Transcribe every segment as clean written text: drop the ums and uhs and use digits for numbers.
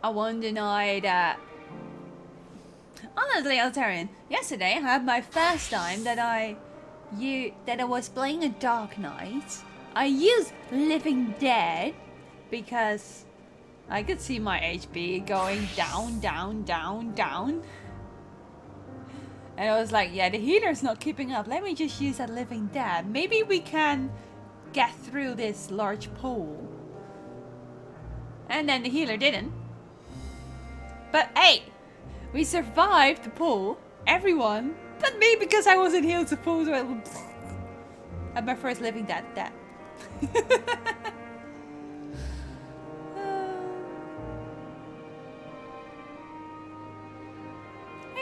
I won't deny that. Honestly, Altarian, yesterday I had my first time that I was playing a Dark Knight. I used Living Dead because I could see my HP going down, down, down, down. And I was like, yeah, the healer's not keeping up. Let me just use that Living Dead. Maybe we can get through this large pool. And then the healer didn't. But hey, we survived the pool. Everyone. But me, because I wasn't healed to full. So at my first Living Dead death. And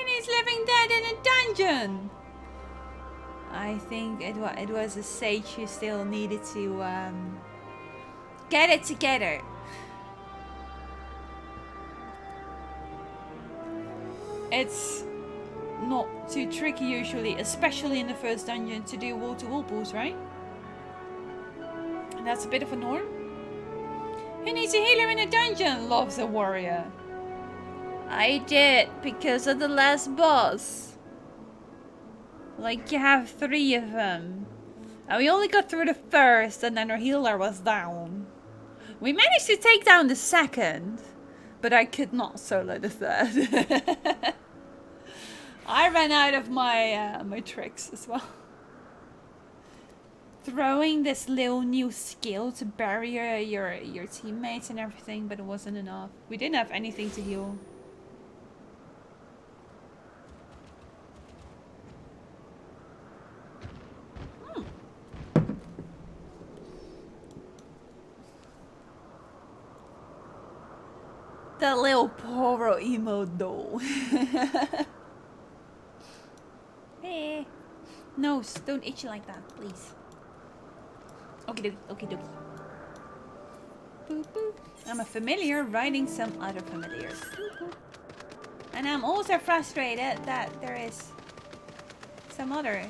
he's living dead in a dungeon. I think it was a sage who still needed to get it together. It's not too tricky usually, especially in the first dungeon, to do wall-to-wall pulls, right? And that's a bit of a norm. Who needs a healer in a dungeon? Loves a warrior. I did, because of the last boss. Like, you have 3 of them. And we only got through the first, and then our healer was down. We managed to take down the second, but I could not solo the third. I ran out of my my tricks as well. Throwing this little new skill to bury your teammates and everything, but it wasn't enough. We didn't have anything to heal. That little poor emote though. Hey. No, don't itch like that, please. Okie dokie, okie dokie. Boop, boop. I'm a familiar riding some other familiars. Boop, boop. And I'm also frustrated that there is some other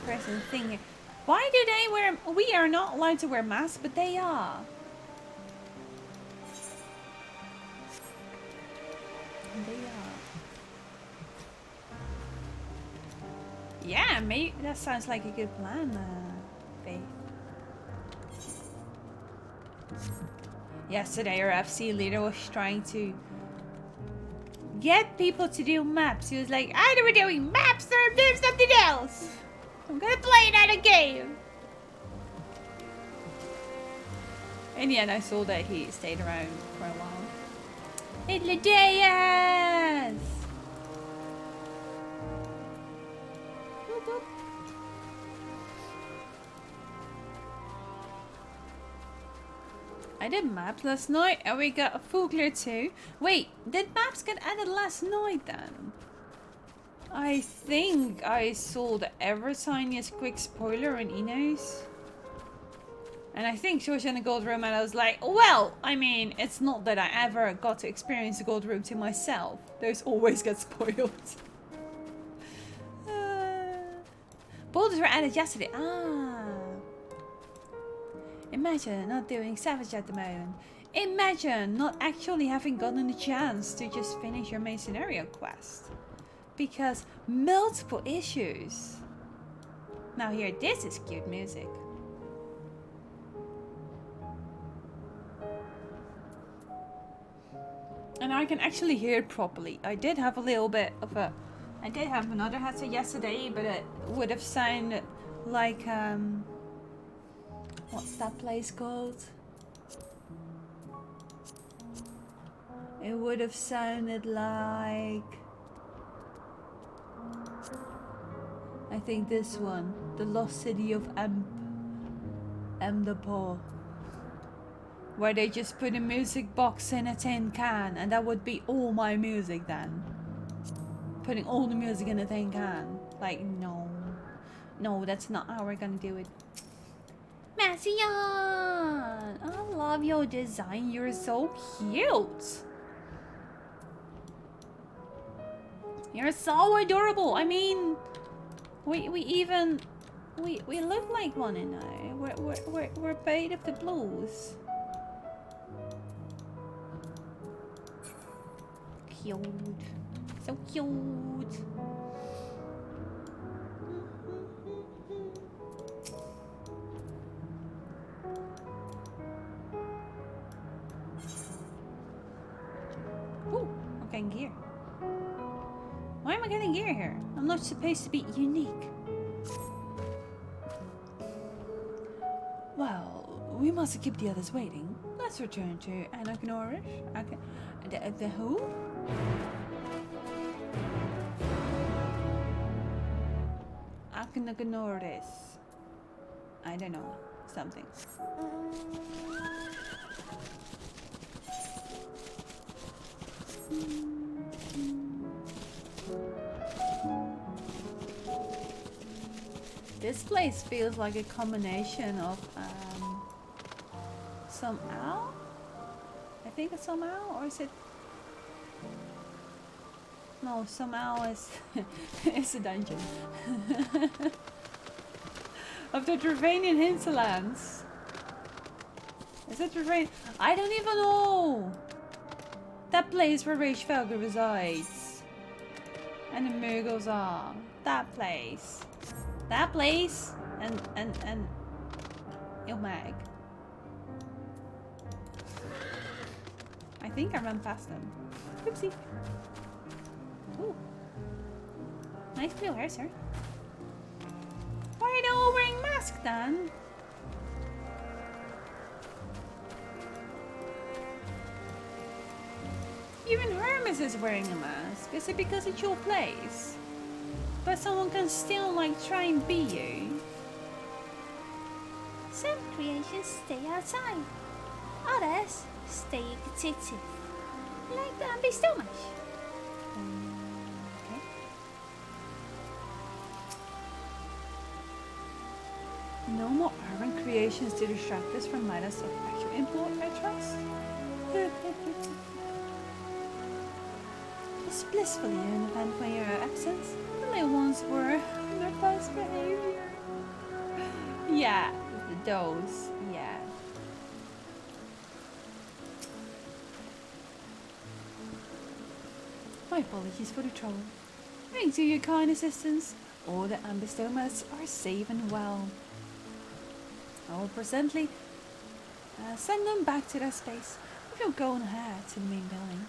person thing here. Why do they wear... We are not allowed to wear masks, but they are. They are. Yeah, maybe that sounds like a good plan, Faith. Yesterday, our FC leader was trying to get people to do maps. He was like, "I know we're doing maps, or I'm doing something else. I'm gonna play another game." In the end, I saw that he stayed around for a while. Idlideas! Boop, boop. I did maps last night and we got a full clear too. Wait, did maps get added last night then? I think I saw the ever tiniest quick spoiler in Ino's. And I think she was in the gold room and I was like, well, I mean, it's not that I ever got to experience the gold room to myself. Those always get spoiled. Boulders were added yesterday. Ah. Imagine not doing Savage at the moment. Imagine not actually having gotten the chance to just finish your main scenario quest. Because multiple issues. Now here, this is cute music. And I can actually hear it properly. I did have a little bit of a... I did have another headset yesterday, but it would have sounded like... What's that place called? It would have sounded like... I think this one. The Lost City of Emdapur. Where they just put a music box in a tin can and that would be all my music then. Putting all the music in a tin can. Like, no. No, that's not how we're gonna do it. Massian! I love your design. You're so cute. You're so adorable. I mean, we look like one another. We're Bait of the Blues. cute. So cute. Ooh, I'm getting gear. Why am I getting gear here? I'm not supposed to be unique. Well, we must keep the others waiting. Let's return to Anagnorish. The who? Aknagnoris. I don't know. Something. This place feels like a combination of some owl? I think it's some owl, or is it? No, some owl is it's a dungeon. Of the Dravanian hinterlands. Is it Dravanian? I don't even know. That place where Rage Felger resides. And the Murgles are. That place. That place. And Ilmag. I think I ran past them. Oopsie. Ooh. Nice blue hair, sir. Why are they all wearing masks then? Even Hermes is wearing a mask. Is it because it's your place? But someone can still like try and be you. Some creations stay outside. Others stay protected. Like the Ambistomach. Okay. No more urban creations to distract us from matters of actual import, I trust. It's blissfully an event when you're absent. The little ones were their best behavior. Yeah, those, yeah. My apologies for the trouble. Thanks to your kind assistance, all the Ambistomas are safe and well. I will presently send them back to their space if you'll go on ahead to the main building.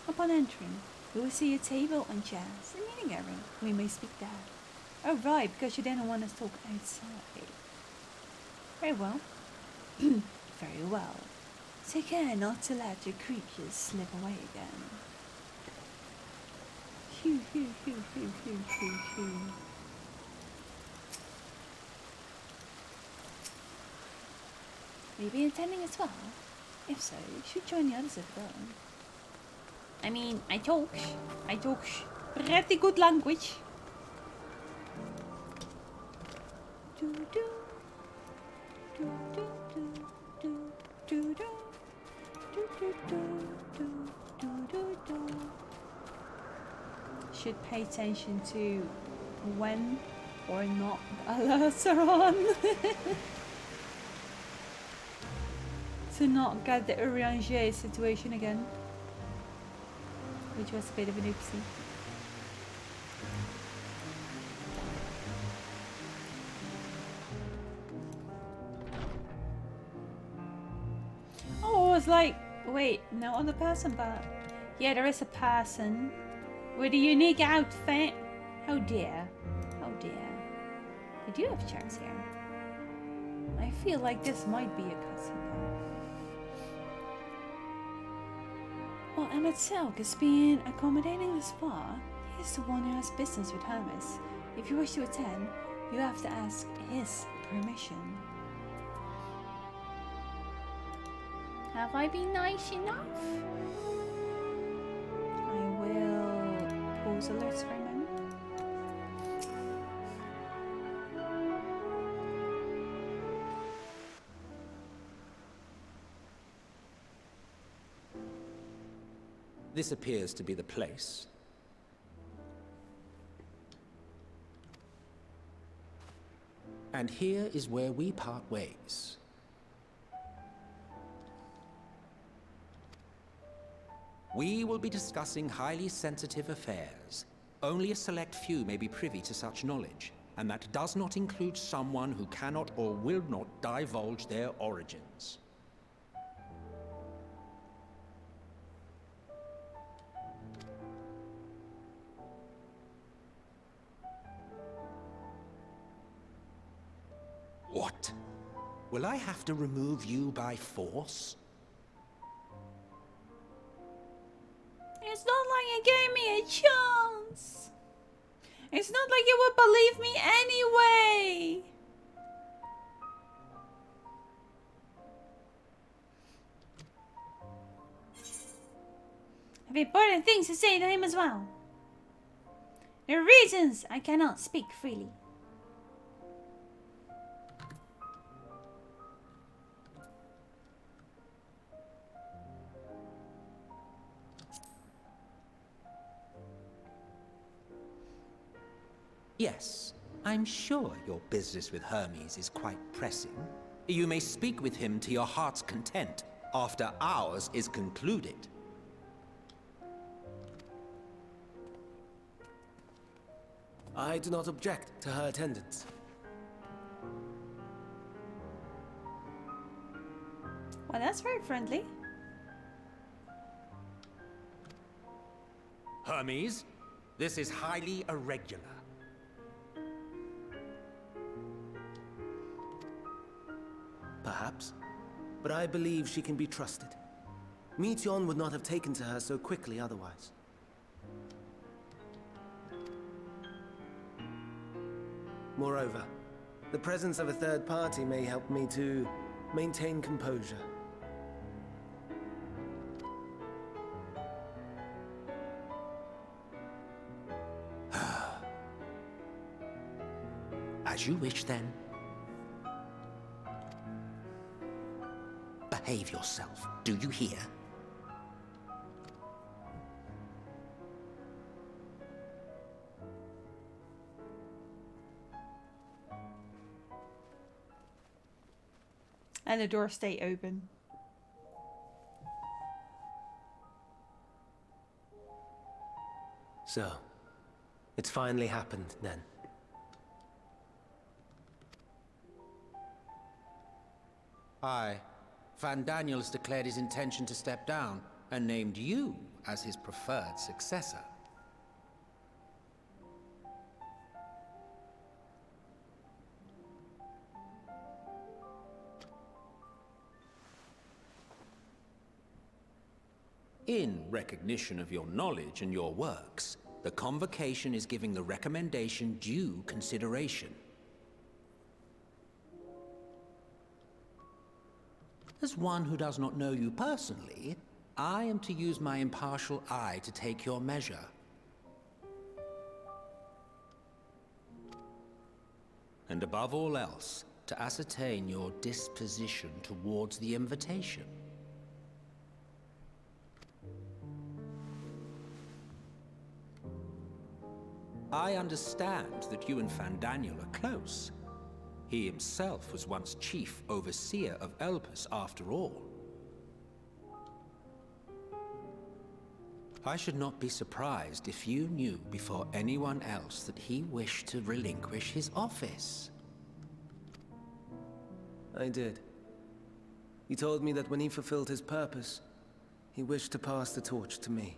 Upon entering, you will see a table and chairs, a meeting area. We may speak there. Oh right, because you didn't want us to talk outside. Very well. Very well. Take care not to let your creatures slip away again. Phew, phew, phew, phew, phew, phew, phew. Will you be attending as well? If so, you should join the others as well. I mean, I talk pretty good language. Should pay attention to when or not alerts are on. To not get the Urianger situation again. Which was a bit of an oopsie. Oh, I was like, wait, no other person, but yeah, there is a person with a unique outfit. Oh dear, oh dear. They do have chairs here. I feel like this might be a cutscene though. Well, Emmett Selk has been accommodating this far. He is the one who has business with Hermes. If you wish to attend, you have to ask his permission. Have I been nice enough? I will pause alerts for a moment. This appears to be the place. And here is where we part ways. We will be discussing highly sensitive affairs. Only a select few may be privy to such knowledge, and that does not include someone who cannot or will not divulge their origins. What? Will I have to remove you by force? It's not like you gave me a chance. It's not like you would believe me anyway. I have important things to say to him as well. There are reasons I cannot speak freely. Yes, I'm sure your business with Hermes is quite pressing. You may speak with him to your heart's content after ours is concluded. I do not object to her attendance. Well, that's very friendly. Hermes, this is highly irregular. Perhaps, but I believe she can be trusted. Meteion would not have taken to her so quickly otherwise. Moreover, the presence of a third party may help me to maintain composure. As you wish, then. Behave yourself, do you hear? And the door stay open. So, it's finally happened then. Aye. Van Daniel has declared his intention to step down, and named you as his preferred successor. In recognition of your knowledge and your works, the Convocation is giving the recommendation due consideration. As one who does not know you personally, I am to use my impartial eye to take your measure. And above all else, to ascertain your disposition towards the invitation. I understand that you and Van Daniel are close. He himself was once chief overseer of Elpis, after all. I should not be surprised if you knew before anyone else that he wished to relinquish his office. I did. He told me that when he fulfilled his purpose, he wished to pass the torch to me.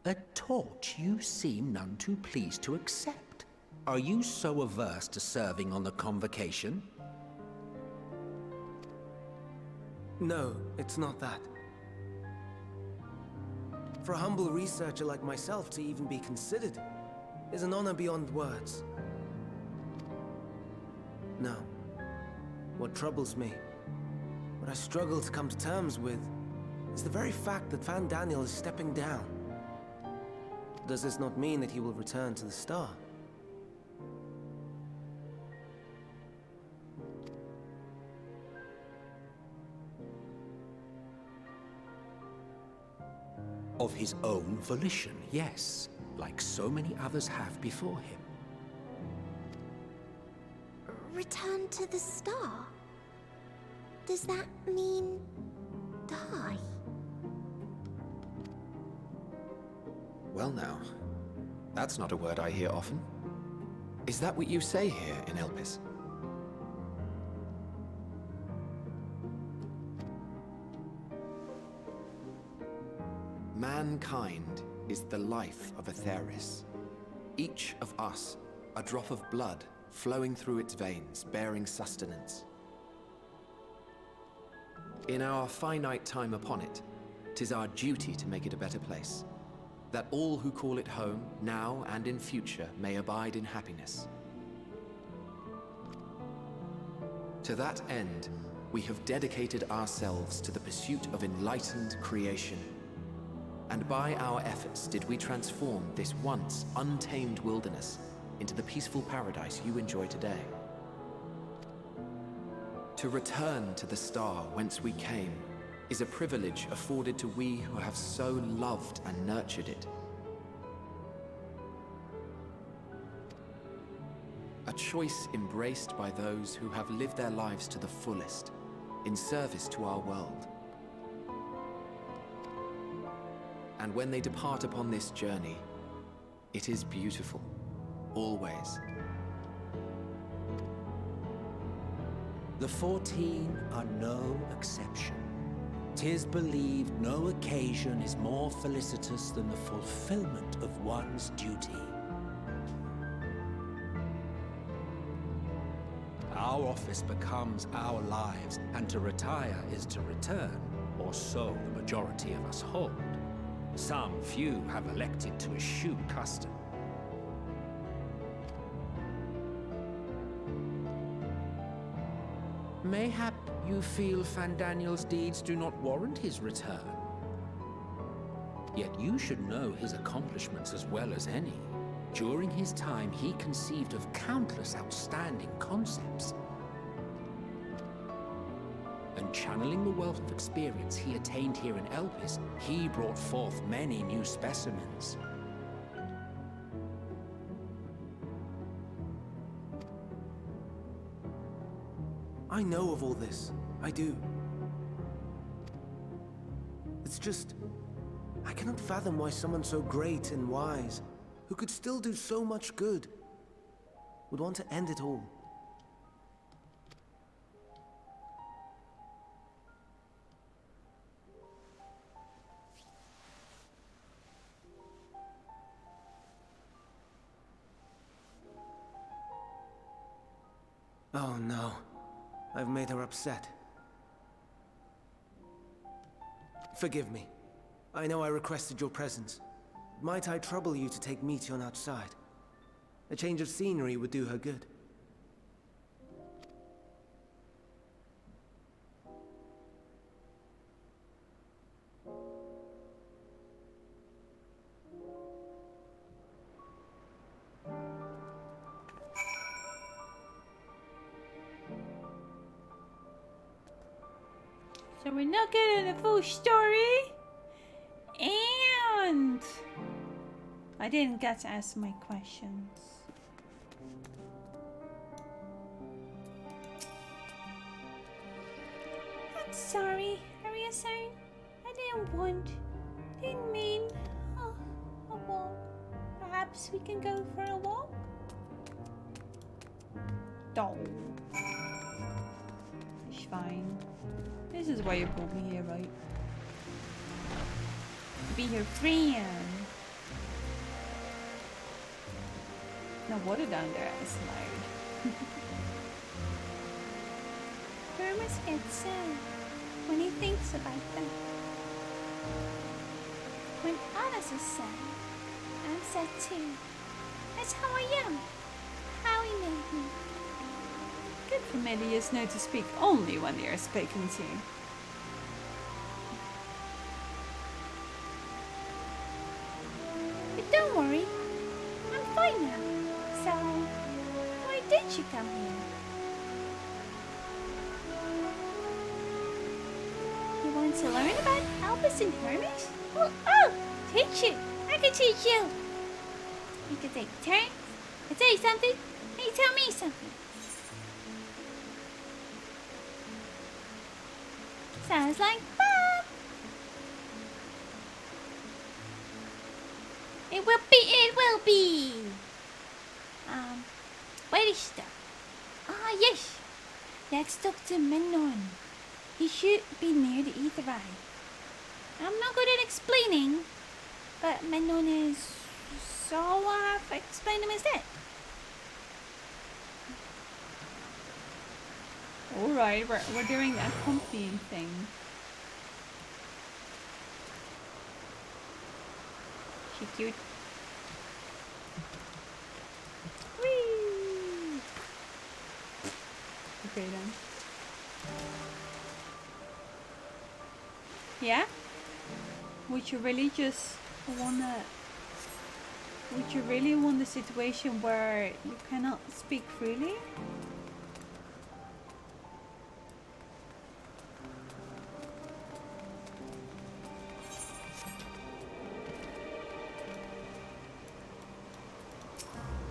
A torch you seem none too pleased to accept. Are you so averse to serving on the Convocation? No, it's not that. For a humble researcher like myself to even be considered is an honor beyond words. No. What troubles me, what I struggle to come to terms with, is the very fact that Van Daniel is stepping down. Does this not mean that he will return to the Star? Of his own volition, yes, like so many others have before him. Return to the Star? Does that mean die. Well now, that's not a word I hear often. Is that what you say here in Elpis? Mankind is the life of Atheris. Each of us, a drop of blood flowing through its veins, bearing sustenance. In our finite time upon it, 'tis our duty to make it a better place, that all who call it home, now and in future, may abide in happiness. To that end, we have dedicated ourselves to the pursuit of enlightened creation. And by our efforts did we transform this once untamed wilderness into the peaceful paradise you enjoy today. To return to the star whence we came is a privilege afforded to we who have so loved and nurtured it. A choice embraced by those who have lived their lives to the fullest, in service to our world. And when they depart upon this journey, it is beautiful, always. The 14 are no exception. 'Tis believed no occasion is more felicitous than the fulfillment of one's duty. Our office becomes our lives, and to retire is to return, or so the majority of us hold. Some few have elected to eschew custom. Mayhap you feel Fandaniel's deeds do not warrant his return. Yet you should know his accomplishments as well as any. During his time, he conceived of countless outstanding concepts. And channeling the wealth of experience he attained here in Elpis, he brought forth many new specimens. I know of all this. I do. It's just, I cannot fathom why someone so great and wise, who could still do so much good, would want to end it all. Oh no, I've made her upset. Forgive me. I know I requested your presence. Might I trouble you to take Meteon outside? A change of scenery would do her good. So we're not getting the full story. And I didn't get to ask my questions. I'm sorry, Ariasan. I didn't want. Didn't mean. Oh, a walk. Perhaps we can go for a walk? Oh. It's fine. This is why you brought me here, right? Be your friend. No water down there is loud. Hermes gets sad when he thinks about them. When others are sad, I'm sad too. That's how I am. How he made me. Good familiars know to speak only when they are spoken to. But don't worry, I'm fine now. So, why did you come here? You want to learn about Albus and Hermes? Oh, teach you. I can teach you. You can take turns. I tell you something, and you tell me something. Sounds like fun! It will be, it will be. Where is stuff? Ah, yes. Let's talk to Menon. He should be near the ether eye. I'm not good at explaining, but Menon is... So I'll explain him instead. Alright, we're doing that accompanying thing. She cute. Whee! Okay then. Yeah? Would you really just wanna... Would you really want the situation where you cannot speak freely?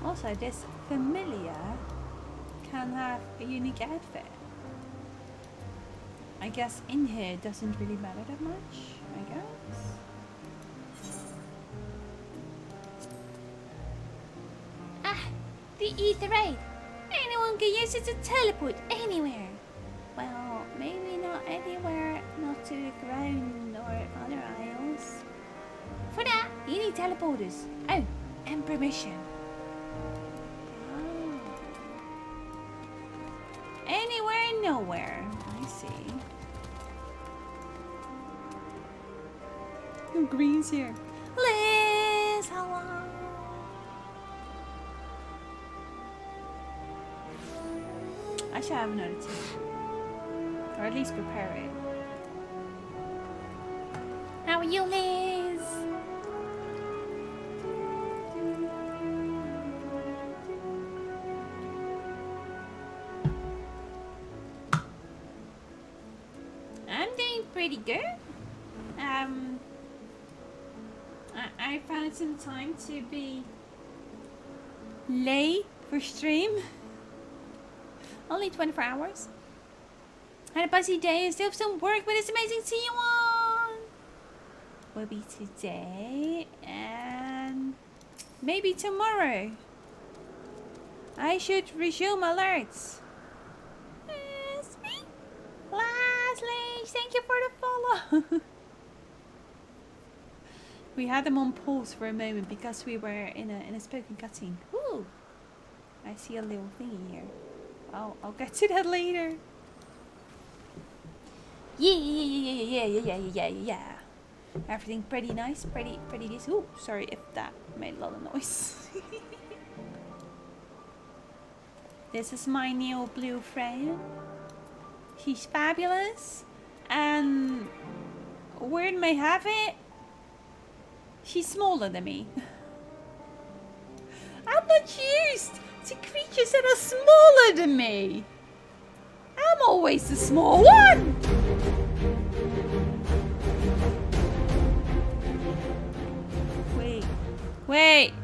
Also, this familiar can have a unique outfit. I guess in here it doesn't really matter that much, I guess. Ah, the ether raid. Anyone can use it to teleport anywhere. Well, maybe not anywhere, not to the ground or other isles. For that, you need teleporters. Oh, and permission. Anywhere and nowhere. I see. Oh, Green's here. Liz, hello. I should have another tea. Or at least prepare it. How are you, Liz? Pretty good. I found some time to be late for stream. Only 24 hours. Had a busy day, still have some work, but it's amazing to see you on. Will be today and maybe tomorrow. I should resume alerts. Sweet. Leslie, thank you for the follow. We had them on pause for a moment because we were in a spoken cutscene. Ooh, I see a little thingy here. I'll get to that later. Yeah. Everything pretty nice, pretty decent. Ooh, sorry if that made a lot of noise. This is my new blue friend. She's fabulous, and word may have it, she's smaller than me. I'm not used to creatures that are smaller than me. I'm always the small one. Wait.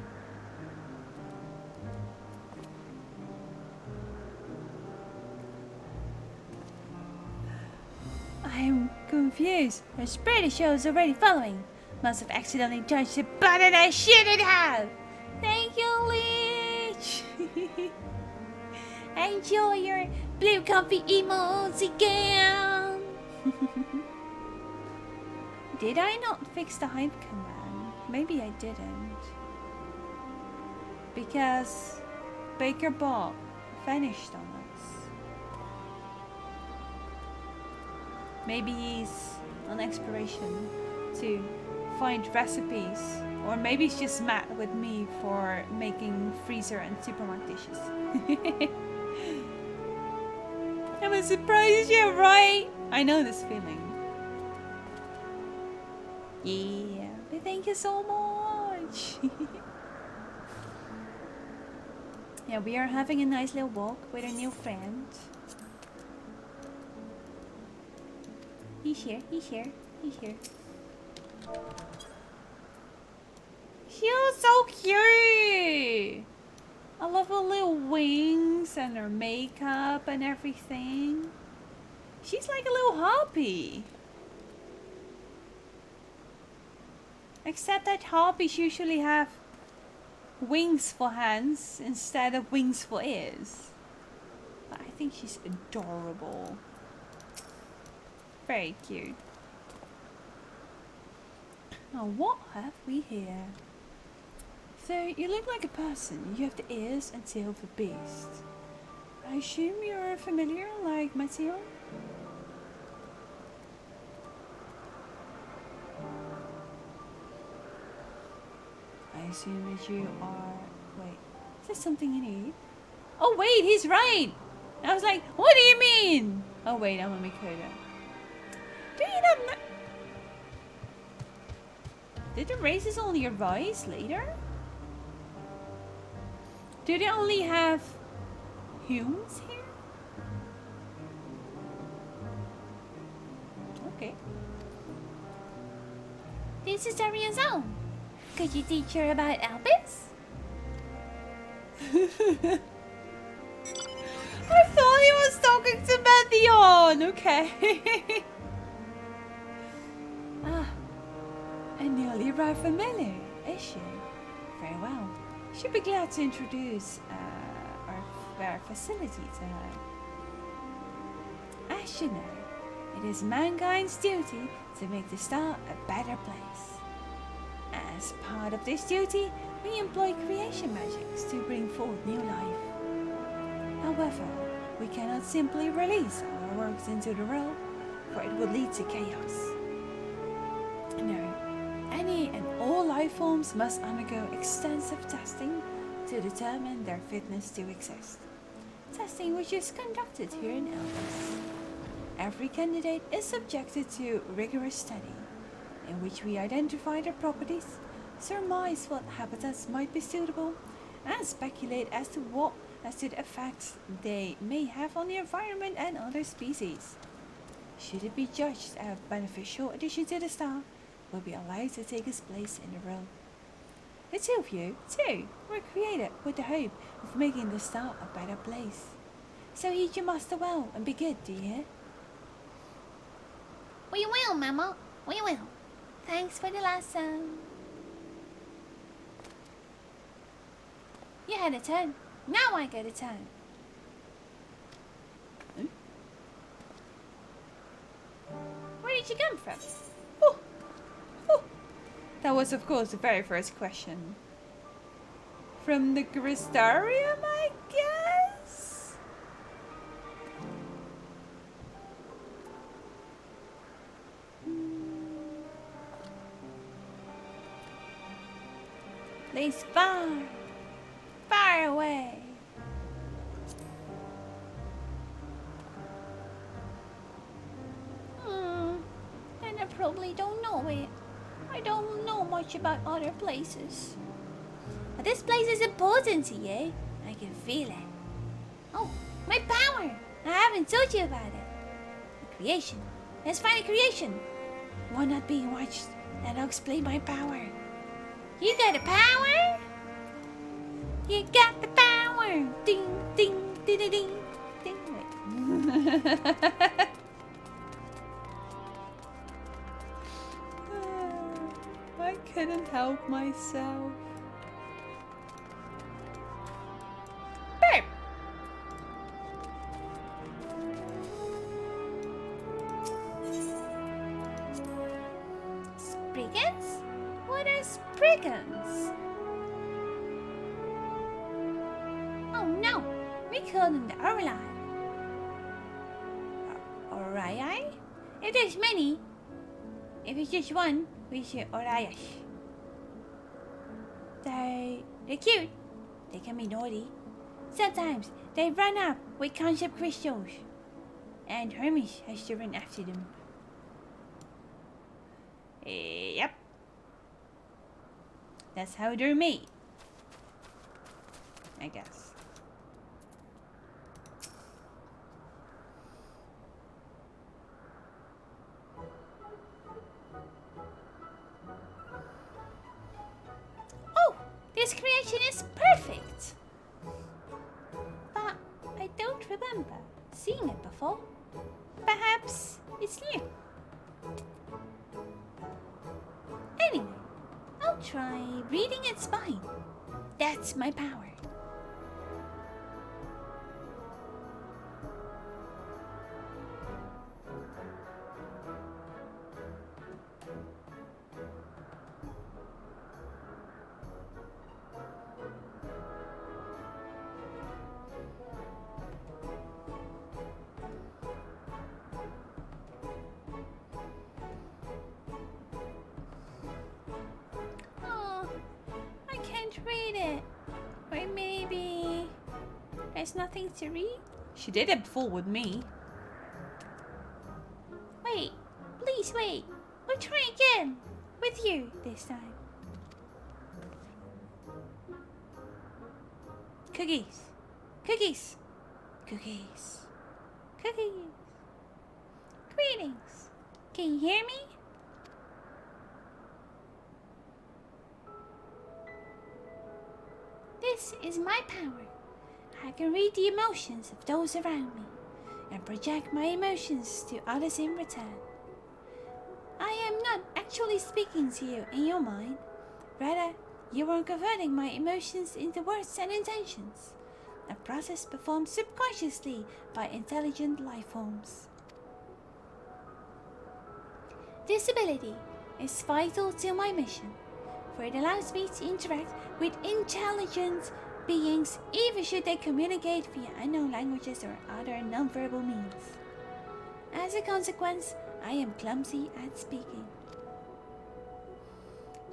I'm confused. The spreader show is already following. Must have accidentally touched the button I shouldn't have. Thank you, Leech. Enjoy your blue comfy emotes again. Did I not fix the hide command? Maybe I didn't. Because Baker Bot vanished on us. Maybe he's on exploration to find recipes. Or maybe he's just mad with me for making freezer and supermarket dishes. I'm a surprise, yeah, right? I know this feeling. Yeah, but thank you so much. Yeah, we are having a nice little walk with a new friend. He's here. She's so cute! I love her little wings and her makeup and everything. She's like a little harpy. Except that harpies usually have wings for hands instead of wings for ears. But I think she's adorable. Very cute. Now what have we here? So you look like a person. You have the ears and tail of a beast. I assume you're familiar like Matteo? I assume that you are... Wait, is there something you need? Oh wait, he's right! I was like, what do you mean? Oh wait, I'm a Mikoda. Do you not know... Did the races only arise later? Do they only have humans here? Okay. This is Aria's own. Could you teach her about Albus? I thought he was talking to Methion. Okay. Ah, a newly arrived familiar, is she? Very well. She'll be glad to introduce our facility to her. As you know, it is mankind's duty to make the star a better place. As part of this duty, we employ creation magics to bring forth new life. However, we cannot simply release our works into the world, for it would lead to chaos. No, any and all life forms must undergo extensive testing to determine their fitness to exist. Testing which is conducted here in Elvis. Every candidate is subjected to rigorous study, in which we identify their properties, surmise what habitats might be suitable, and speculate as to the effects they may have on the environment and other species. Should it be judged a beneficial addition to the star, will be allowed to take its place in the world. The two of you, too, were created with the hope of making the star a better place. So heed your master well and be good, do you hear? We will, Mama. We will. Thanks for the lesson. You had a turn. Now I get a turn. Where did you come from? Oh. Oh. That was, of course, the very first question. From the Crystarium, I guess? Place far, far away. And I probably don't know it. I don't know much about other places. But this place is important to you. I can feel it. Oh, my power! I haven't told you about it. The creation. Let's find a creation. One not being watched, and I'll explain my power. You got a power? You got the power! Ding, ding, ding, ding, ding, ding. Wait. I couldn't help myself. Burp! Spriggans? What are Spriggans? Oh no, we call them the overal. Orai? If there's many, if it's just one, we say Oraias. They're cute. They can be naughty. Sometimes they run up with concept crystals, and Hermes has to run after them. Yep. That's how they're made, I guess. Oh, this creation is perfect. But I don't remember seeing it before. Perhaps it's new. Anyway, try reading its mind. That's my power. Read it. Or maybe there's nothing to read? She did it before with me. Wait, please wait. We'll try again with you this time. Cookies. Cookies. Cookies. Cookies. Greetings. Can you hear me? This is my power. I can read the emotions of those around me and project my emotions to others in return. I am not actually speaking to you in your mind. Rather, you are converting my emotions into words and intentions, a process performed subconsciously by intelligent life forms. This ability is vital to my mission, for it allows me to interact with intelligent beings even should they communicate via unknown languages or other non-verbal means. As a consequence, I am clumsy at speaking.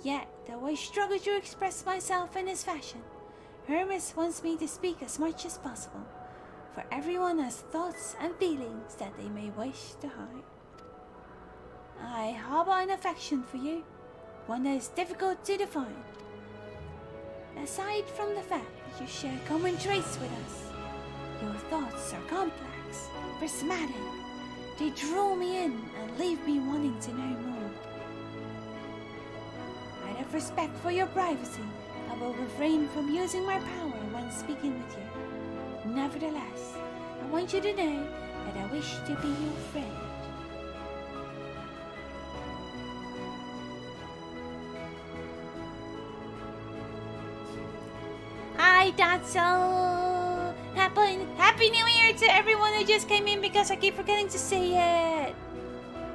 Yet, though I struggle to express myself in this fashion, Hermes wants me to speak as much as possible, for everyone has thoughts and feelings that they may wish to hide. I harbor an affection for you, one that is difficult to define. Aside from the fact that you share common traits with us, your thoughts are complex, prismatic. They draw me in and leave me wanting to know more. Out of respect for your privacy, I will refrain from using my power when speaking with you. Nevertheless, I want you to know that I wish to be your friend. Hi, Datso! Happy New Year to everyone who just came in because I keep forgetting to say it.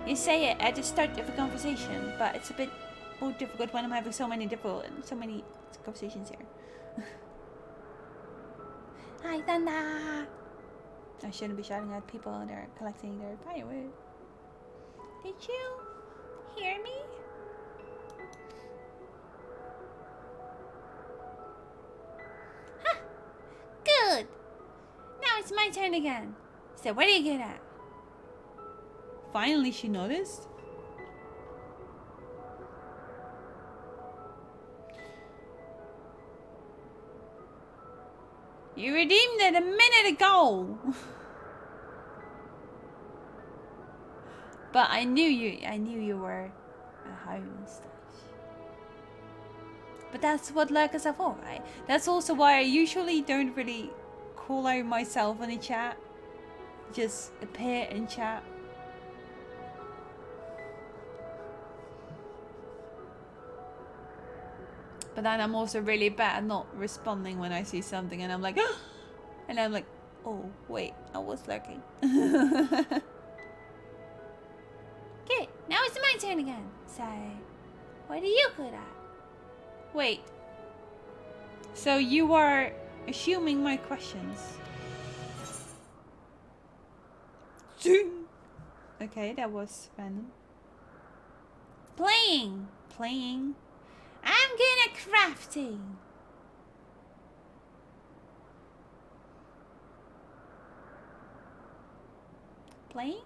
You say it at the start of a conversation, but it's a bit more difficult when I'm having so many conversations here. Hi, Thunder! I shouldn't be shouting at people that are collecting their firewood. Did you hear me? Good! Now it's my turn again. So what are you good at? Finally she noticed. You redeemed it a minute ago. But I knew you were a home stuff. But that's what lurkers are for, right? That's also why I usually don't really call out myself in the chat. Just appear in chat. But then I'm also really bad at not responding when I see something and I'm like, oh! And I'm like, oh wait, I was lurking. Okay, now it's my turn again. So, what are you good at? Wait. So you are assuming my questions. Okay, that was random. Playing. I'm good at crafting. Playing?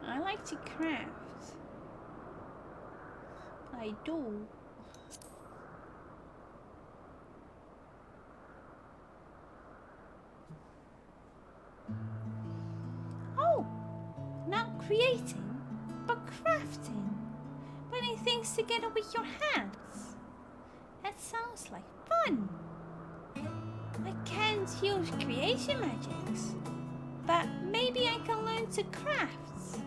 I like to craft. I do. Oh, not creating, but crafting. Putting things together with your hands. That sounds like fun. I can't use creation magics, but maybe I can learn to craft.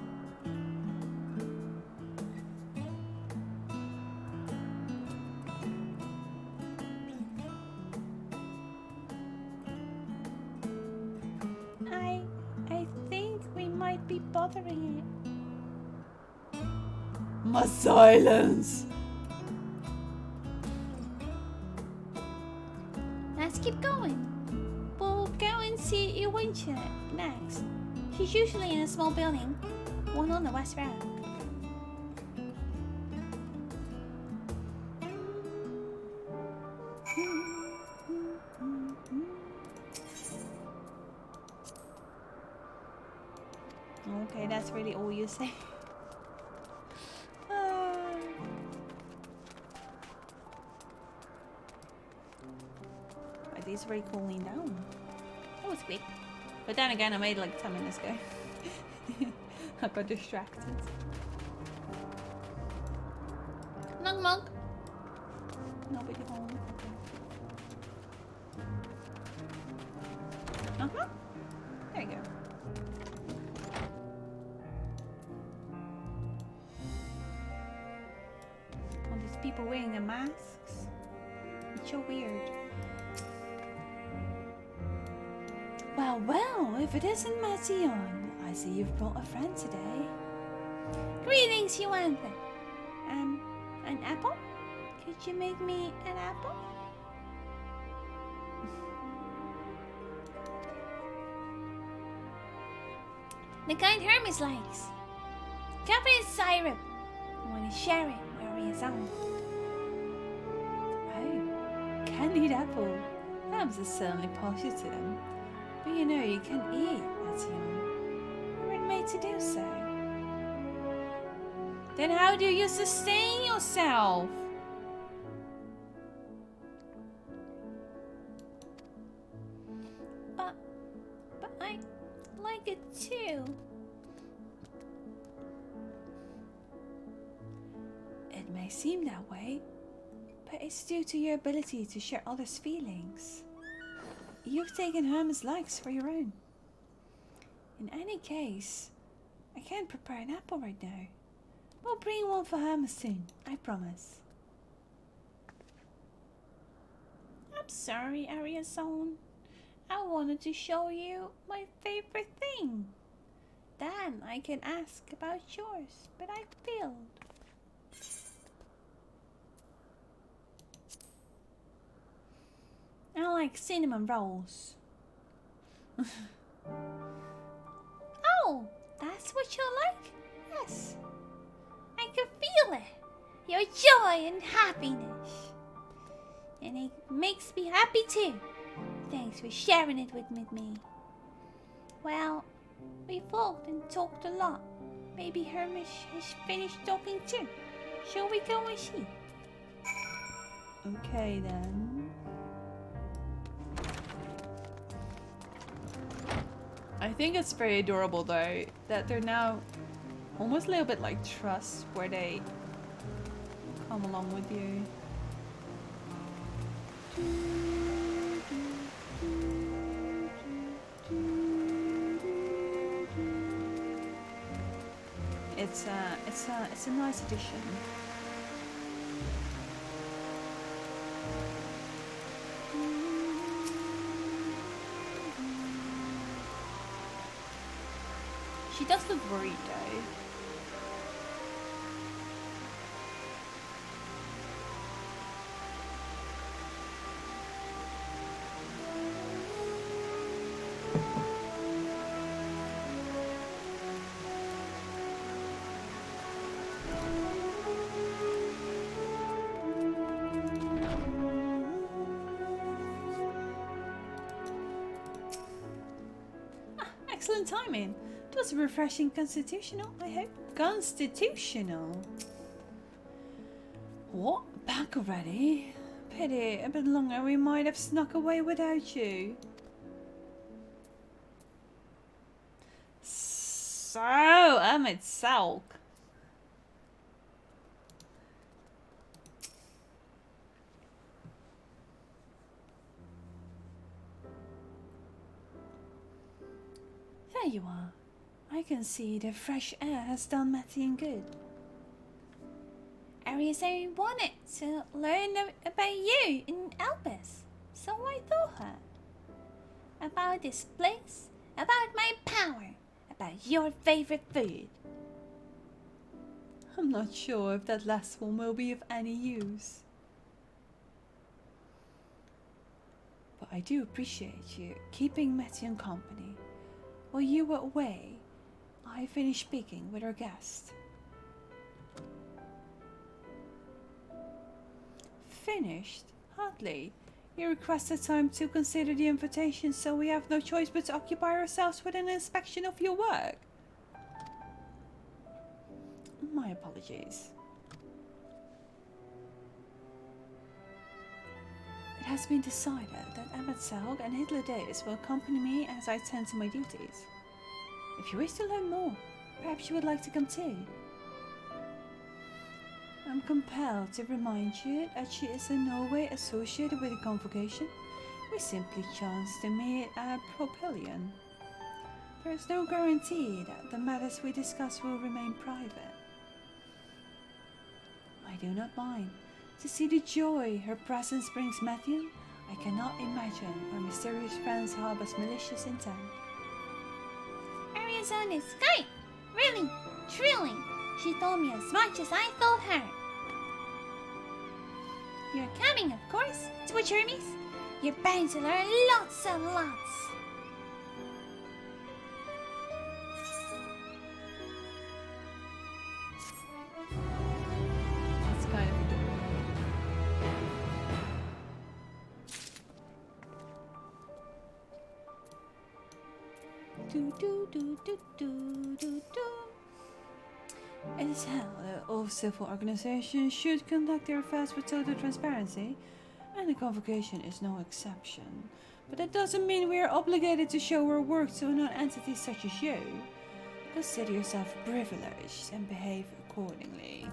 bothering it. My silence! Let's keep going. We'll go and see Iwincha next. She's usually in a small building, one on the west road. Okay, that's really all you say. Are these very cooling down? That was quick. But then again, I made like 10 minutes ago. I got distracted. Knock knock. Nobody home. There you go. All these people wearing their masks. It's so weird. Well, well, if it isn't Mazion, I see you've brought a friend today. Greetings, Yuantha. An apple? Could you make me an apple? The kind Hermes likes. Covered in syrup. I want to share it where he is on. Oh, candied apple. Hermes is certainly partial to them. But you know you can eat, Mazion. You weren't made to do so. Then how do you sustain yourself? But I like it too. It may seem that way, but it's due to your ability to share others' feelings. You've taken Hermes' likes for your own. In any case, I can't prepare an apple right now. We'll bring one for Hermes soon, I promise. I'm sorry, Ariason. I wanted to show you my favorite thing. Then I can ask about yours, but I failed. I like cinnamon rolls. Oh, that's what you like? Yes. I can feel it. Your joy and happiness. And it makes me happy too. Thanks for sharing it with me. Well, we fought and talked a lot. Maybe Hermes has finished talking too. Shall we go and see? Okay then. I think it's very adorable though that they're now almost a little bit like trust where they come along with you. It's a nice addition. She does look worried though. Excellent timing. It was refreshing constitutional, I hope. Constitutional? What? Back already? Pity, a bit longer we might have snuck away without you. So, Ahmed Salk. There you are. I can see the fresh air has done Matthian good. Ariason wanted to learn about you in Elpis, so I told her. About this place, about my power, about your favorite food. I'm not sure if that last one will be of any use. But I do appreciate you keeping Matthew company. While you were away, I finished speaking with our guest. Finished? Hardly. You requested time to consider the invitation, so we have no choice but to occupy ourselves with an inspection of your work. My apologies. It has been decided that Emmett Selg and Hitler Davis will accompany me as I tend to my duties. If you wish to learn more, perhaps you would like to come too. I'm compelled to remind you that she is in no way associated with the convocation. We simply chanced to meet at Propylon. There is no guarantee that the matters we discuss will remain private. I do not mind. To see the joy her presence brings Matthew, I cannot imagine our mysterious friends harbors malicious intent. Arizona's Skype! Really, truly, she told me as much as I told her. You're coming, of course, to a Hermes. You're bound to learn lots and lots. It's kind of adorable. It is held that all civil organizations should conduct their affairs with total transparency, and the convocation is no exception. But that doesn't mean we are obligated to show our work to non-entity such as you. Consider yourself privileged and behave accordingly.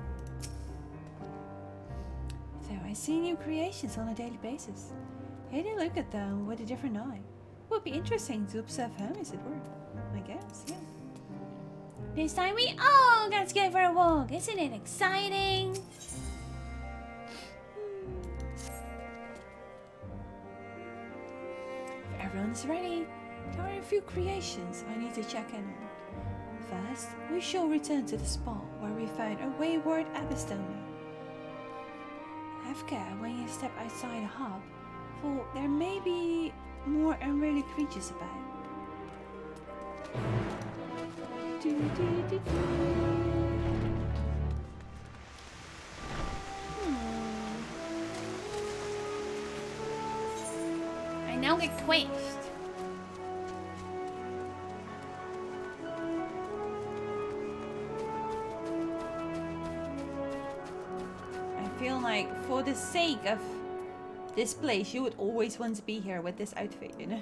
So I see new creations on a daily basis. Hey, to look at them with a different eye. Would be interesting to observe him as it were. I guess, yeah. This time we all got to go for a walk. Isn't it exciting? If everyone's ready, there are a few creations I need to check in on. First, we shall return to the spot where we found a wayward abystoner. Have care when you step outside a hub, for there may be more unruly creatures about. I now get quenched. I feel like for the sake of this place, you would always want to be here with this outfit, you know?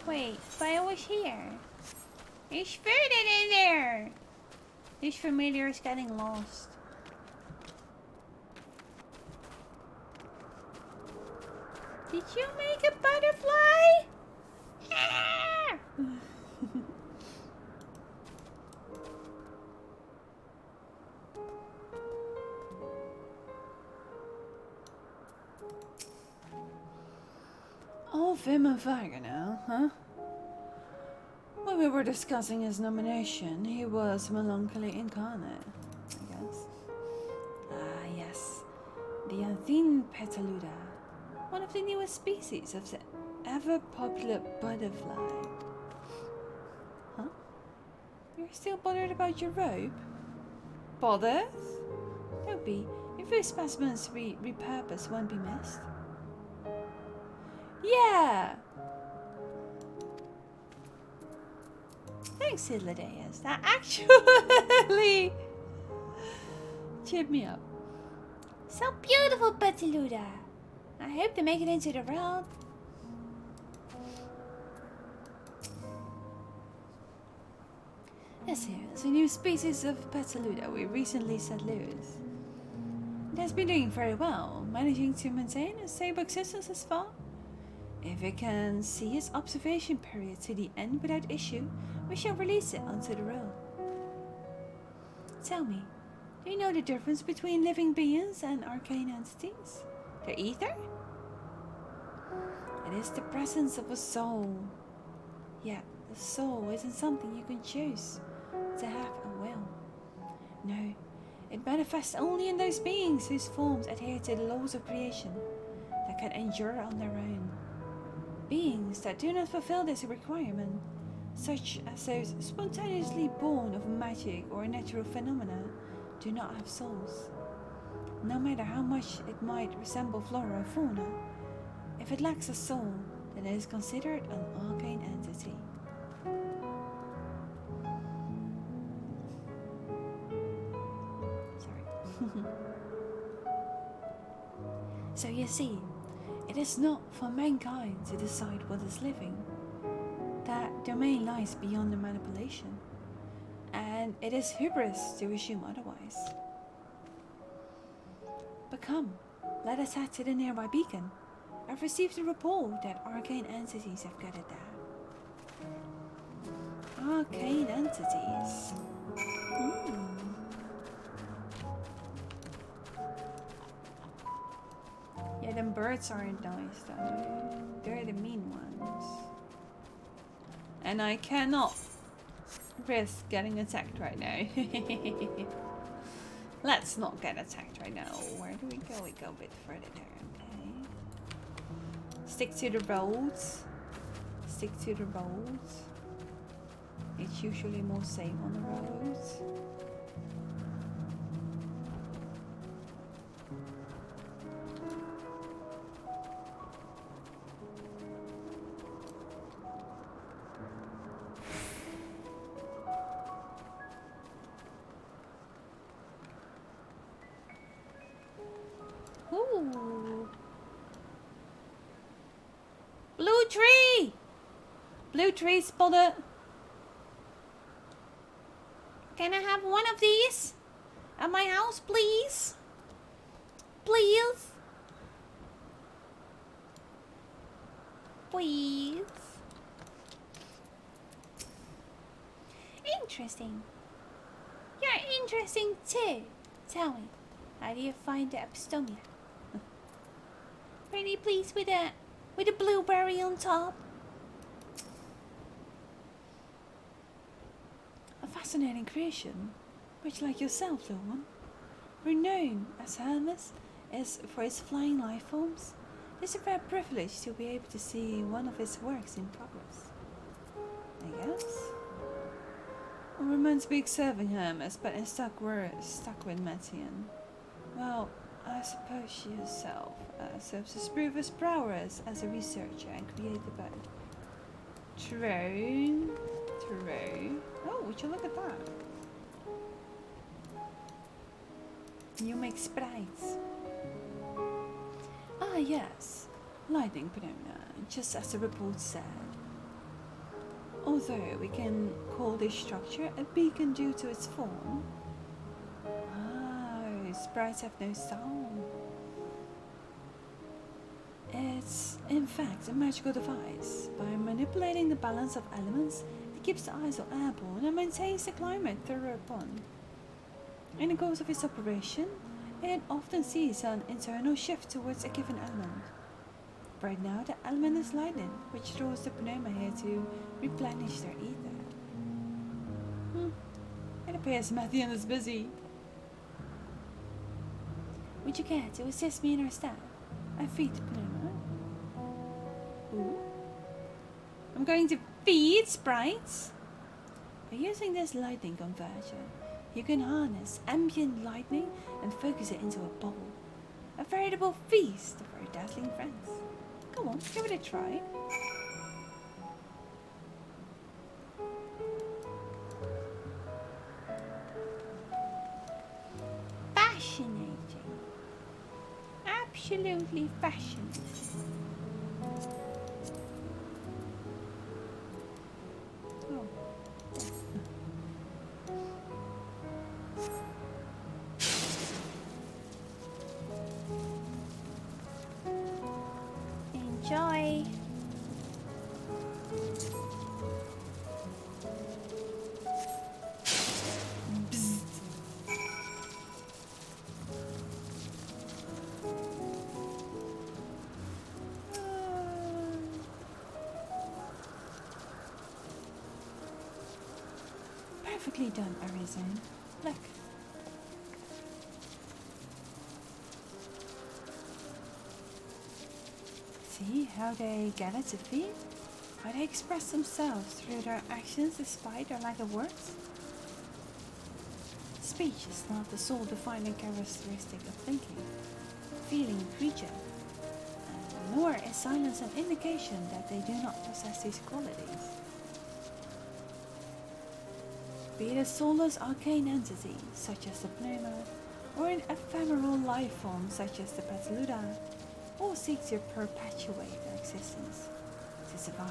Wait, but I was here. There's food in there. This familiar is getting lost. Did you make a butterfly? Ah! Oh, Vim and Viger now, huh? When we were discussing his nomination, he was melancholy incarnate, I guess. Ah, yes. The Anthene Petaluda, one of the newest species of the ever-popular butterfly. Huh? You're still bothered about your robe? Bothered? Don't be. If those specimens repurposed won't be missed. Yeah! Thanks, Sidladeus. That actually cheered me up. So beautiful, Petaluda. I hope to make it into the world. Yes, here is a new species of Petaluda we recently set loose. It has been doing very well, managing to maintain a stable existence as far. If it can see its observation period to the end without issue, we shall release it onto the road. Tell me, Do you know the difference between living beings and arcane entities? The ether? It is the presence of a soul. Yet, the soul isn't something you can choose to have a will. No, it manifests only in those beings whose forms adhere to the laws of creation that can endure on their own. Beings that do not fulfill this requirement, such as those spontaneously born of magic or natural phenomena, do not have souls. No matter how much it might resemble flora or fauna, if it lacks a soul, then it is considered an arcane entity. Sorry. So you see, it is not for mankind to decide what is living. That domain lies beyond the manipulation, and it is hubris to assume otherwise. But come, let us head to the nearby beacon. I've received a report that arcane entities have gathered there. Arcane entities? Yeah, them birds aren't nice though. They're the mean ones. And I cannot risk getting attacked right now. Let's not get attacked right now. Where do we go? We go a bit further there, okay. Stick to the roads. Stick to the roads. It's usually more safe on the roads. Ooh. Blue tree! Blue tree spotted. Can I have one of these at my house, please? Please? Please? Interesting. You're interesting too. Tell me, how do you find the epistomia? Pretty pleased with a blueberry on top. A fascinating creation, much like yourself, little one. Renowned as Hermes is for his flying life forms, it is a rare privilege to be able to see one of his works in progress. I guess. I remember big serving Hermes, but instead we're stuck with Metian. Well, I suppose she herself serves to prove his prowess as a researcher and creator by True. Oh, would you look at that? You make sprites. Ah, yes. Lightning phenomena, just as the report said. Although we can call this structure a beacon due to its form. Sprites have no soul. It's, in fact, a magical device. By manipulating the balance of elements, it keeps the ISO airborne and maintains the climate thereupon. In the course of its operation, it often sees an internal shift towards a given element. Right now, the element is lightning, which draws the pneuma here to replenish their ether. It appears Mathian is busy. Would you care to assist me in our staff? I feed Pneuma. Ooh. I'm going to feed sprites. By using this lightning converter, you can harness ambient lightning and focus it into a bowl. A veritable feast of our dazzling friends. Come on, give it a try. Fascinating. Absolutely fascinating. Oh. Enjoy. perfectly done, Arizona. Look. See how they gather to feed? How they express themselves through their actions despite their lack of words? Speech is not the sole defining characteristic of thinking, feeling creature, nor is silence an indication that they do not possess these qualities. Be it a soulless arcane entity, such as the pneuma, or an ephemeral life form, such as the Petluda, all seek to perpetuate their existence, to survive.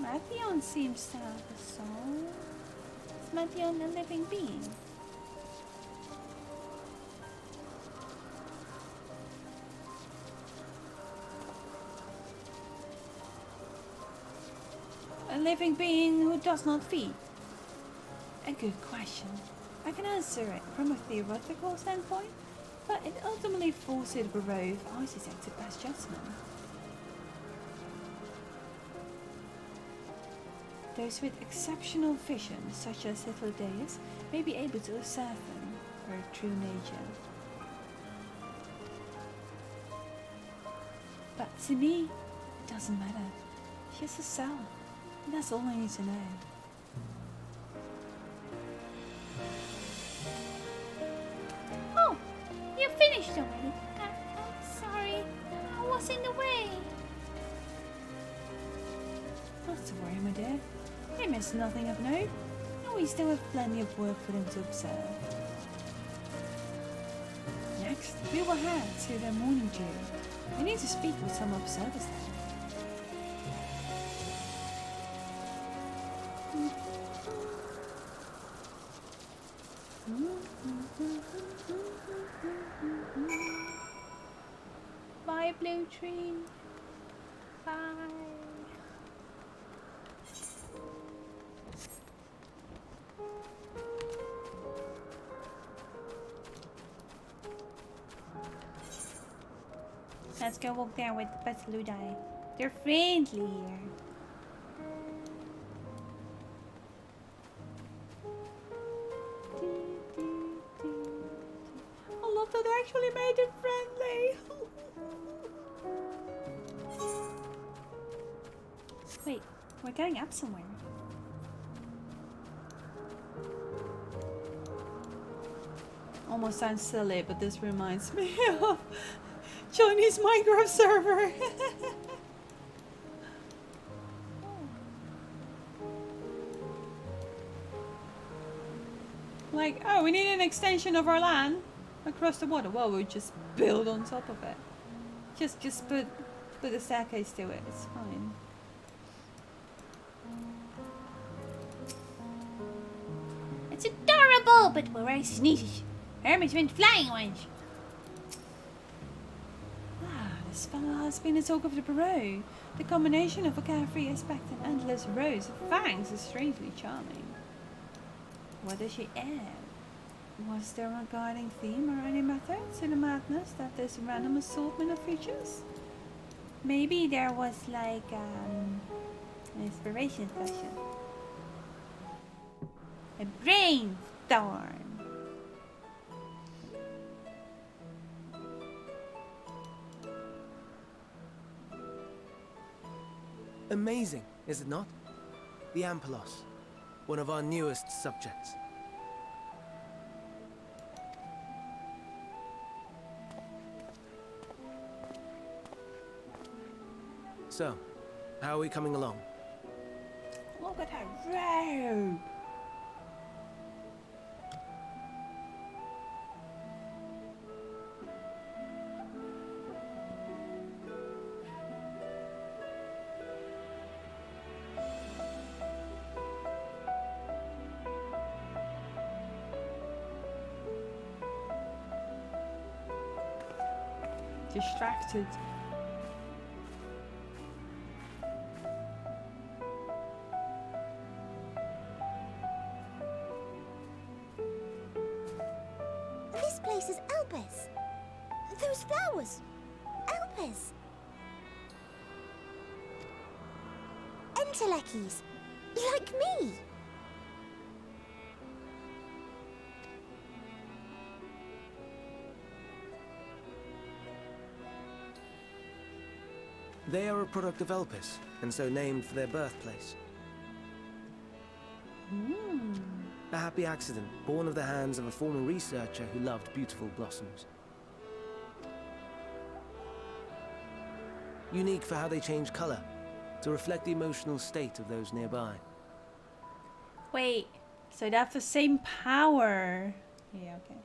Mattheon seems to have a soul. Is Mattheon a living being? A living being who does not feed? A good question. I can answer it from a theoretical standpoint, but it ultimately falls to the bureau of architect to pass judgment. Those with exceptional vision, such as Hythlodaeus, may be able to observe them, their true nature. But to me, it doesn't matter. She's a cell, and that's all I need to know. Oh, you finished already. Sorry, I was in the way. Not to worry, my dear. They miss nothing of note, and we still have plenty of work for them to observe. Next, we will head to the morning dew. We need to speak with some observers there. Bye, blue tree. Bye. Let's go walk there with the Petludae. They're friendly here. I love that they actually made it friendly. Wait, we're going up somewhere. Almost sounds silly, but this reminds me of Chinese Minecraft server. Like, oh, we need an extension of our land across the water. Well, we'll just build on top of it. Just put a staircase to it. It's fine. It's adorable, but we're very sneaky. Hermits went flying once. This fellow has been the talk of the bureau. The combination of a carefree aspect and endless rows of fangs is strangely charming. What does she add? Was there a guiding theme or any method to the madness that this random assortment of features? Maybe there was like an inspiration session. A brainstorm. Amazing, is it not? The Ampelos, one of our newest subjects. So, how are we coming along? Look at her robe. Distracted. This place is Elpis. Those flowers. Elpis. Entelekis. Like me. They are a product of Elpis, and so named for their birthplace. A happy accident, born of the hands of a former researcher who loved beautiful blossoms. Unique for how they change color, to reflect the emotional state of those nearby. Wait, so they have the same power. Yeah, okay.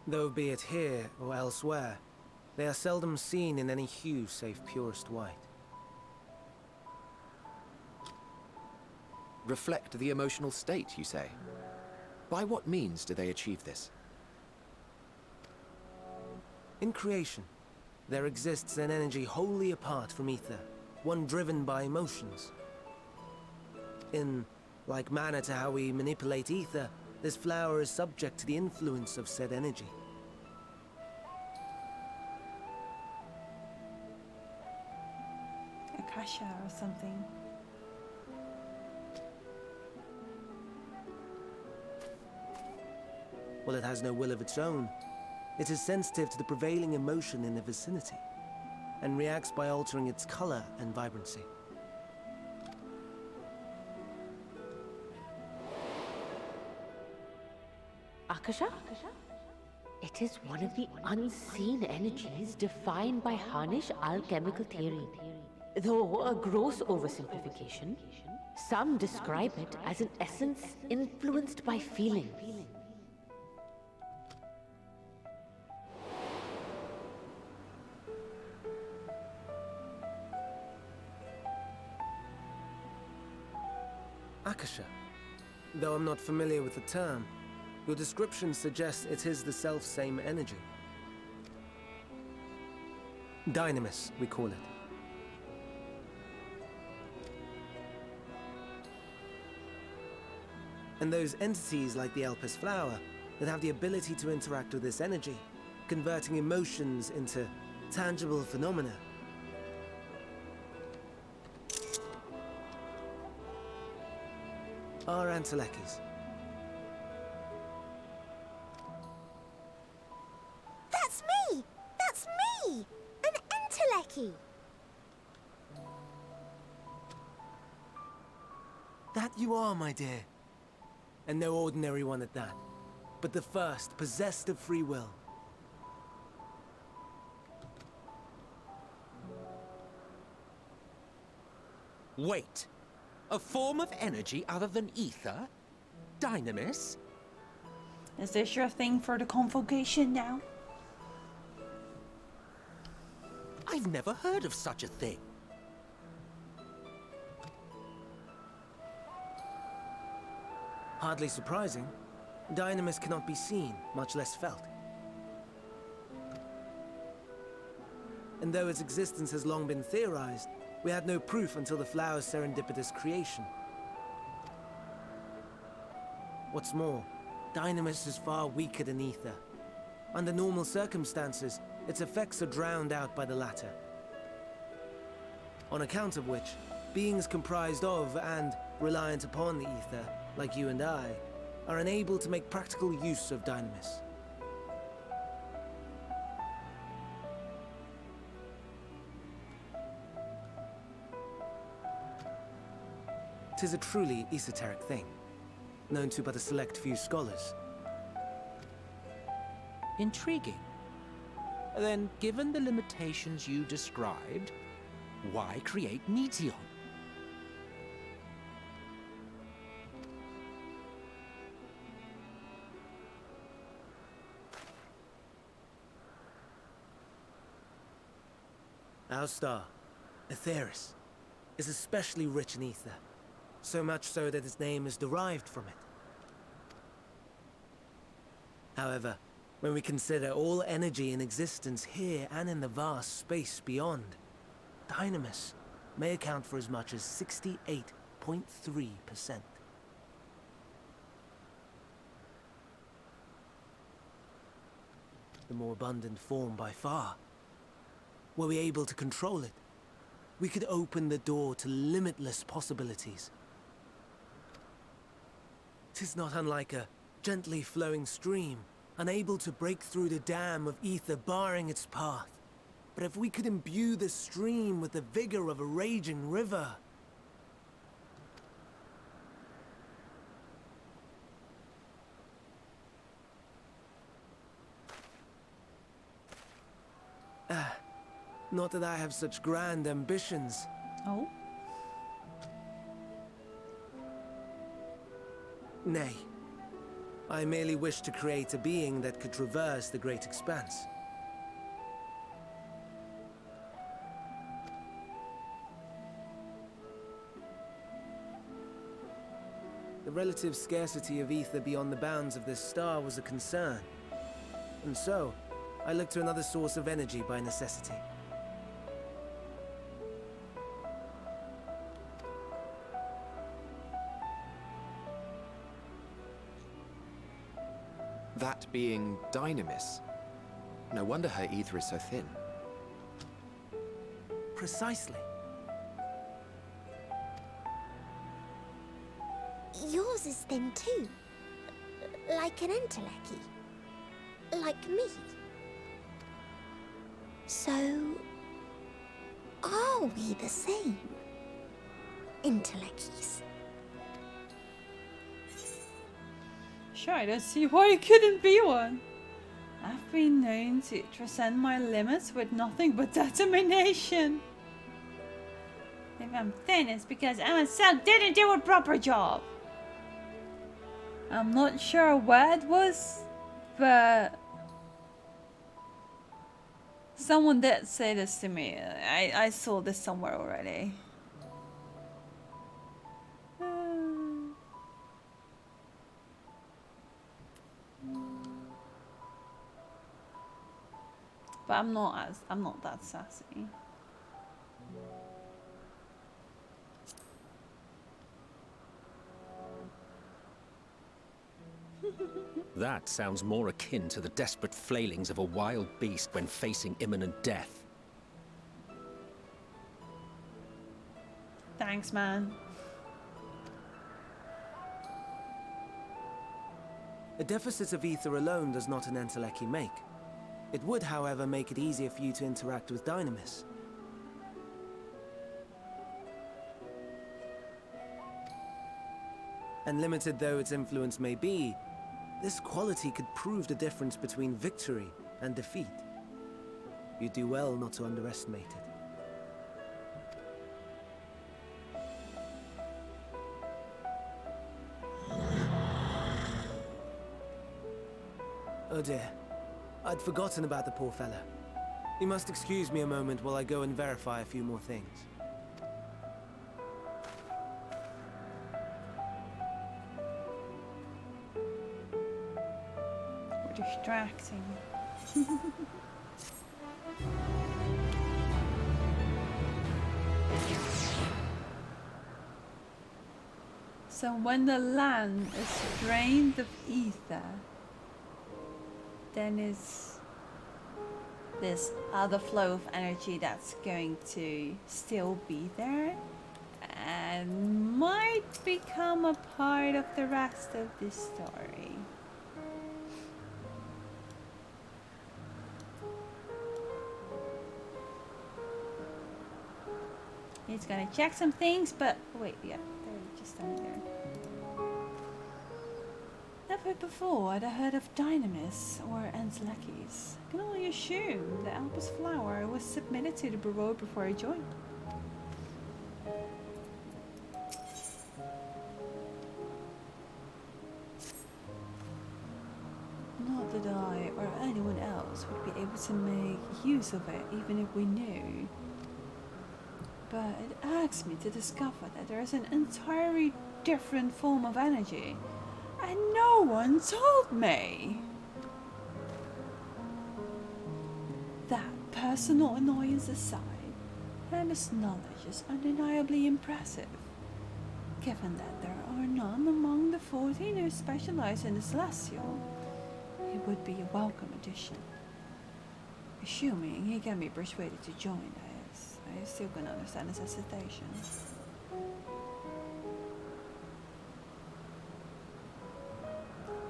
Though be it here or elsewhere, they are seldom seen in any hue save purest white. Reflect the emotional state, you say? By what means do they achieve this? In creation, there exists an energy wholly apart from ether, one driven by emotions. In like manner to how we manipulate ether, this flower is subject to the influence of said energy. Akasha or something. While it has no will of its own, it is sensitive to the prevailing emotion in the vicinity, and reacts by altering its color and vibrancy. Akasha? It is one of the unseen energies defined by Harnish alchemical theory. Though a gross oversimplification, some describe it as an essence influenced by feeling. Akasha. Though I'm not familiar with the term, your description suggests it is the self-same energy. Dynamis, we call it. And those entities like the Elpis flower that have the ability to interact with this energy, converting emotions into tangible phenomena. Are Entelekis. That's me! That's me! An Enteleki! That you are, my dear. And no ordinary one at that, but the first possessed of free will. Wait. A form of energy other than ether? Dynamis? Is this your thing for the convocation now? I've never heard of such a thing. Hardly surprising. Dynamis cannot be seen, much less felt. And though its existence has long been theorized, we had no proof until the flower's serendipitous creation. What's more, Dynamis is far weaker than ether. Under normal circumstances, its effects are drowned out by the latter. On account of which, beings comprised of and reliant upon the ether, like you and I, are unable to make practical use of Dynamis. 'Tis a truly esoteric thing, known to but a select few scholars. Intriguing. Then, given the limitations you described, why create Meteon? Our star, Aetheris, is especially rich in ether, so much so that its name is derived from it. However, when we consider all energy in existence here and in the vast space beyond, Dynamis may account for as much as 68.3%. The more abundant form by far. Were we able to control it, we could open the door to limitless possibilities. 'Tis not unlike a gently flowing stream, unable to break through the dam of ether barring its path. But if we could imbue the stream with the vigor of a raging river... Not that I have such grand ambitions. Oh? Nay. I merely wish to create a being that could traverse the great expanse. The relative scarcity of ether beyond the bounds of this star was a concern. And so, I looked to another source of energy by necessity. That being Dynamis. No wonder her ether is so thin. Precisely. Yours is thin too. Like an entelechy. Like me. So... are we the same? Entelechies. Sure, I don't see why it couldn't be one. I've been known to transcend my limits with nothing but determination. If I'm thin, it's because I myself didn't do a proper job. I'm not sure where it was, but someone did say this to me. I saw this somewhere already. But I'm not that sassy. That sounds more akin to the desperate flailings of a wild beast when facing imminent death. Thanks, man. A deficit of ether alone does not an entelechi make. It would, however, make it easier for you to interact with Dynamis. And limited though its influence may be, this quality could prove the difference between victory and defeat. You do well not to underestimate it. Oh dear. I'd forgotten about the poor fella. You must excuse me a moment while I go and verify a few more things. We're distracting. So when the land is drained of ether, then is this other flow of energy that's going to still be there and might become a part of the rest of this story. He's gonna check some things, but wait, yeah, they're just down there. Never before had I heard of Dynamis or Entelechis. I can only assume the Albus flower was submitted to the Bureau before I joined. Not that I or anyone else would be able to make use of it, even if we knew. But it irks me to discover that there is an entirely different form of energy. And no one told me. That personal annoyance aside, Hermes' knowledge is undeniably impressive. Given that there are none among the 14 who specialize in the celestial, it would be a welcome addition. Assuming he can be persuaded to join, that is. I still can understand his hesitation.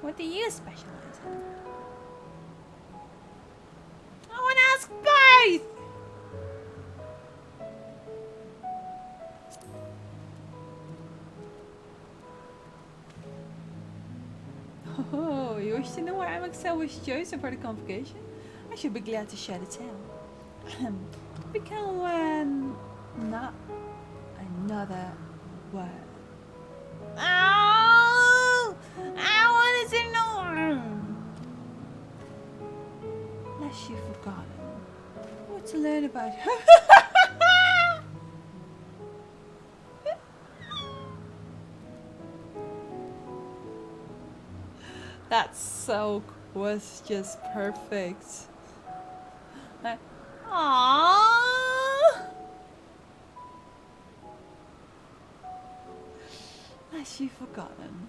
What do you specialize in? I want to ask both! Oh, you wish to know why MXL was chosen for the convocation? I should be glad to share the tale. Become not another word. Oh! I wanted to know! Unless you've forgotten what to learn about her. That soak was just perfect. Aww. Has she forgotten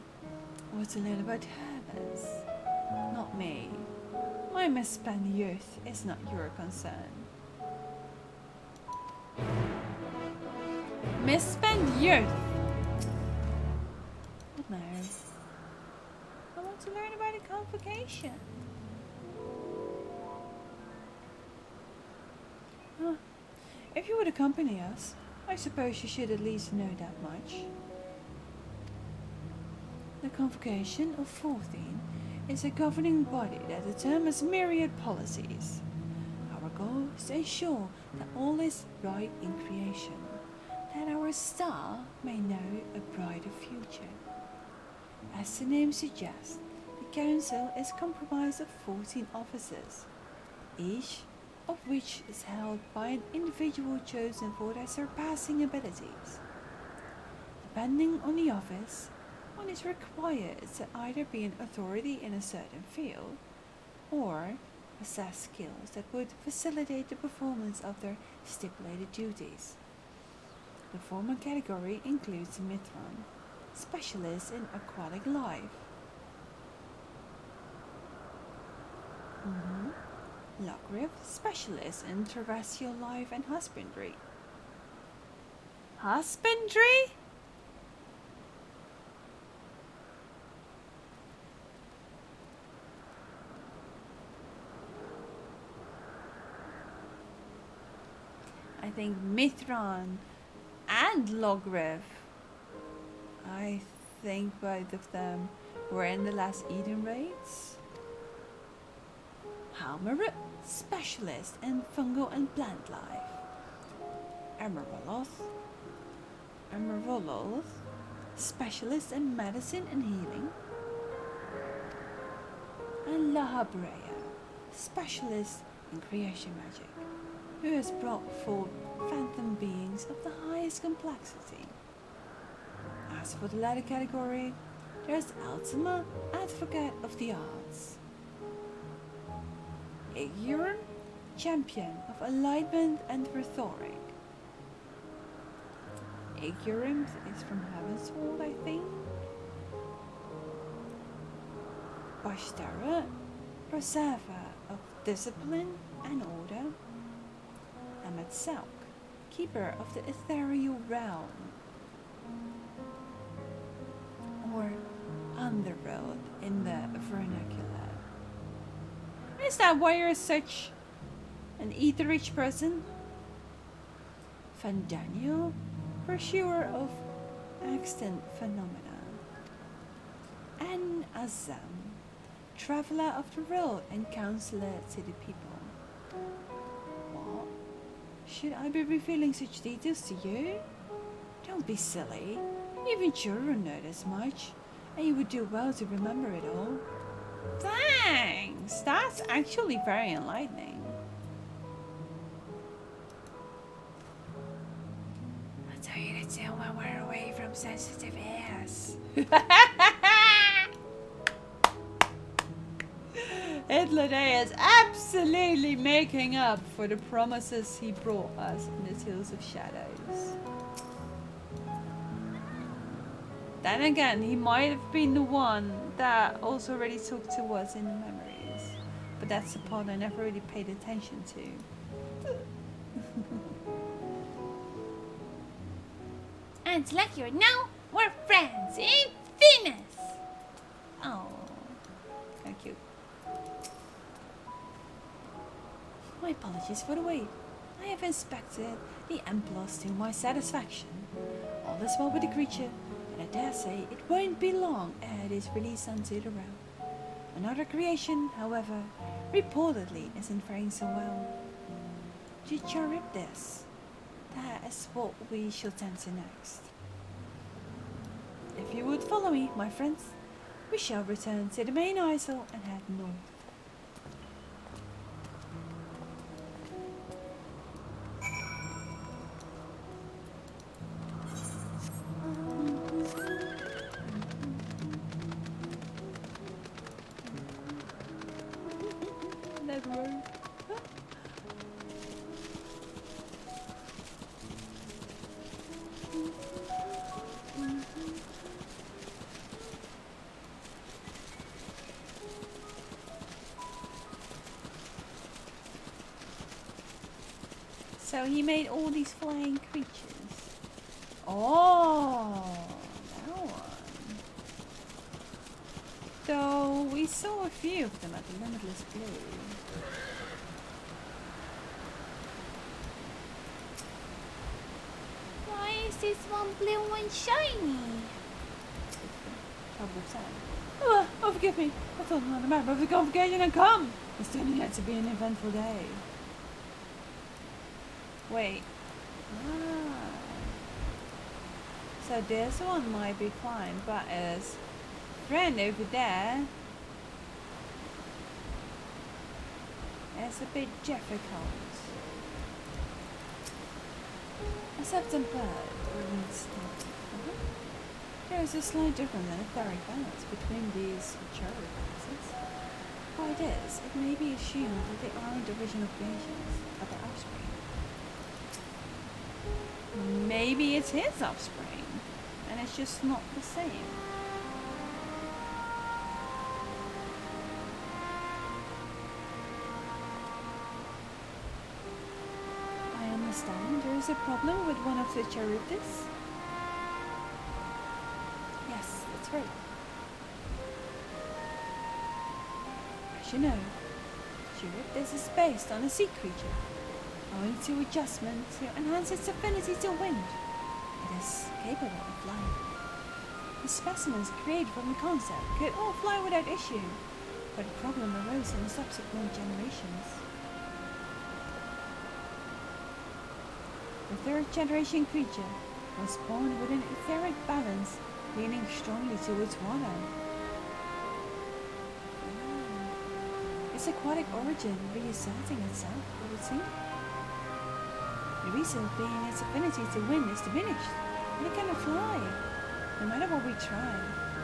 what to learn about Heavens? Not me. My misspent youth is not your concern. Misspent youth? What knows? I want to learn about the convocation. If you would accompany us, I suppose you should at least know that much. The Convocation of 14 is a governing body that determines myriad policies. Our goal is to ensure that all is right in creation, that our star may know a brighter future. As the name suggests, the Council is comprised of 14 officers, each of which is held by an individual chosen for their surpassing abilities. Depending on the office, one is required to either be an authority in a certain field or possess skills that would facilitate the performance of their stipulated duties. The former category includes Mithron, specialist in aquatic life. Lockriff, specialist in terrestrial life and husbandry. Husbandry? I think Mithron and Lockriff. I think both of them were in the last Eden raids. Halmerut, specialist in fungal and plant life. Emervoloth, specialist in medicine and healing. And Lahabrea, specialist in creation magic, who has brought forth phantom beings of the highest complexity. As for the latter category, there's Ultima, advocate of the arts. Aegurum, champion of alignment and rhetoric. Aegurum is from Heavensward, I think. Bashtara, preserver of discipline and order. Amatselk, keeper of the ethereal realm. Or underworld in the vernacular. Is that why you're such an etherish person? Fandaniel, pursuer of extant phenomena. And Azam, traveler of the world and counselor to the people. What? Should I be revealing such details to you? Don't be silly. Even children know this much, and you would do well to remember it all. Thanks! That's actually very enlightening. I'll tell you the tale when we're away from sensitive ears. Hitler is absolutely making up for the promises he brought us in the Tales of Shadows. Then again, he might have been the one that also already talked to us in the memories. But that's the part I never really paid attention to. Endwalker, now we're friends in Venus. Oh, thank you. My apologies for the wait. I have inspected the M+ to my satisfaction. All is well with the creature, and I dare say it won't be long ere it is released onto the realm. Another creation, however, reportedly isn't faring so well. The Charybdis. That is what we shall tend to next. If you would follow me, my friends, we shall return to the main isle and head north. That road. So he made all these flying creatures. Oh, that one. So we saw a few of them at the Limitless Blue. Why is this one blue and shiny? Troublesome. Oh, forgive me. I thought on the map of the convocation had come. It's turning out to be an eventful day. Wait. Ah. So this one might be fine, but his friend over there is a bit difficult. A septum bird needs There is a slight difference in etheric balance between these cherry classes. By this, it may be assumed that they aren't original creations, but their offspring. Maybe it's his offspring, and it's just not the same. I understand there is a problem with one of the Charybdis. Yes, that's right. As you know, Charybdis is based on a sea creature. Owing to adjustment to enhance its affinity to wind, it is capable of flying. The specimens created from the concept could all fly without issue, but the problem arose in the subsequent generations. The third generation creature was born with an etheric balance leaning strongly towards water. Its aquatic origin reasserting itself, it would seem. The reason being its affinity to wind is diminished, and it cannot fly. No matter what we try,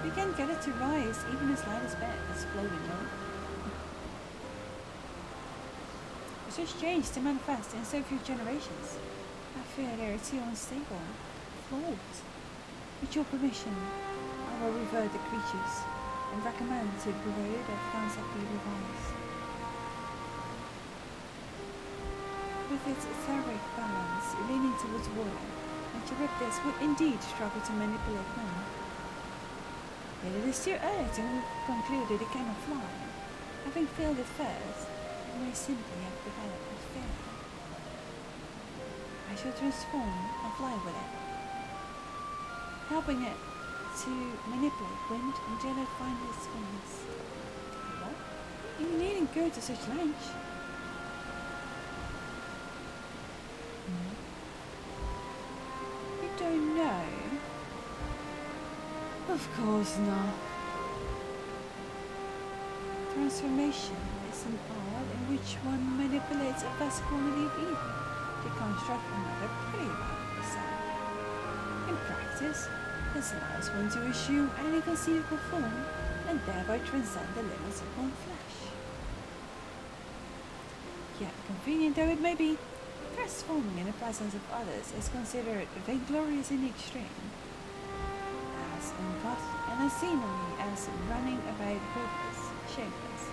we can't get it to rise even as light as bit as floating low. For such change to manifest in so few generations, I fear they are too unstable, flawed. With your permission, I will revert the creatures and recommend to the Bureau that the concept be revised. With its etheric balance leaning towards water, and Charybdis would indeed struggle to manipulate wind. Yet it is too early to conclude that it cannot fly. Having failed at first, it may simply have developed a fear. I shall transform and fly with it, helping it to manipulate wind until it finds its wings. What? You needn't go to such lengths. You don't know? Of course not. Transformation is an art in which one manipulates a vast quantity of ether to construct another pretty round itself. In practice, this allows one to assume any conceivable form and thereby transcend the limits of one's flesh. Yet, convenient though it may be, transforming in the presence of others is considered vainglorious in the extreme, as uncouth and unseemly as running about hopeless, shapeless.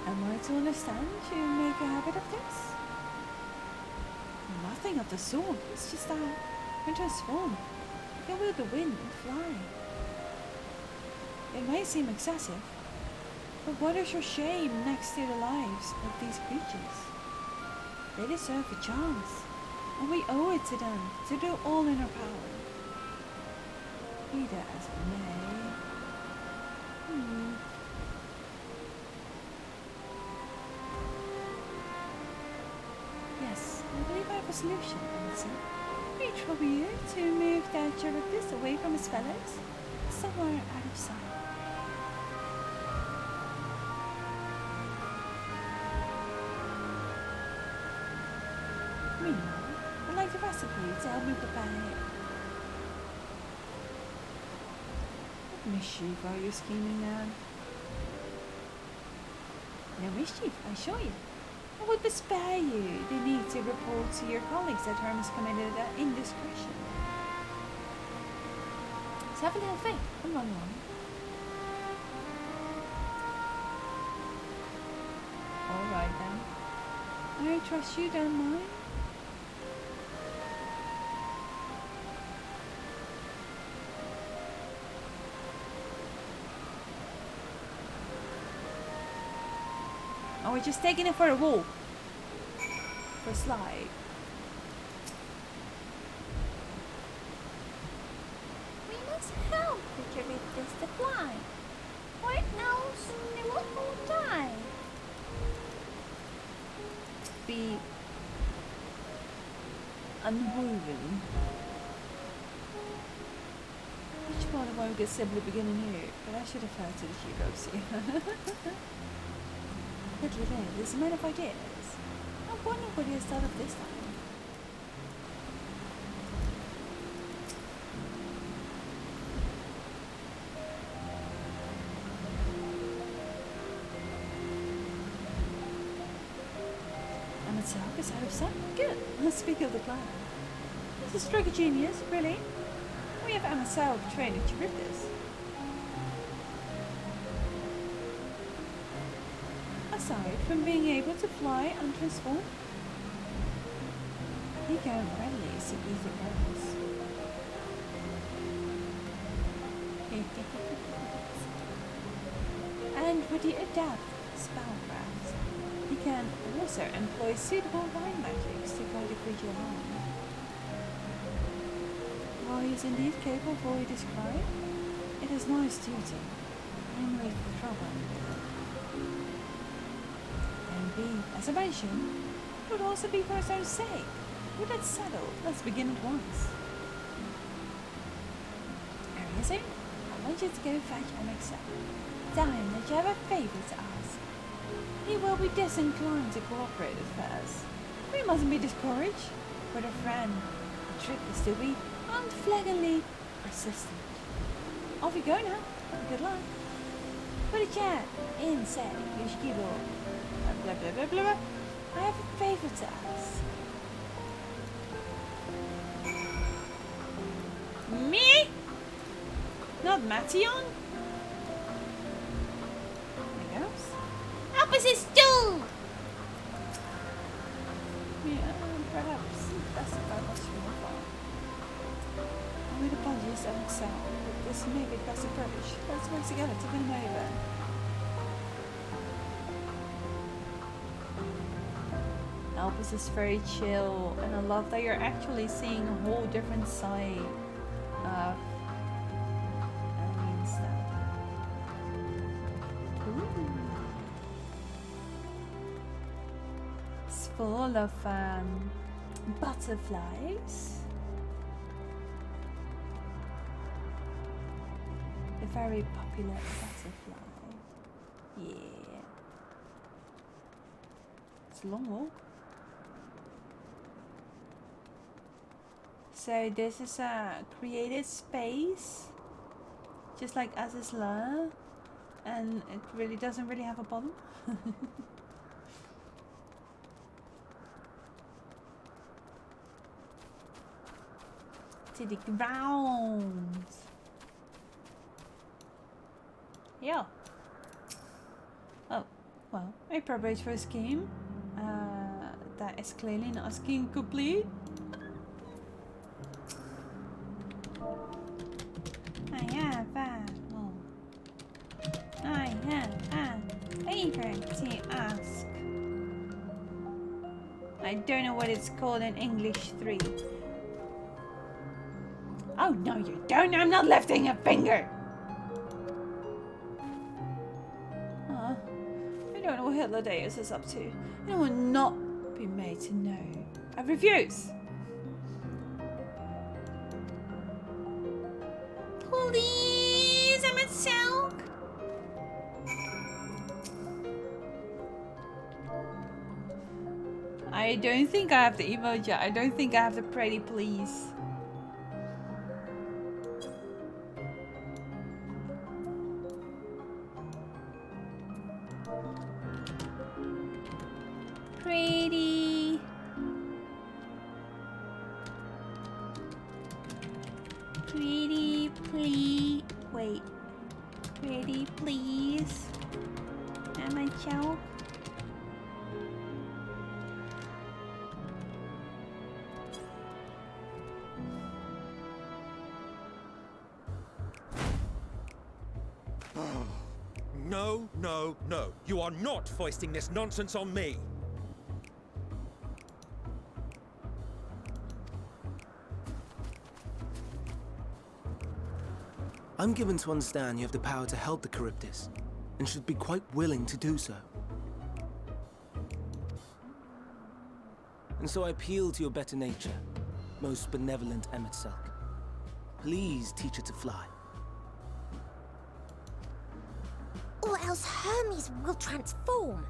Am I to understand you make a habit of this? nothing of the sort. It's just that you can transform. You can wield the wind and fly. It may seem excessive, but what is your shame next to the lives of these creatures? They deserve a chance, and we owe it to them to do all in our power. Be that as it may. Yes, I believe I have a solution, Nancy. May it trouble you to move that Charybdis away from his fellows, somewhere out of sight. Meanwhile, I'd like the rest of you to help me prepare it. What mischief are you scheming at? No mischief, I assure you. I would spare you the need to report to your colleagues that Hermes committed an indiscretion. So have a little faith. Come on. Alright then. I trust you don't mind. Oh, we're just taking it for a walk. For a slide. We must help the Charybdis to fly, or else they will all die. Be unwoven. Which part of woke is simply beginning here? But I should have heard to the heroes here. Little it is a man of ideas. I wonder what he has thought of this time. And itself is out of sight. Good. Let's speak of the plan. This is a stroke of genius, really. We have Amasau trained in Charybdis. Aside from being able to fly and transform, he can readily see easy errors. And with the adept spellcraft, he can also employ suitable mind magics to guide the creature along. While he is indeed capable of all he described, it is not his duty, namely for trouble. And B, as I mentioned, it would also be for his own sake. With that settled, let's begin at once. Ariazu, I want you to go fetch MXL. Tell him that you have a favour to ask. He will be disinclined to cooperate at first. We mustn't be discouraged. We're a friend. The trick is to be unflaggingly persistent. Off you go now. Good luck. Put a chat in, say, use your keyboard. Blah blah blah blah blah. I have a favour to ask. Me? Not Mattion? There goes. Opposite stool! Yeah, perhaps specify what's your fault. With apologies, Alexa, but this may be best approach. Let's work together to win him over. Albus is very chill, and I love that you're actually seeing a whole different side of enemy and stuff. Ooh. It's full of butterflies. A very popular butterfly. Yeah. It's a long walk. So this is a created space, just like Az's Lair, and it really doesn't really have a bottom. To the ground. Yeah. Oh, well, a preparation for a scheme. That is clearly not a scheme complete. favor to ask. I don't know what it's called in English 3. Oh, no, you don't. I'm not lifting a finger. I don't know what Hitlerdeus is up to. I will not be made to know. I refuse. Please, I'm at Silk. I don't think I have the emoji. I don't think I have the pretty please. Pretty. Pretty please. Wait. Pretty please. Am I choke? No, no, no. You are not foisting this nonsense on me. I'm given to understand you have the power to help the Charybdis, and should be quite willing to do so. And so I appeal to your better nature, most benevolent Emetselk. Please teach her to fly. Or else Hermes will transform.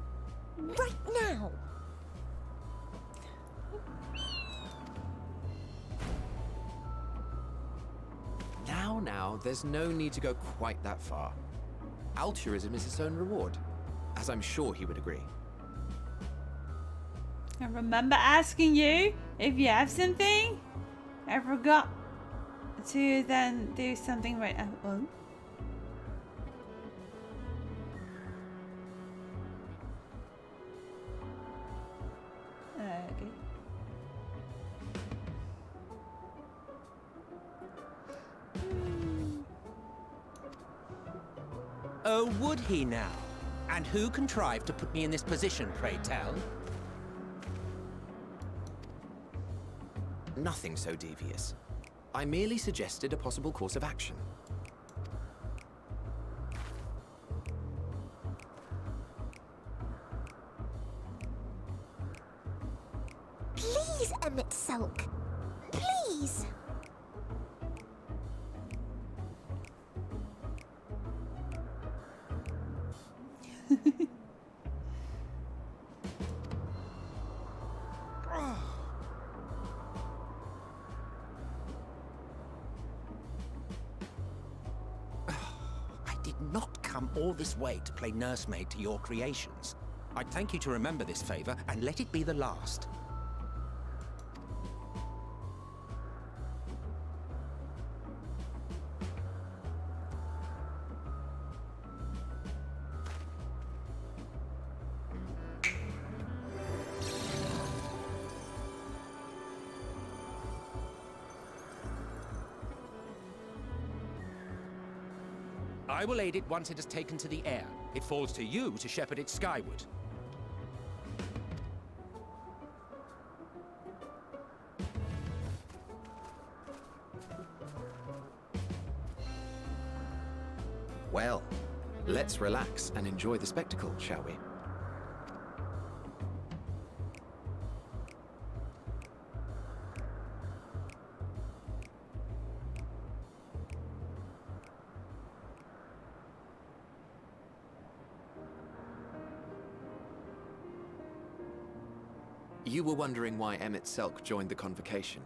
Right now. Now, there's no need to go quite that far. Altruism is its own reward, as I'm sure he would agree. I remember asking you if you have something. I forgot to then do something right now. Oh. Okay. Oh, would he now? And who contrived to put me in this position, pray tell? Nothing so devious. I merely suggested a possible course of action. Please, Emetselk. Please. Not come all this way to play nursemaid to your creations. I'd thank you to remember this favor and let it be the last. I will aid it once it has taken to the air. It falls to you to shepherd it skyward. Well, let's relax and enjoy the spectacle, shall we? You were wondering why Emetselk joined the convocation.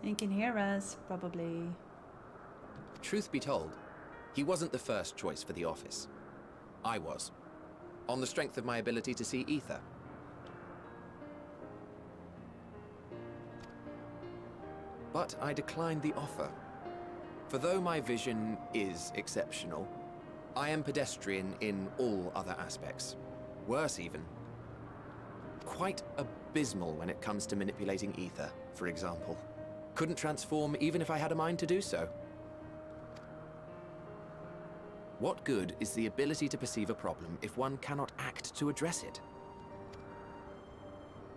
He can hear us, probably. Truth be told, he wasn't the first choice for the office. I was, on the strength of my ability to see ether. But I declined the offer. For though my vision is exceptional, I am pedestrian in all other aspects. Worse even. Quite abysmal when it comes to manipulating ether, for example. Couldn't transform even if I had a mind to do so. What good is the ability to perceive a problem if one cannot act to address it?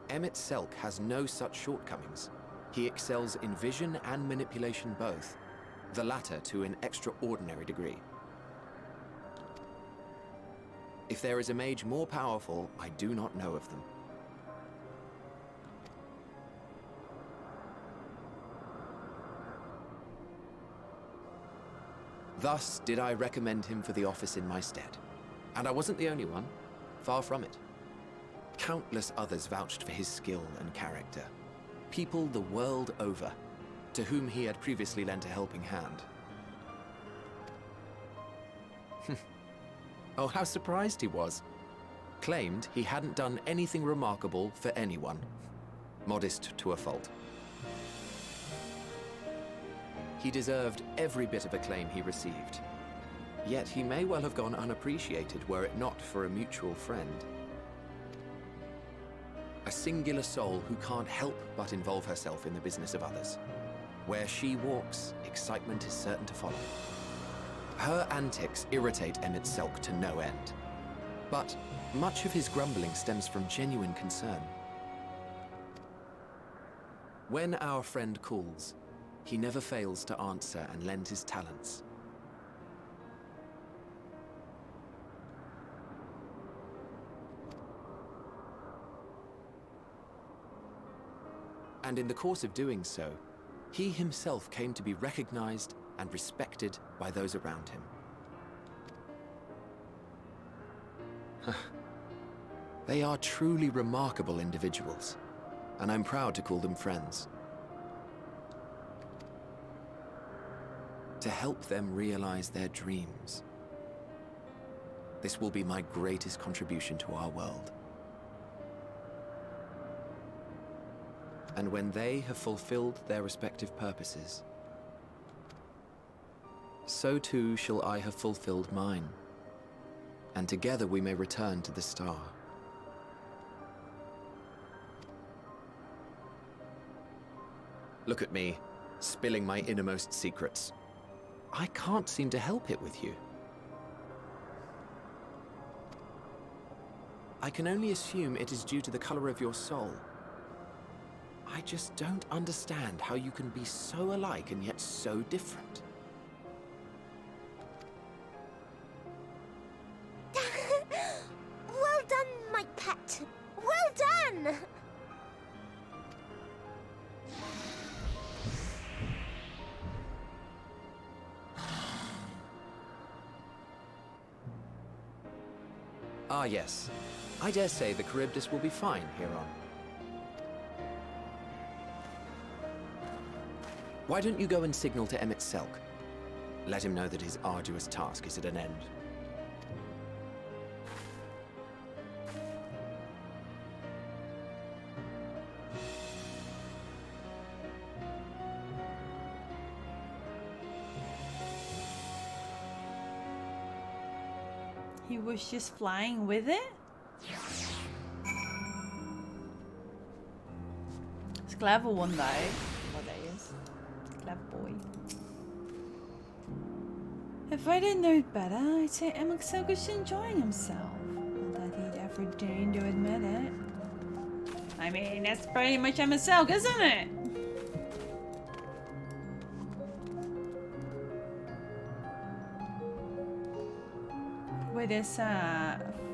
Emmett Selk has no such shortcomings. He excels in vision and manipulation both, the latter to an extraordinary degree. If there is a mage more powerful, I do not know of them. Thus did I recommend him for the office in my stead. And I wasn't the only one. Far from it. Countless others vouched for his skill and character. People the world over, to whom he had previously lent a helping hand. Oh, how surprised he was. Claimed he hadn't done anything remarkable for anyone. Modest to a fault. He deserved every bit of acclaim he received. Yet he may well have gone unappreciated were it not for a mutual friend. A singular soul who can't help but involve herself in the business of others. Where she walks, excitement is certain to follow. Her antics irritate Emmett Selk to no end. But much of his grumbling stems from genuine concern. When our friend calls, he never fails to answer and lend his talents. And in the course of doing so, he himself came to be recognized and respected by those around him. They are truly remarkable individuals, and I'm proud to call them friends. To help them realize their dreams. This will be my greatest contribution to our world. And when they have fulfilled their respective purposes, so too shall I have fulfilled mine, and together we may return to the star. Look at me, spilling my innermost secrets. I can't seem to help it with you. I can only assume it is due to the color of your soul. I just don't understand how you can be so alike and yet so different. Well done, my pet. Well done! Ah, yes. I dare say the Charybdis will be fine hereon. Why don't you go and signal to Emmett Selk? Let him know that his arduous task is at an end. He was just flying with it? It's a clever one though. What that is. Clever boy. If I didn't know it better, I'd say Emmett Selk is enjoying himself. Not that he'd ever deigned to admit it. I mean, that's pretty much Emmett Selk, isn't it? With his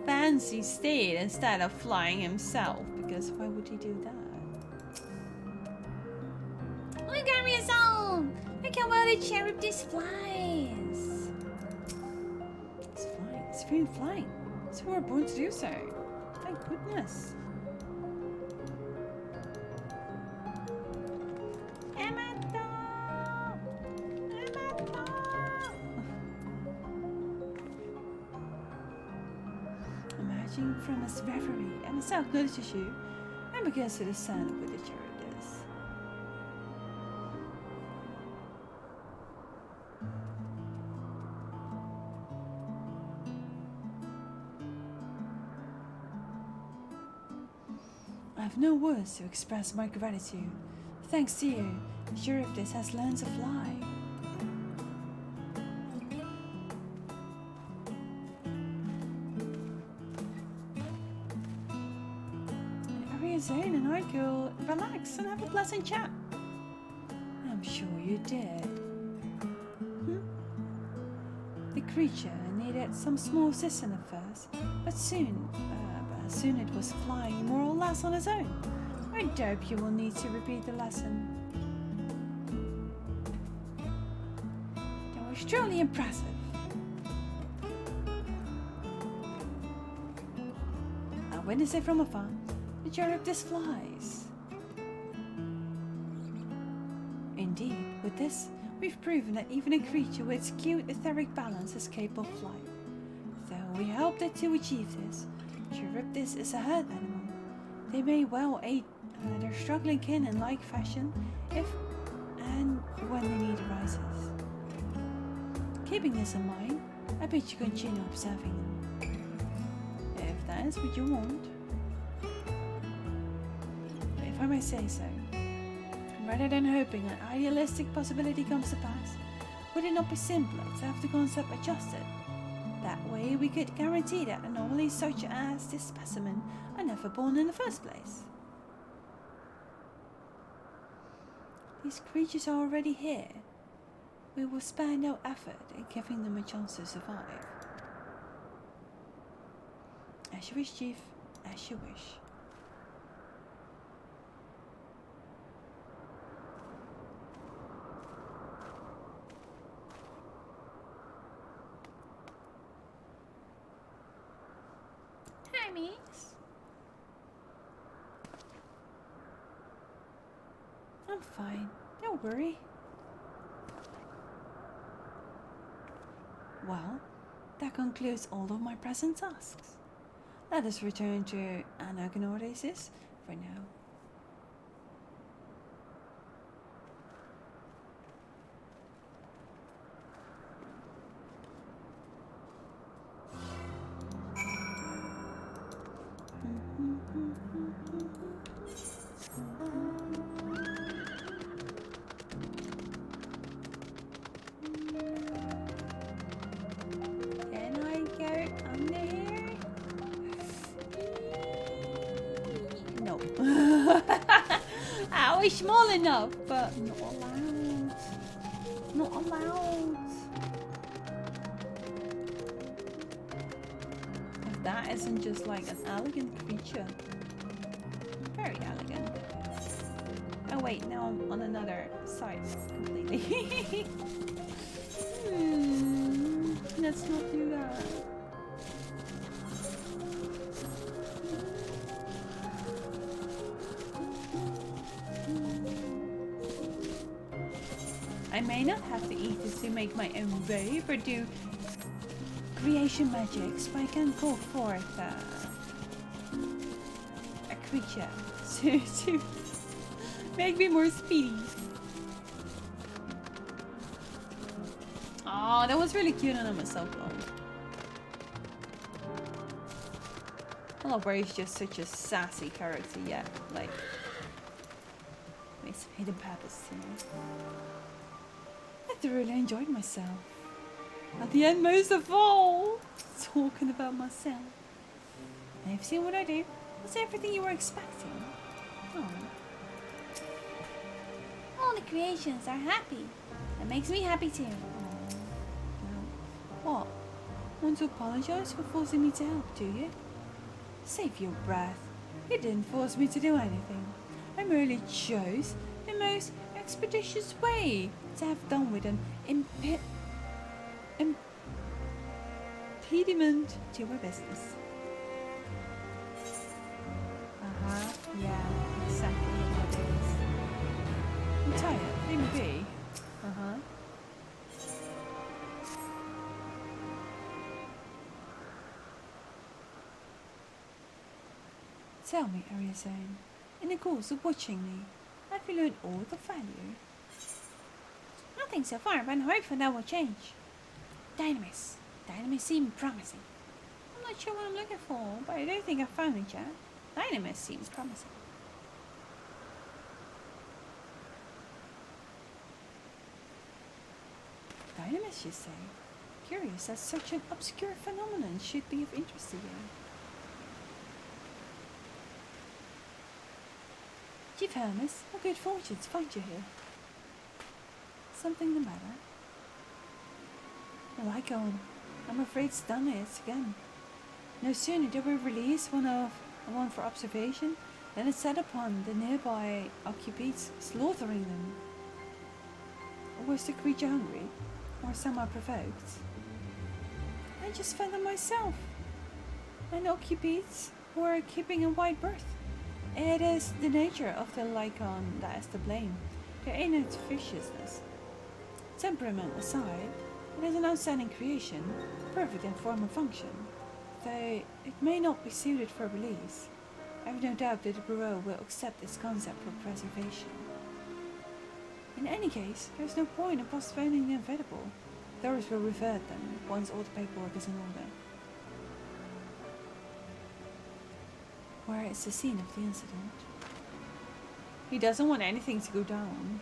fancy state instead of flying himself, because why would he do that? Look at me, son! Look how well the Charybdis flies! It's flying. It's free flying. It's who are born to do so. Thank goodness. From his reverie, Emmett Selk notices you and begins to descend with the Charybdis. I have no words to express my gratitude. Thanks to you, the Charybdis has learned to fly. your zone and I could relax and have a pleasant chat. I'm sure you did. The creature needed some small assistance at first, but soon it was flying more or less on its own. I doubt you will need to repeat the lesson. That was truly impressive. I witnessed it from afar. The Charybdis flies. Indeed, with this, we've proven that even a creature with skewed etheric balance is capable of flight. Though we hope that to achieve this, Charybdis is a herd animal. They may well aid their struggling kin in like fashion if and when the need arises. Keeping this in mind, I bet you continue observing them. If that is what you want. If I may say so. Rather than hoping an idealistic possibility comes to pass, would it not be simpler to have the concept adjusted? That way we could guarantee that anomalies such as this specimen are never born in the first place. These creatures are already here. We will spare no effort in giving them a chance to survive. As you wish, Chief, as you wish. Hermes? I'm fine. Don't worry. Well, that concludes all of my present tasks. Let us return to Anagnorisis for now. Can I go under here? No. I was small enough, but not allowed. Not allowed. If that isn't just like an elegant creature. Very elegant. Oh wait, now I'm on another side completely. Let's not do that. I may not have the ethers to make my own robe or do creation magics, but I can call forth a creature to make me more speedy. Oh, that was really cute on myself though. I love where he's just such a sassy character yet, like with some hidden purpose, you know. I thoroughly enjoyed myself. At the end, most of all, talking about myself. I've seen what I do. That's everything you were expecting. Oh. All the creations are happy. That makes me happy too. What? Want to apologize for forcing me to help, do you? Save your breath. You didn't force me to do anything. I merely chose the most expeditious way to have done with an impediment to our business. Yeah, exactly what it is. I'm tired, leave me be. Tell me, Ariazone, in the course of watching me, have you learned all the value? Nothing so far, but I'm hopeful that will change. Dynamis. Dynamis seem promising. I'm not sure what I'm looking for, but I don't think I've found it yet. Dynamis seems promising. Dynamis, you say? Curious that such an obscure phenomenon should be of interest to you. Chief Hermes, what good fortune to find you here. Something the matter? Lycon, I'm afraid it's done it again. No sooner did we release one for observation, than it set upon the nearby occupies, slaughtering them. Or was the creature hungry? Or somehow provoked? I just fed them myself. And occupies who are keeping a wide berth. It is the nature of the Lycon that is to blame. Their innate viciousness. Temperament aside, it is an outstanding creation, perfect in form and function. Though it may not be suited for release, I have no doubt that the Bureau will accept this concept for preservation. In any case, there is no point in postponing the inevitable. Those will revert them once all the paperwork is in order. Where is the scene of the incident? He doesn't want anything to go down.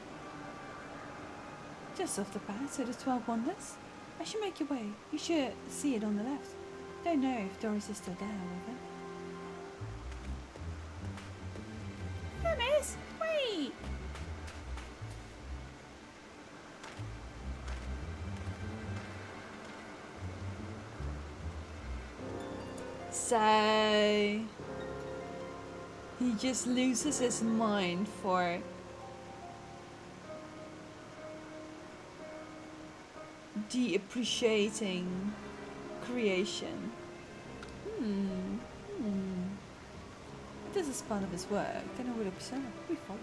Just off the path to the 12 Wonders. I should make your way. You should see it on the left. Don't know if Doris is still there, however. Hermes, wait! So he just loses his mind for de-appreciating creation. If this is part of his work, then I would observe. We follow.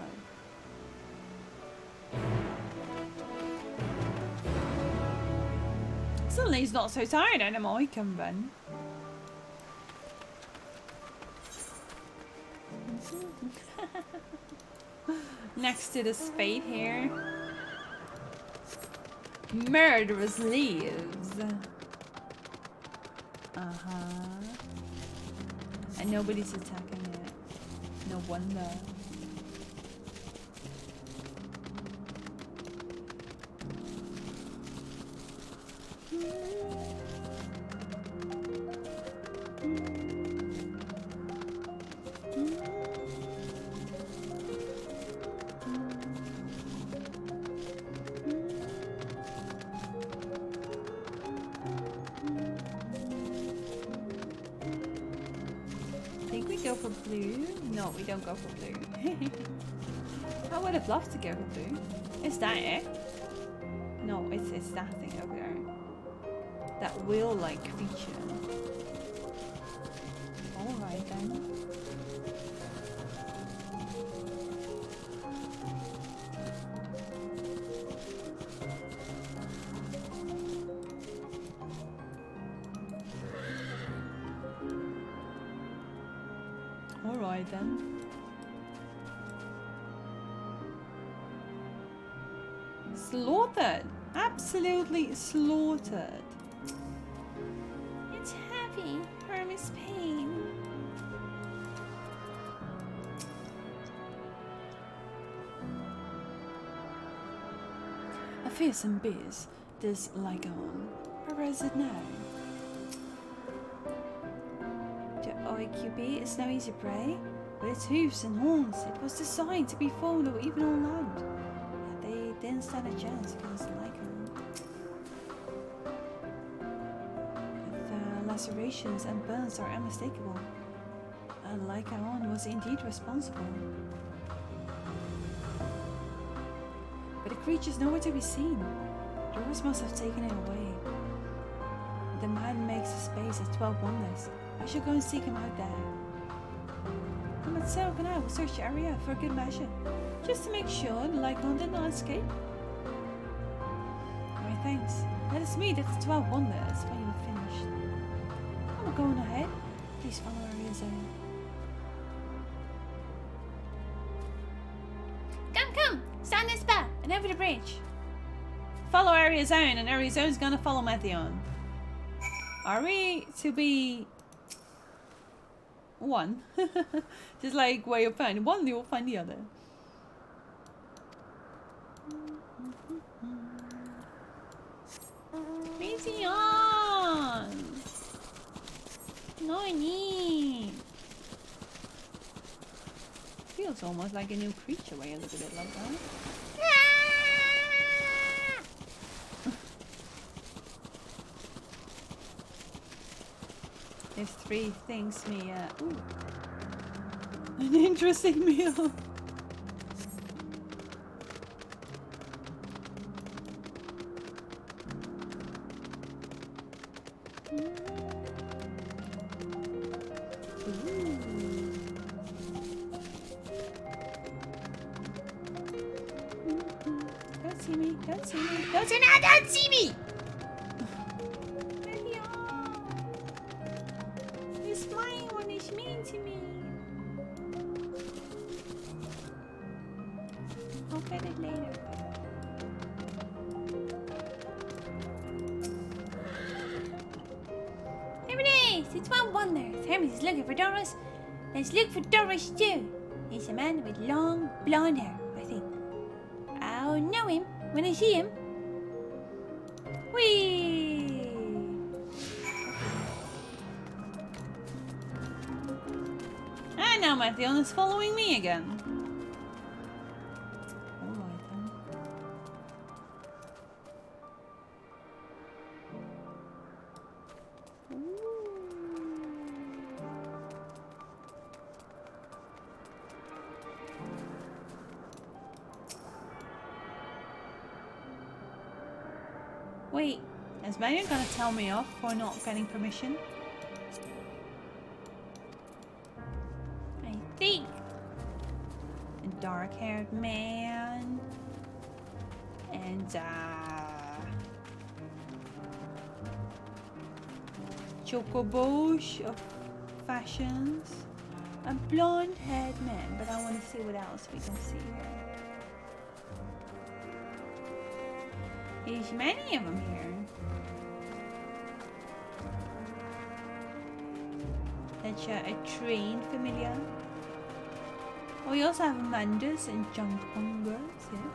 Suddenly he's not so tired anymore, he can run. Next to the spade here. Murderous leaves. And nobody's attacking it. No wonder. Go for blue? No, we don't go for blue. I would have loved to go for blue. Is that it? No, it's that thing over there. That wheel-like feature. Alright then. Alright then. Slaughtered! Absolutely slaughtered. It's heavy. Hermes' pain. A fearsome beast, this Lygon. Where is it now? OQB is no easy prey. With its hooves and horns, it was designed to be followed even on land. Yet they didn't stand a chance against Lycan. The lacerations and burns are unmistakable. Lycan was indeed responsible. But the creature's nowhere to be seen. Doris must have taken it away. The man makes a space at 12 Wonders. I shall go and seek him out there. And myself and I will search the area for a good measure, just to make sure the Lycan did not escape. My thanks. Let us meet at the 12 Wonders when you have finished. I'm going ahead. Please follow area zone. Come! Stand this back and over the bridge. Follow area zone, and area zone's gonna follow Matheon. Are we to be one? Just like where you find one, you will find the other. Matheon! No need. Feel feels almost like a new creature when you look at it like that. There's 3 things me, ooh. An interesting meal. Don't see me, don't see me, don't see me, don't see me! He's flying when he's mean to me. I'll get it later. There it is! It's one wonder. Hermes is looking for Doris. Let's look for Doris too. He's a man with long blonde hair, I think. I'll know him when I see him. Whee! And now Mattheon is following me again. Alright then. Wait, is Mattheon gonna tell me off for not getting permission? I think. A dark-haired man. And chocobos of fashions. A blonde-haired man, but I want to see what else we can see here. There's many of them here. That's a trained familiar. Oh, we also have Amandas and junk hungers here.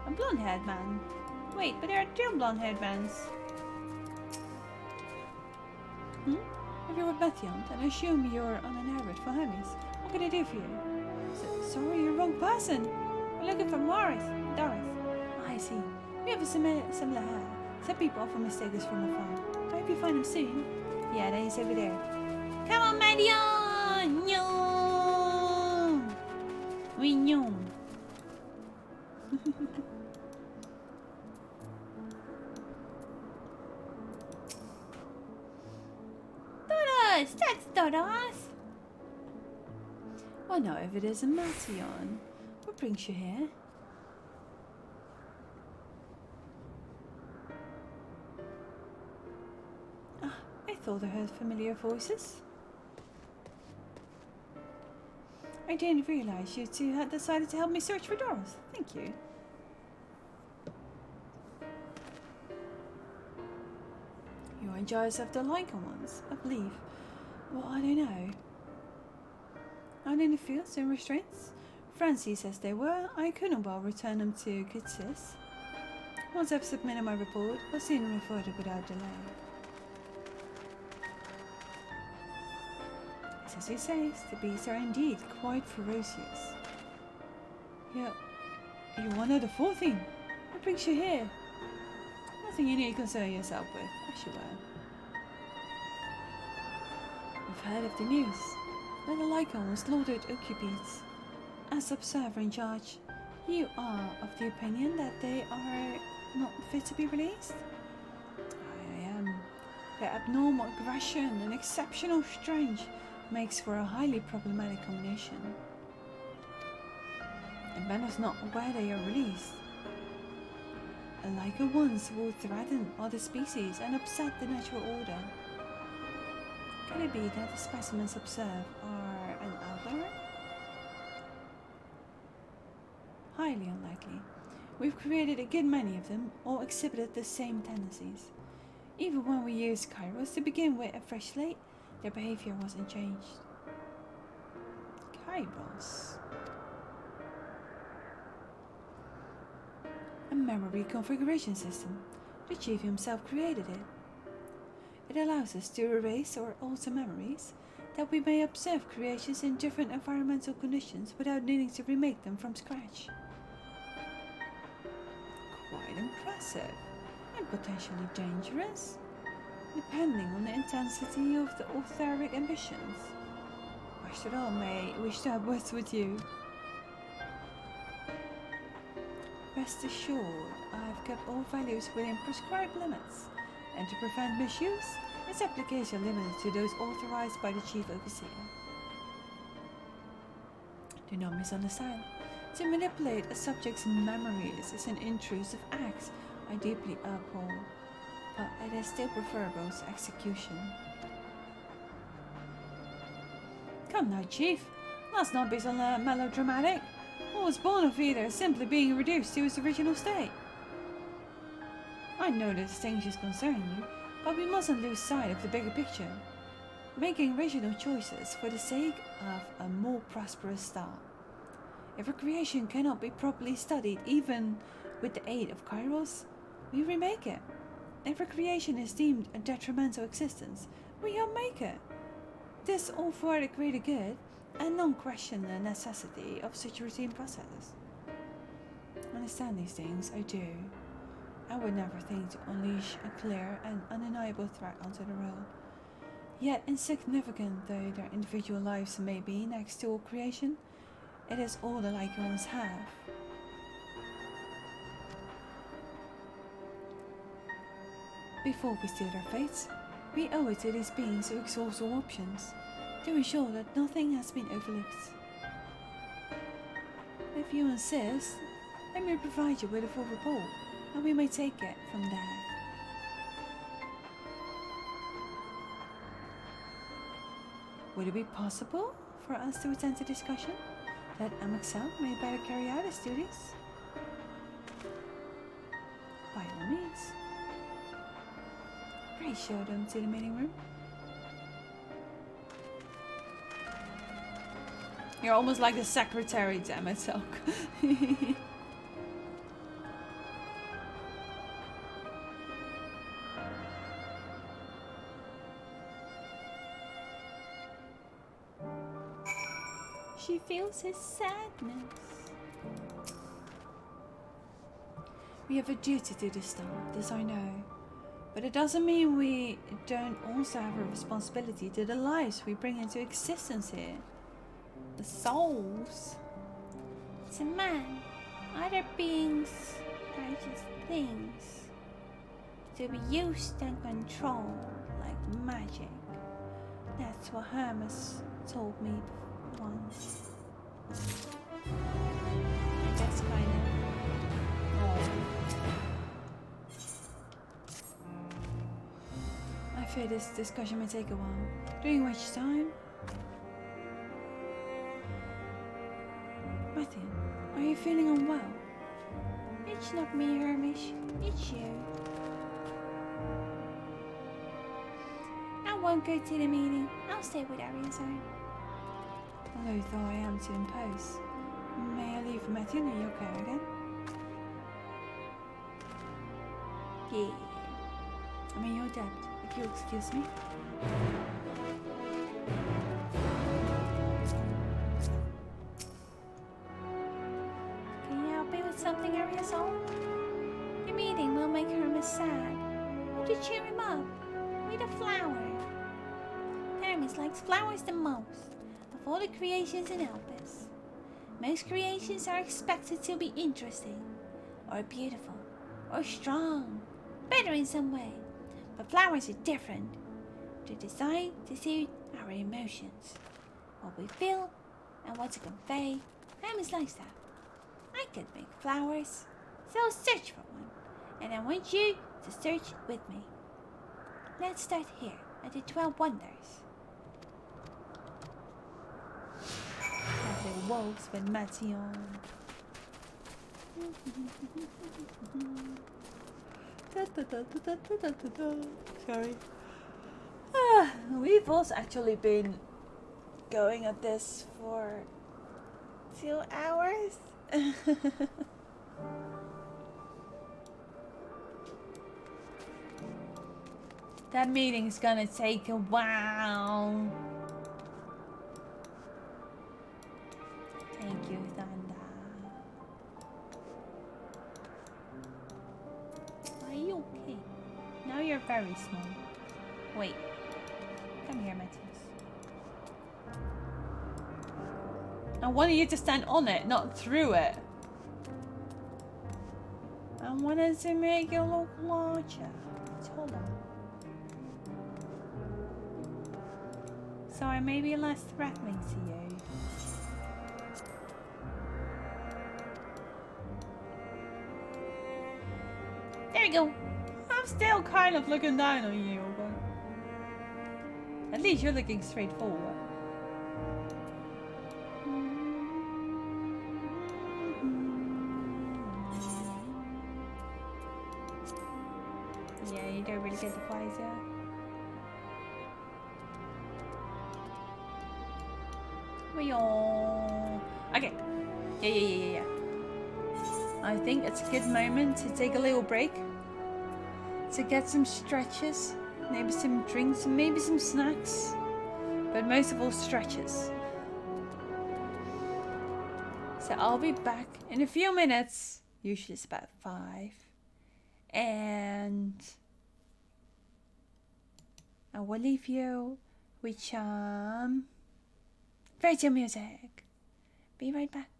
A blonde-haired man. Wait, but there are 2 blonde-haired mans. If you're with Mattheon, then I assume you're on an errand for Hermes. What can I do for you? Sorry, you're the wrong person. We're looking for Doris. I see. We have a similar hair. Some people often mistake us from afar. I hope you find him soon. Yeah, then he's over there. Come on, Mattheon! Nyom! We nyom. Doris! That's Doris! Well, now if it is a Mattheon, what brings you here? I thought I heard familiar voices. I didn't realize you 2 had decided to help me search for Doris. Thank you. You and Giles have the Lycan ones, I believe. Well, I don't know. Out in the fields and restraints? Francie says they were. I couldn't well return them to good sis. Once I've submitted my report, I'll soon refer it without delay. As you say, the beasts are indeed quite ferocious. You're one of the 14. What brings you here? Nothing you need to concern yourself with, as you were. I've heard of the news. That the Lycan slaughtered Occupants. As observer in charge, you are of the opinion that they are not fit to be released? I am. Their abnormal aggression and exceptional strength makes for a highly problematic combination. And matters not where they are released. A Lycan once will threaten other species and upset the natural order. Can it be that the specimens observed are an outlier? Highly unlikely. We've created a good many of them, all exhibited the same tendencies. Even when we used Kairos to begin with a fresh slate, their behavior wasn't changed. Kairos. A memory configuration system. The chief himself created it. It allows us to erase or alter memories that we may observe creations in different environmental conditions without needing to remake them from scratch. Quite impressive, and potentially dangerous, depending on the intensity of the authoric ambitions. After all, may wish to have words with you. Rest assured, I've kept all values within prescribed limits, and to prevent misuse, its application limited to those authorized by the Chief Overseer. Do not misunderstand. To manipulate a subject's memories is an intrusive act I deeply abhor, but it is still preferable to execution. Come now, Chief. Let's not be so melodramatic. What was born of either is simply being reduced to its original state. I know this changes concern you, but we mustn't lose sight of the bigger picture. Making original choices for the sake of a more prosperous star. If a creation cannot be properly studied, even with the aid of Kairos, we remake it. If a creation is deemed a detrimental existence, we unmake it. This all for the greater good, and non-question the necessity of such routine processes. Understand these things, I do. I would never think to unleash a clear and undeniable threat onto the world. Yet insignificant though their individual lives may be next to all creation, it is all the Lycan ones have. Before we steal their fates, we owe it to these beings to exhaust all options, to ensure that nothing has been overlooked. If you insist, let me provide you with a full report, and we may take it from there. Would it be possible for us to attend a discussion that MXL may better carry out its duties? By all means. Please show them to the meeting room. You're almost like the secretary to MSL. She feels his sadness. We have a duty to the star, this I know. But it doesn't mean we don't also have a responsibility to the lives we bring into existence here. The souls. To man, other beings are just things to be used and controlled like magic. That's what Hermes told me once. That's kind of... I fear this discussion may take a while, during which time... Matthew, are you feeling unwell? It's not me, Hermes. It's you. I won't go to the meeting. I'll stay with Ariazar. Although though I am to impose, may I leave Matthew in your care again? Yeah. I'm in your debt, if you'll excuse me. Can you help me with something, Ariazar? The meeting will make Hermes sad. How to cheer him up? With a flower. Hermes likes flowers the most of all the creations in Elpis. Most creations are expected to be interesting, or beautiful, or strong, better in some way. But flowers are different. They're designed to suit our emotions, what we feel, and what to convey. Hermes likes that. I could make flowers, so I'll search for one, and I want you to search with me. Let's start here at the 12 Wonders. Have their wolves been Matthew on? Sorry. We've also actually been going at this for 2 hours. That meeting's gonna take a while. you're very small. Wait. Come here, Matthias. I wanted you to stand on it, not through it. I wanted to make it look larger. Hold on. So I may be less threatening to you. There we go. I'm still kind of looking down on you, but at least you're looking straight forward. Yeah, you don't really get the flies yet. Okay. Yeah. I think it's a good moment to take a little break. To get some stretches. Maybe some drinks and maybe some snacks. But most of all, stretches. So I'll be back in a few minutes. Usually it's about 5. And I will leave you with some fairy tale music. Be right back.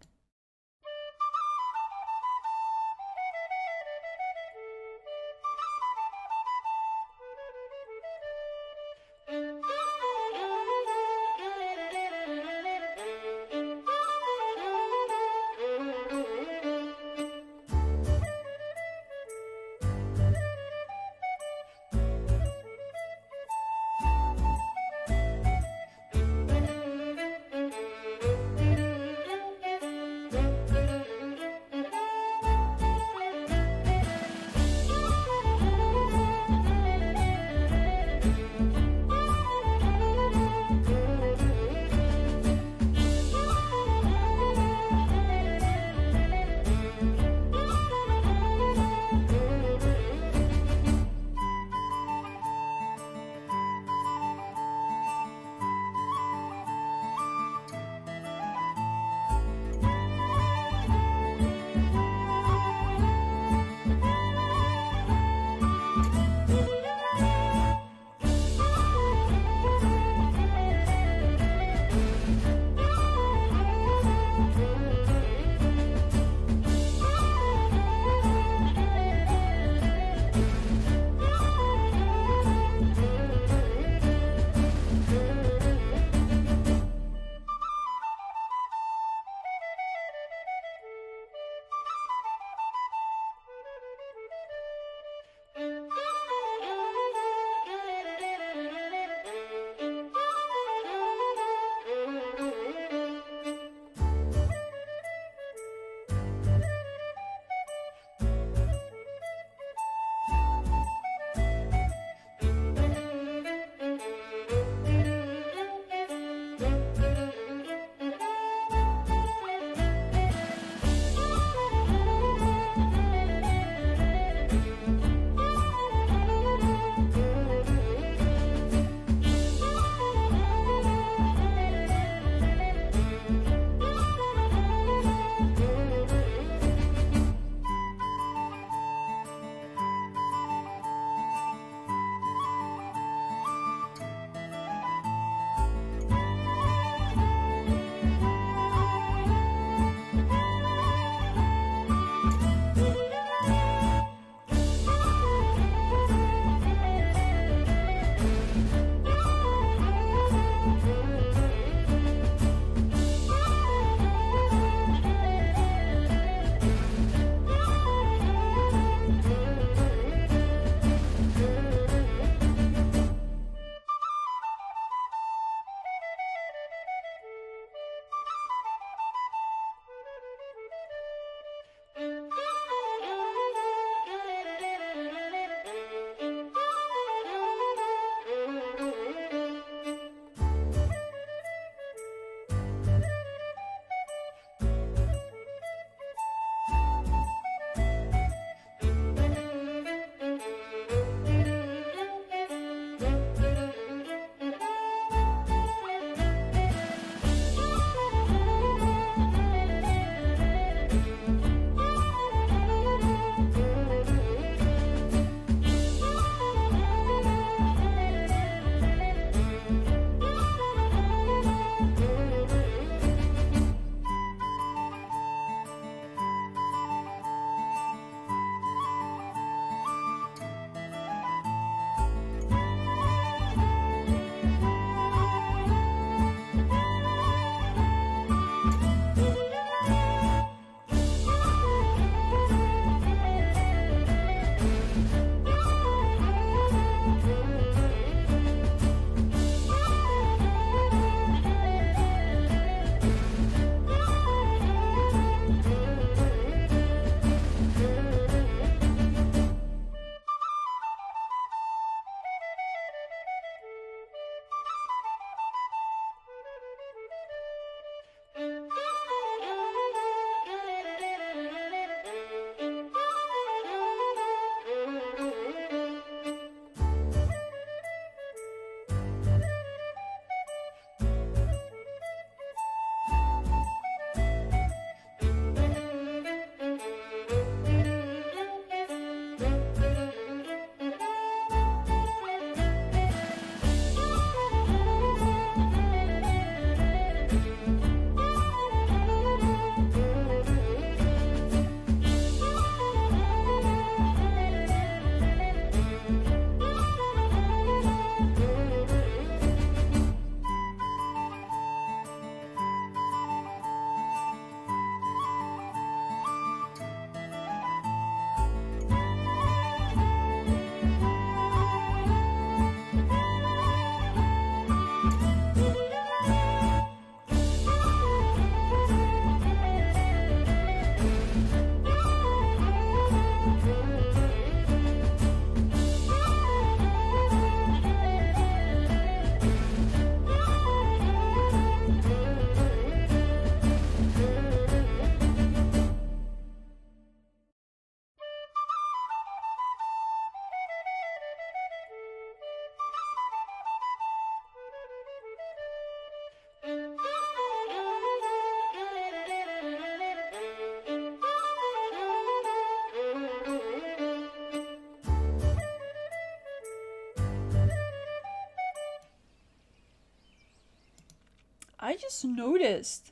I just noticed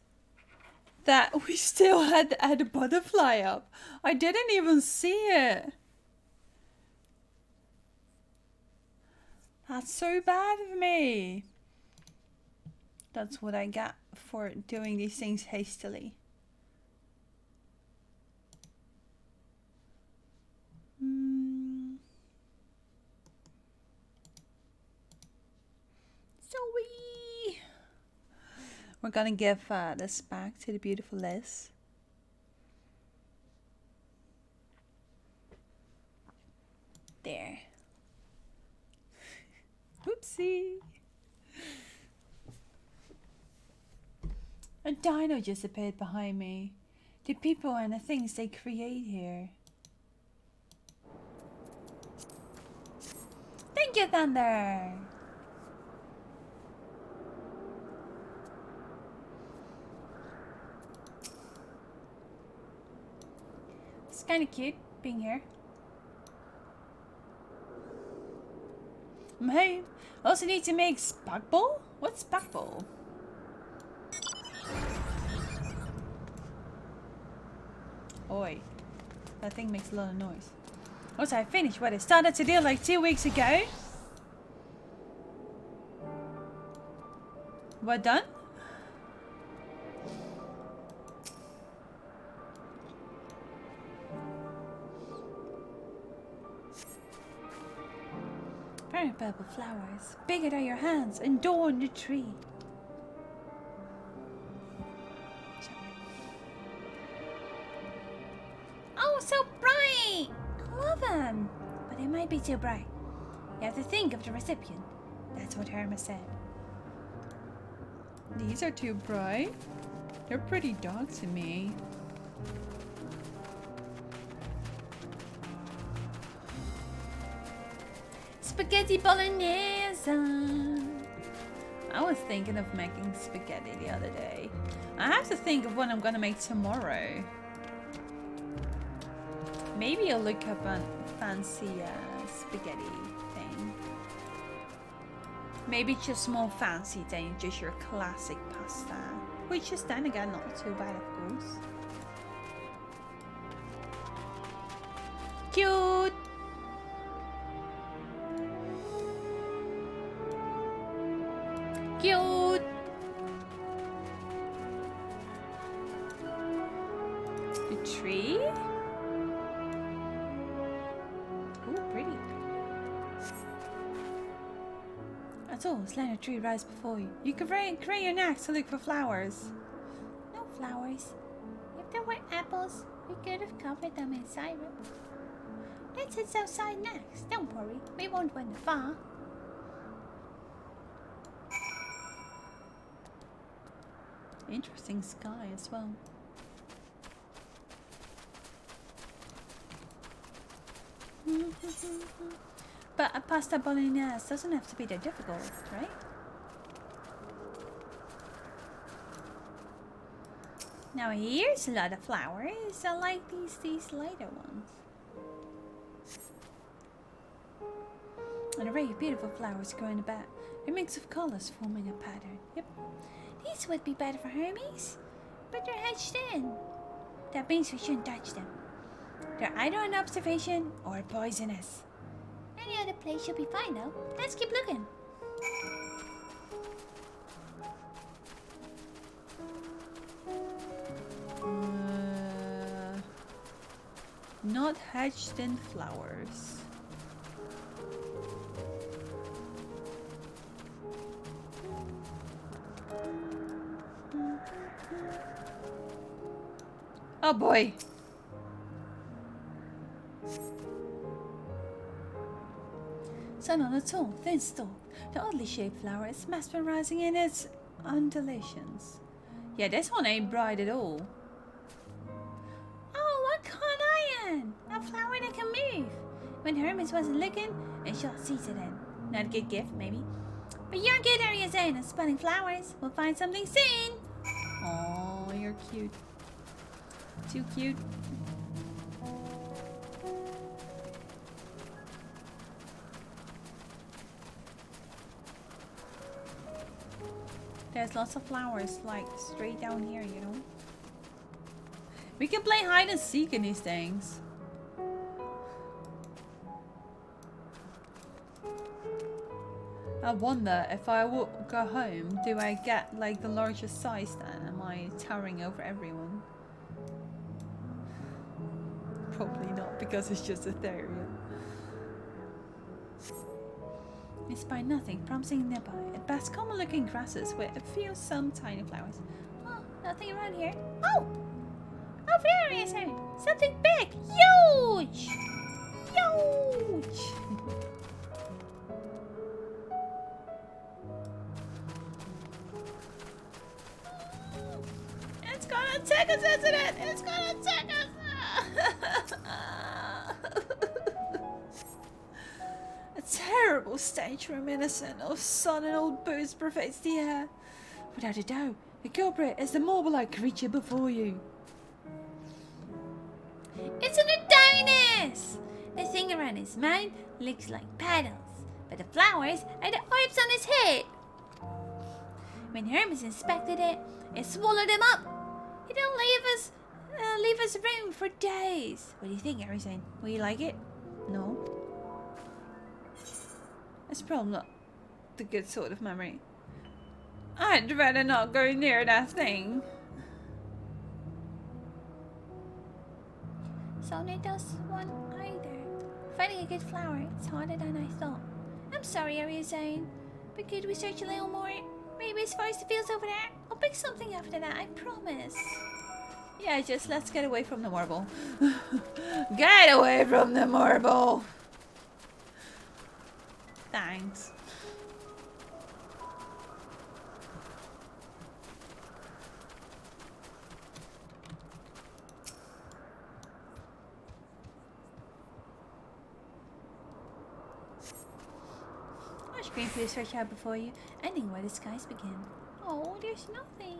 that we still had to add a butterfly up. I didn't even see it. That's so bad of me. That's what I got for doing these things hastily. Sorry. We're gonna give this back to the beautiful Liz. There. Whoopsie. A dino just appeared behind me. The people and the things they create here. Thank you, Thunder. It's kind of cute being here. Hey, also need to make sparkball? What's sparkball? Oi, that thing makes a lot of noise. Also, I finished what I started to do like 2 weeks ago. What, done? Very purple flowers, bigger than your hands, adorn the tree. Oh, so bright! I love them. But they might be too bright. You have to think of the recipient. That's what Hermes said. These are too bright. They're pretty dark to me. Spaghetti bolognese. I was thinking of making spaghetti the other day. I have to think of what I'm gonna make tomorrow. Maybe I'll look up a fancy spaghetti thing. Maybe just more fancy than just your classic pasta. Which is then again not too bad, of course. Cute! Cute! The tree? Ooh, pretty. That's all. Just let a tree rise before you. You can crane your neck to look for flowers. No flowers. If there were apples, we could have covered them in syrup. Let's head outside next. Don't worry, we won't wander far. Interesting sky as well. But a pasta bolognese doesn't have to be that difficult, right? Now here's a lot of flowers. I like these lighter ones. An array of beautiful flowers growing about. A mix of colors forming a pattern. Yep. These would be better for Hermes, but they're hedged in. That means we shouldn't touch them. They're either an observation or poisonous. Any other place should be fine though. Let's keep looking. Not hedged in flowers. Oh boy. So not at all, thin stalk. The oddly shaped flower is mesmerizing in its undulations. Yeah, this one ain't bright at all. Oh, a caught iron! A flower that can move. When Hermes wasn't looking, and shot seeds it in. Not a good gift, maybe. But you're good, Ariazane, at spotting flowers. We'll find something soon. Oh, you're cute. Too cute. there's lots of flowers, like, straight down here, you know? We can play hide and seek in these things. I wonder if I would go home, do I get like the largest size then? Am I towering over everyone? Probably not, because it's just Ethereum. Despite nothing promising nearby, at best common looking grasses with a few some tiny flowers. Oh, nothing around here. Oh! Over there is something big! Huge! Huge! It's gonna attack us, isn't it? It's gonna attack us! A terrible stench reminiscent of sun and old booze pervades the air. Without a doubt, the culprit is the marble-like creature before you. It's an Adonis! The thing around his mouth looks like paddles, but the flowers are the orbs on his head. When Hermes inspected it, it swallowed him up. It don't leave us room for days. What do you think, Harrison? Will you like it? No. It's probably not the good sort of memory. I'd rather not go near that thing. So it does one either. Finding a good flower, it's harder than I thought. I'm sorry, Harrison, but could we search a little more? Maybe as far as the fields over there? I'll pick something after that, I promise. Yeah, just let's get away from the marble. Get away from the marble! Thanks. Much screen for you to search out before you, ending where the skies begin. Oh, there's nothing.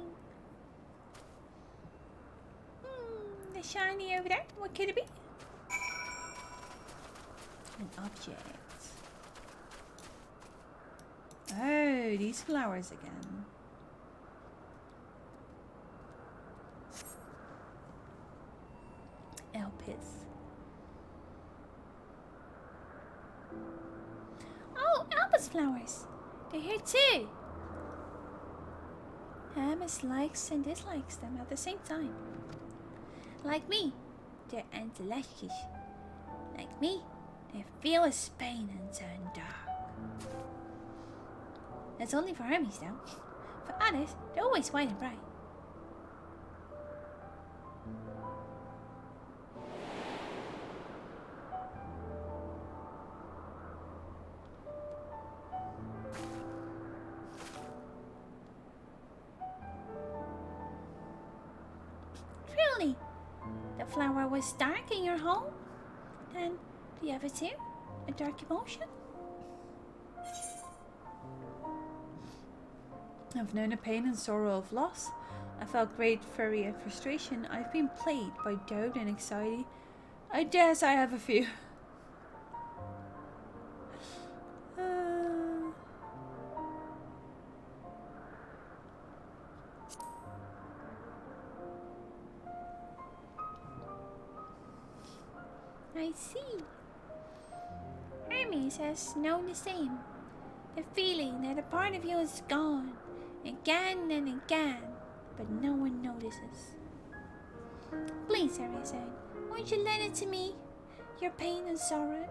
The shiny over there, what could it be? An object. Oh, these flowers again. Elpis. Oh, Albus flowers. They're here too. Hermes likes and dislikes them at the same time. Like me, they're anti-lashes. Like me, they feel as pain and turn dark. That's only for Hermes though. For others, they're always white and bright. Truly, the flower was dark in your home? Then, do you have it too? A dark emotion? I've known the pain and sorrow of loss. I felt great fury and frustration. I've been plagued by doubt and anxiety. I guess I have a few. I see. Hermes has known the same. The feeling that a part of you is gone, again and again, but no one notices. Please, Hermes, won't you lend it to me? Your pain and sorrow.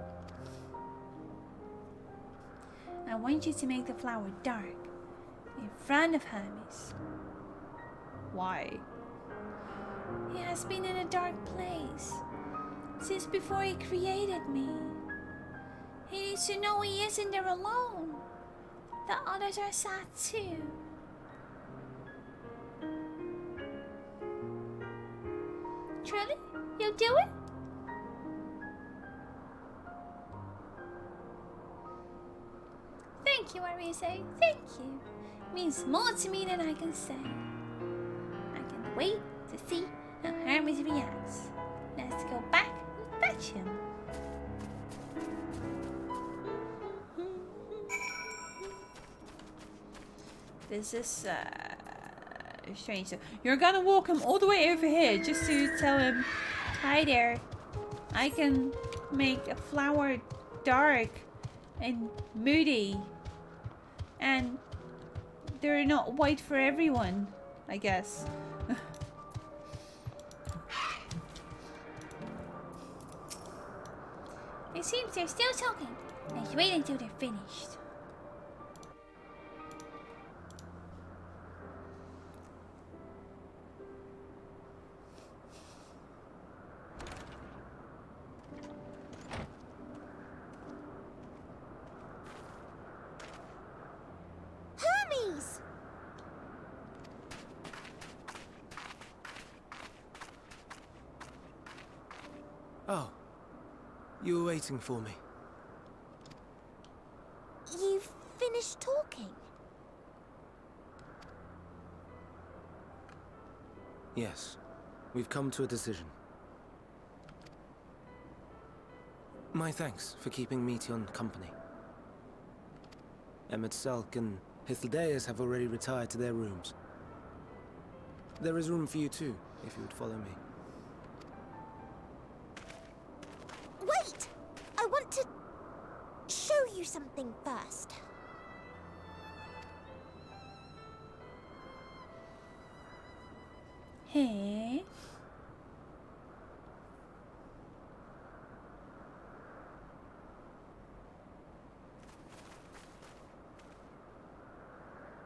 I want you to make the flower dark, in front of Hermes. Why? He has been in a dark place since before he created me. He needs to know he isn't there alone. The others are sad too. Truly? You'll do it? Thank you, Arise. Thank you. It means more to me than I can say. I can't wait to see how Hermes reacts. Let's go back and fetch him. This is strange. So you're gonna walk him all the way over here just to tell him, hi there. I can make a flower dark and moody. And they're not white for everyone, I guess. It seems they're still talking. Let's wait until they're finished. Hermes! Oh, you were waiting for me. You've finished talking? Yes, we've come to a decision. My thanks for keeping Meteon company. Emet-Selch and Hythlodaeus have already retired to their rooms. There is room for you too, if you would follow me. Wait! I want to show you something first. Hey.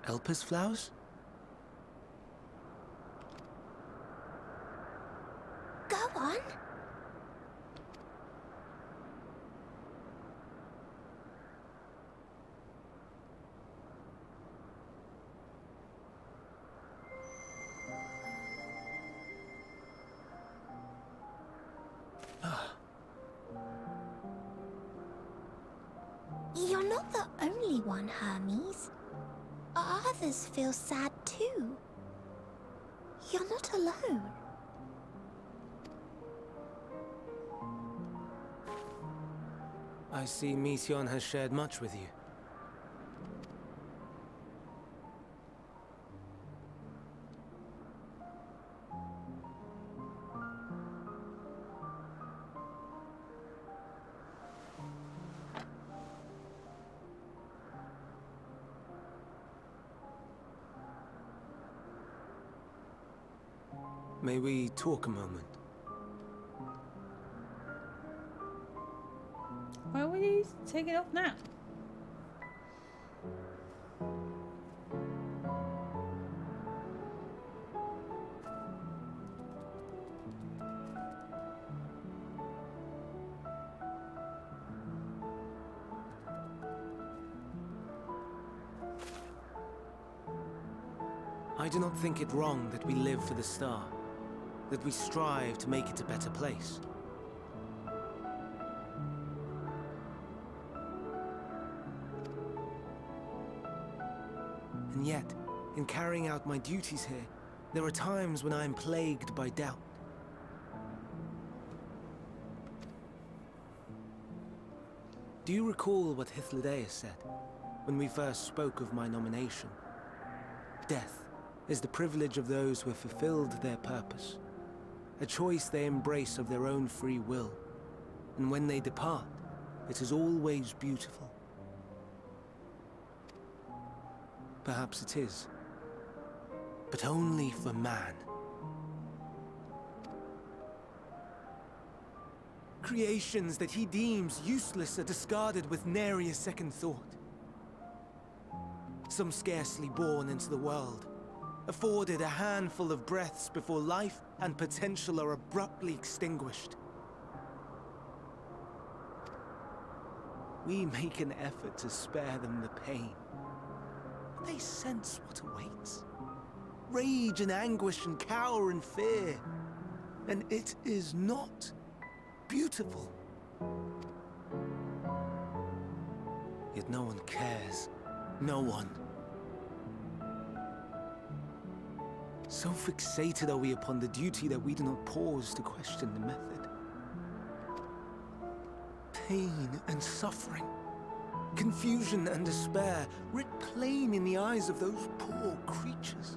Elpis flowers? Go on. You're not the only one, Hermes. Others feel sad too. You're not alone. I see Meteon has shared much with you. May we talk a moment? Why would he take it off now? I do not think it wrong that we live for the star, that we strive to make it a better place. And yet, in carrying out my duties here, there are times when I am plagued by doubt. Do you recall what Hythlodaeus said when we first spoke of my nomination? Death is the privilege of those who have fulfilled their purpose, a choice they embrace of their own free will, and when they depart, it is always beautiful. Perhaps it is, but only for man. Creations that he deems useless are discarded with nary a second thought. Some scarcely born into the world, afforded a handful of breaths before life and potential are abruptly extinguished. We make an effort to spare them the pain. They sense what awaits. Rage and anguish and cower and fear. And it is not beautiful. Yet no one cares. No one. So fixated are we upon the duty that we do not pause to question the method. Pain and suffering. Confusion and despair writ plain in the eyes of those poor creatures.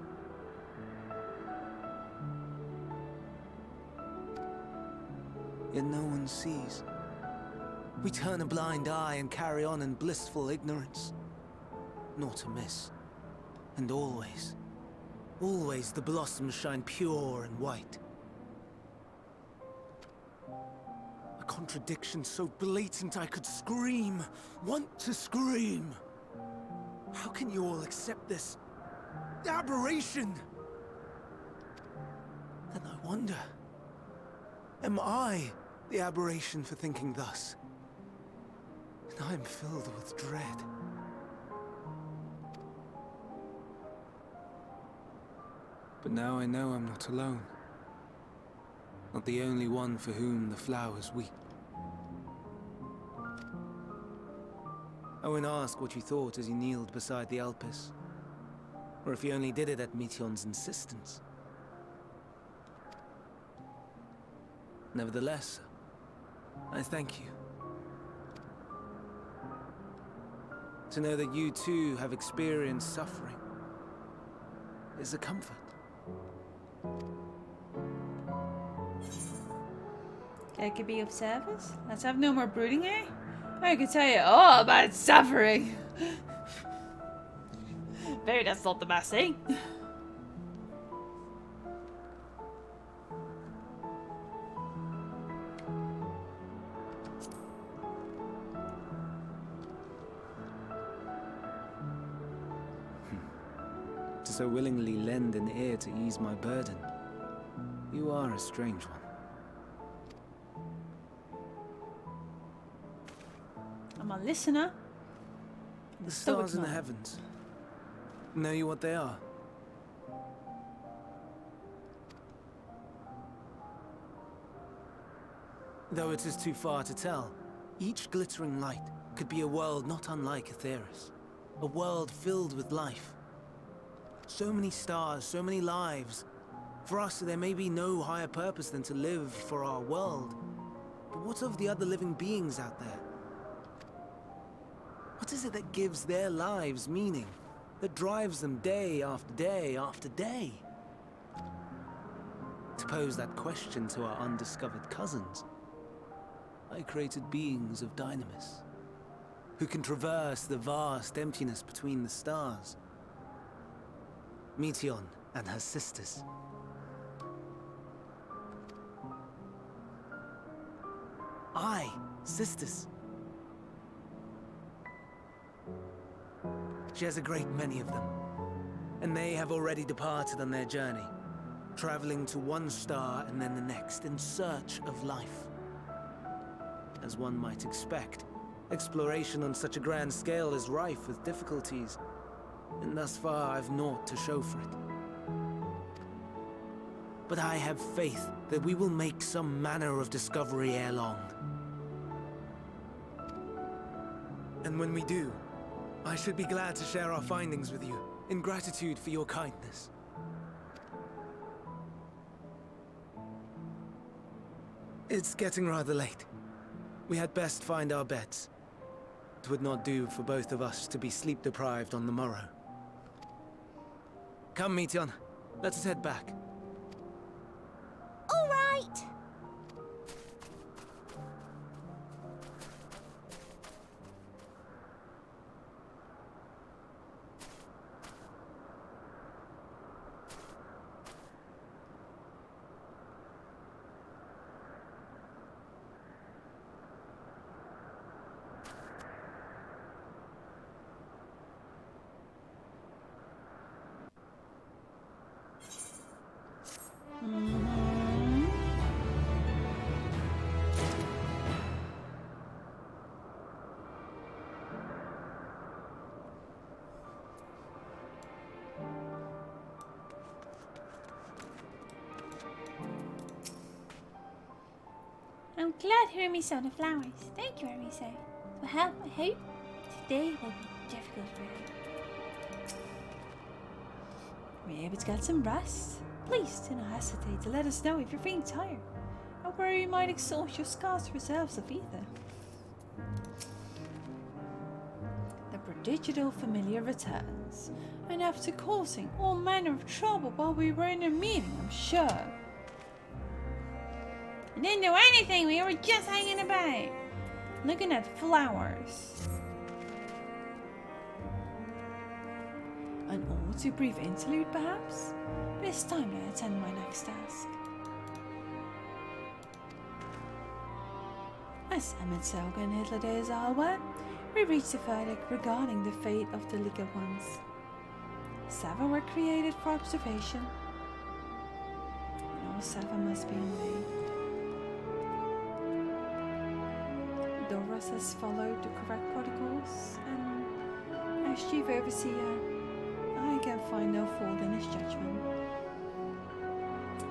Yet no one sees. We turn a blind eye and carry on in blissful ignorance. Not amiss. And always, always the blossoms shine pure and white. A contradiction so blatant I could scream, want to scream. How can you all accept this aberration? Then I wonder, am I the aberration for thinking thus? And I am filled with dread. But now I know I'm not alone. Not the only one for whom the flowers weep. I won't ask what you thought as you kneeled beside the Alpes, or if you only did it at Meteon's insistence. Nevertheless, I thank you. To know that you too have experienced suffering is a comfort. I could be of service. Let's have no more brooding here. I could tell you all about suffering. Maybe that's not the best thing. To so willingly lend an ear to ease my burden, you are a strange one. I'm a listener. The stars in the heavens. Know you what they are? Though it is too far to tell, each glittering light could be a world not unlike Aetheris. A world filled with life. So many stars, so many lives. For us, there may be no higher purpose than to live for our world. But what of the other living beings out there? What is it that gives their lives meaning? That drives them day after day after day? To pose that question to our undiscovered cousins, I created beings of dynamis, who can traverse the vast emptiness between the stars. Meteon and her sisters. Aye, sisters. She has a great many of them, and they have already departed on their journey, traveling to one star and then the next in search of life. As one might expect, exploration on such a grand scale is rife with difficulties, and thus far I've naught to show for it. But I have faith that we will make some manner of discovery ere long. And when we do, I should be glad to share our findings with you, in gratitude for your kindness. It's getting rather late. We had best find our beds. It would not do for both of us to be sleep-deprived on the morrow. Come, Meteon. Let us head back. All right. I'm glad Hermes saw the flowers. Thank you, Hermes. Well, I hope today will be difficult for you. Were you able to get some rest? Please do not hesitate to let us know if you're feeling tired, or where you might exhaust your scarce reserves of ether. digital familiar returns, and after causing all manner of trouble while we were in a meeting, I'm sure. I didn't do anything, we were just hanging about, looking at flowers. An all too brief interlude, perhaps? But it's time to attend my next task. As Emmett Selga and Hitler days are aware, we reached a verdict regarding the fate of the Liga ones. 7 were created for observation, and all 7 must be obeyed. Doros has followed the correct protocols, and as Chief Overseer, I can find no fault in his judgment.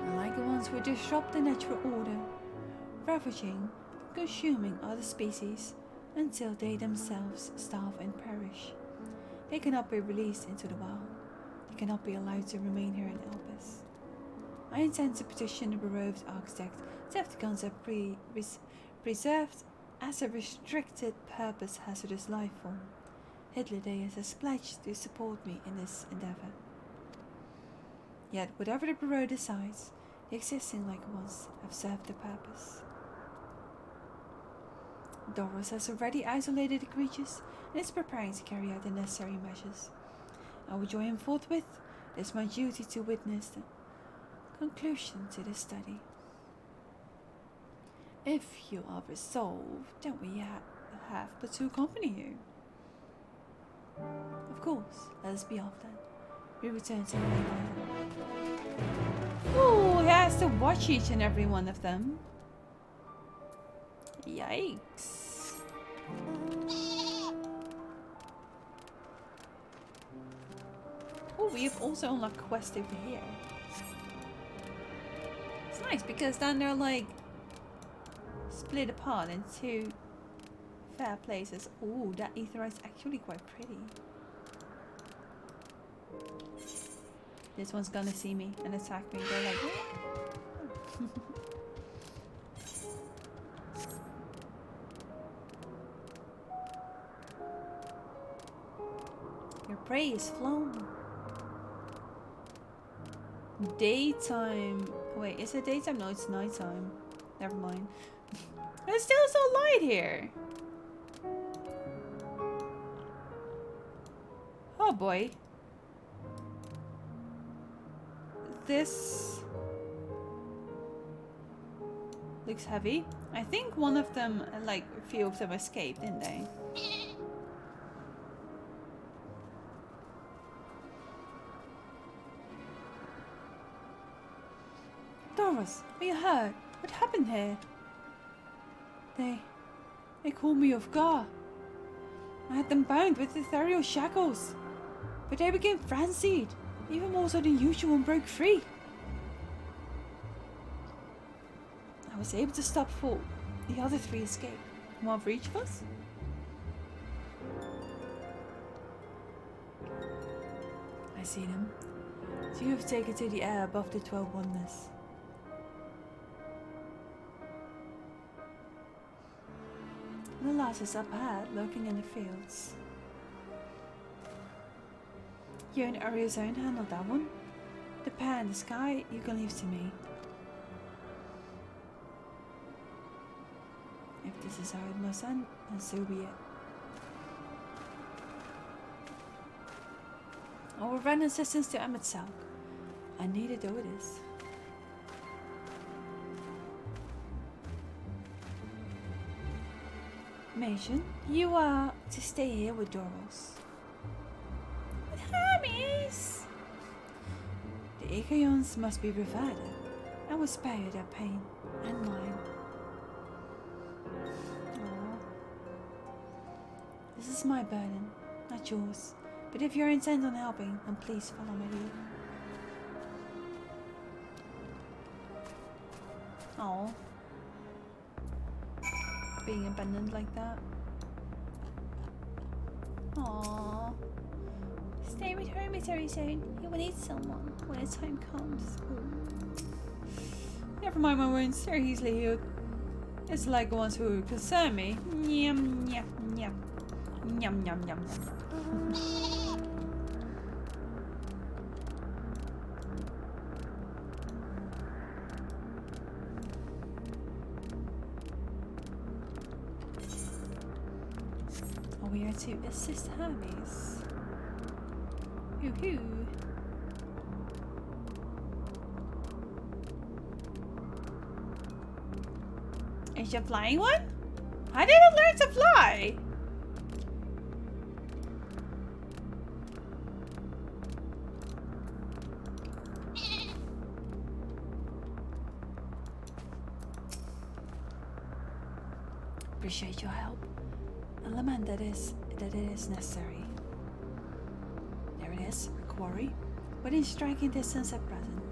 Unlike the ones who disrupt the natural order, ravaging, consuming other species until they themselves starve and perish. They cannot be released into the wild. They cannot be allowed to remain here in Elpis. I intend to petition the beroved architect to have the concept preserved as a restricted purpose hazardous life form. Hitler Deus has pledged to support me in this endeavor. Yet, whatever the Bureau decides, the existing like ones have served the purpose. Doros has already isolated the creatures and is preparing to carry out the necessary measures. I will join him forthwith. It is my duty to witness the conclusion to this study. If you are resolved, then we have but to accompany you. Of course, let us be off then. We return to the main island. Ooh, he has to watch each and every one of them. Yikes. Oh, we have also unlocked quest over here. It's nice because then they're like split apart in 2 fair places. Oh, that ether is actually quite pretty. This one's gonna see me and attack me. They're like, your prey is flown. Daytime. Wait, is it daytime? No, it's nighttime. Never mind. It's still so light here. Oh boy. This looks heavy. I think one of them, like a few of them escaped, didn't they? Doros, are you hurt? What happened here? They called me off guard. I had them bound with ethereal shackles, but they became frenzied, even more so than usual, and broke free. I was able to stop 4. The other 3 escaped. One for each of us? I see them. So you have taken to the air above the 12 wonders. The last is up ahead, lurking in the fields. You and Ariozone handled that one. The pair in the sky, you can leave to me. If this is how it must end, then so be it. I will render assistance to Emmett Selk. I need it though it is. Mason, you are to stay here with Doros. With Hermes! The Aegeons must be reverted. I will spare you their pain and mine. Aww. This is my burden, not yours. But if you're intent on helping, then please follow my lead. Aww. Being abandoned like that. Aww. Stay with Hermes, Arizona. You will need someone when the time comes. Ooh. Never mind my wounds, they're easily healed. It's like the ones who concern me. Nyam, nyam, nyam. Yum, yum, yum, yum, yum. Oh, we are to assist Hermes. Hoo-hoo. Is she a flying one? I didn't learn to fly! Appreciate your help. A lament that it is necessary. There it is, a quarry, within striking distance at present.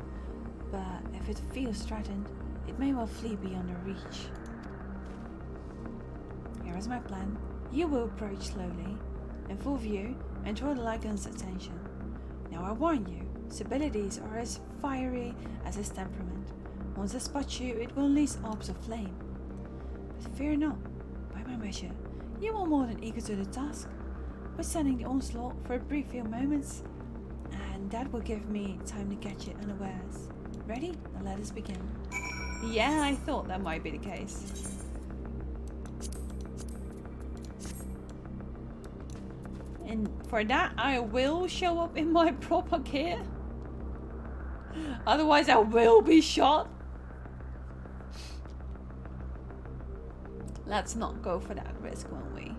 But if it feels threatened, it may well flee beyond our reach. Here is my plan. You will approach slowly, in full view, and draw the Lycan's attention. Now I warn you, his abilities are as fiery as his temperament. Once it spots you, it will unleash orbs of flame. But fear not, by my measure, you are more than equal to the task, withstanding the onslaught for a brief few moments, and that will give me time to catch it unawares. Ready? Now let us begin. Yeah, I thought that might be the case. And for that, I will show up in my proper gear. Otherwise, I will be shot. Let's not go for that risk, won't we?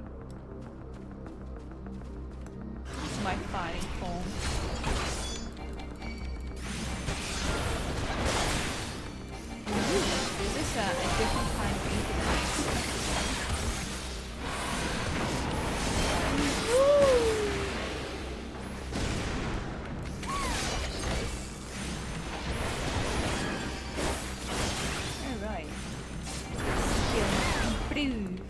This is my fighting form. Ooh, this is a different kind of incident. Alright. Skill improved.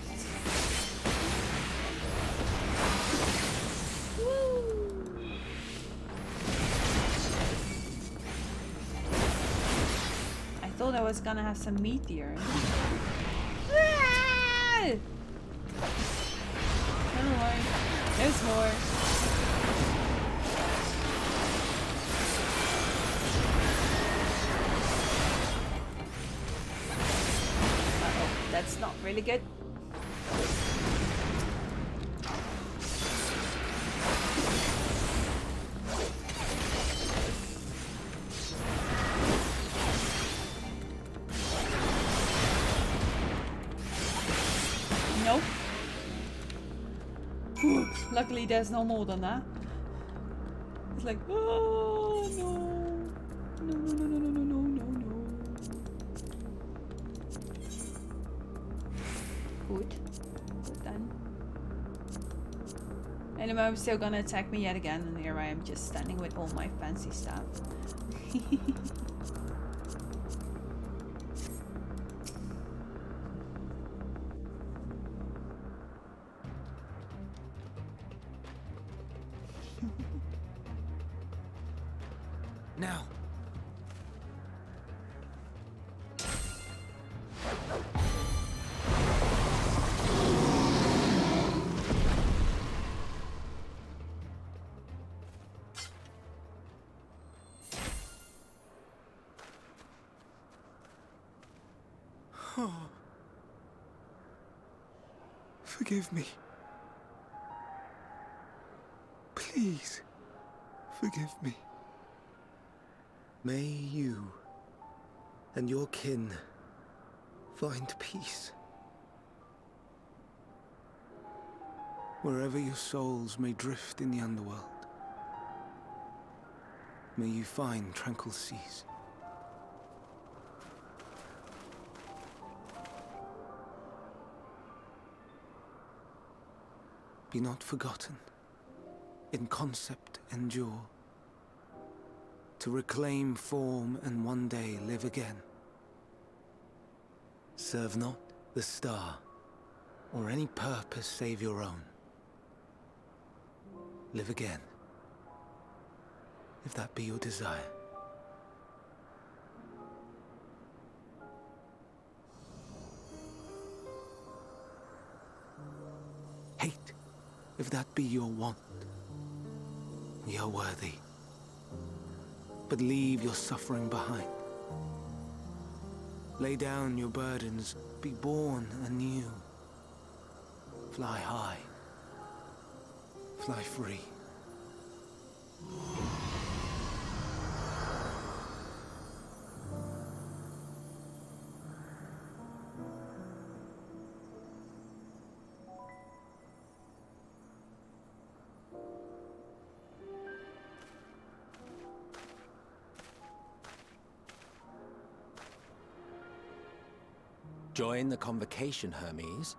I thought I was gonna have some meteor. Don't worry. There's more. Uh-oh, that's not really good. Nope. Luckily there's no more than that. It's like, oh no. No, no, no, no, no, no, no, no. Good. Good then. Anyway, I'm still gonna attack me yet again, and here I am just standing with all my fancy stuff. Now. Forgive me. Please, forgive me. May you and your kin find peace. Wherever your souls may drift in the underworld, may you find tranquil seas. Be not forgotten, in concept endure, to reclaim form and one day live again. Serve not the star, or any purpose save your own. Live again, if that be your desire. Hate if that be your want. We are worthy. But leave your suffering behind. Lay down your burdens, be born anew. Fly high. Fly free. Join the convocation, Hermes.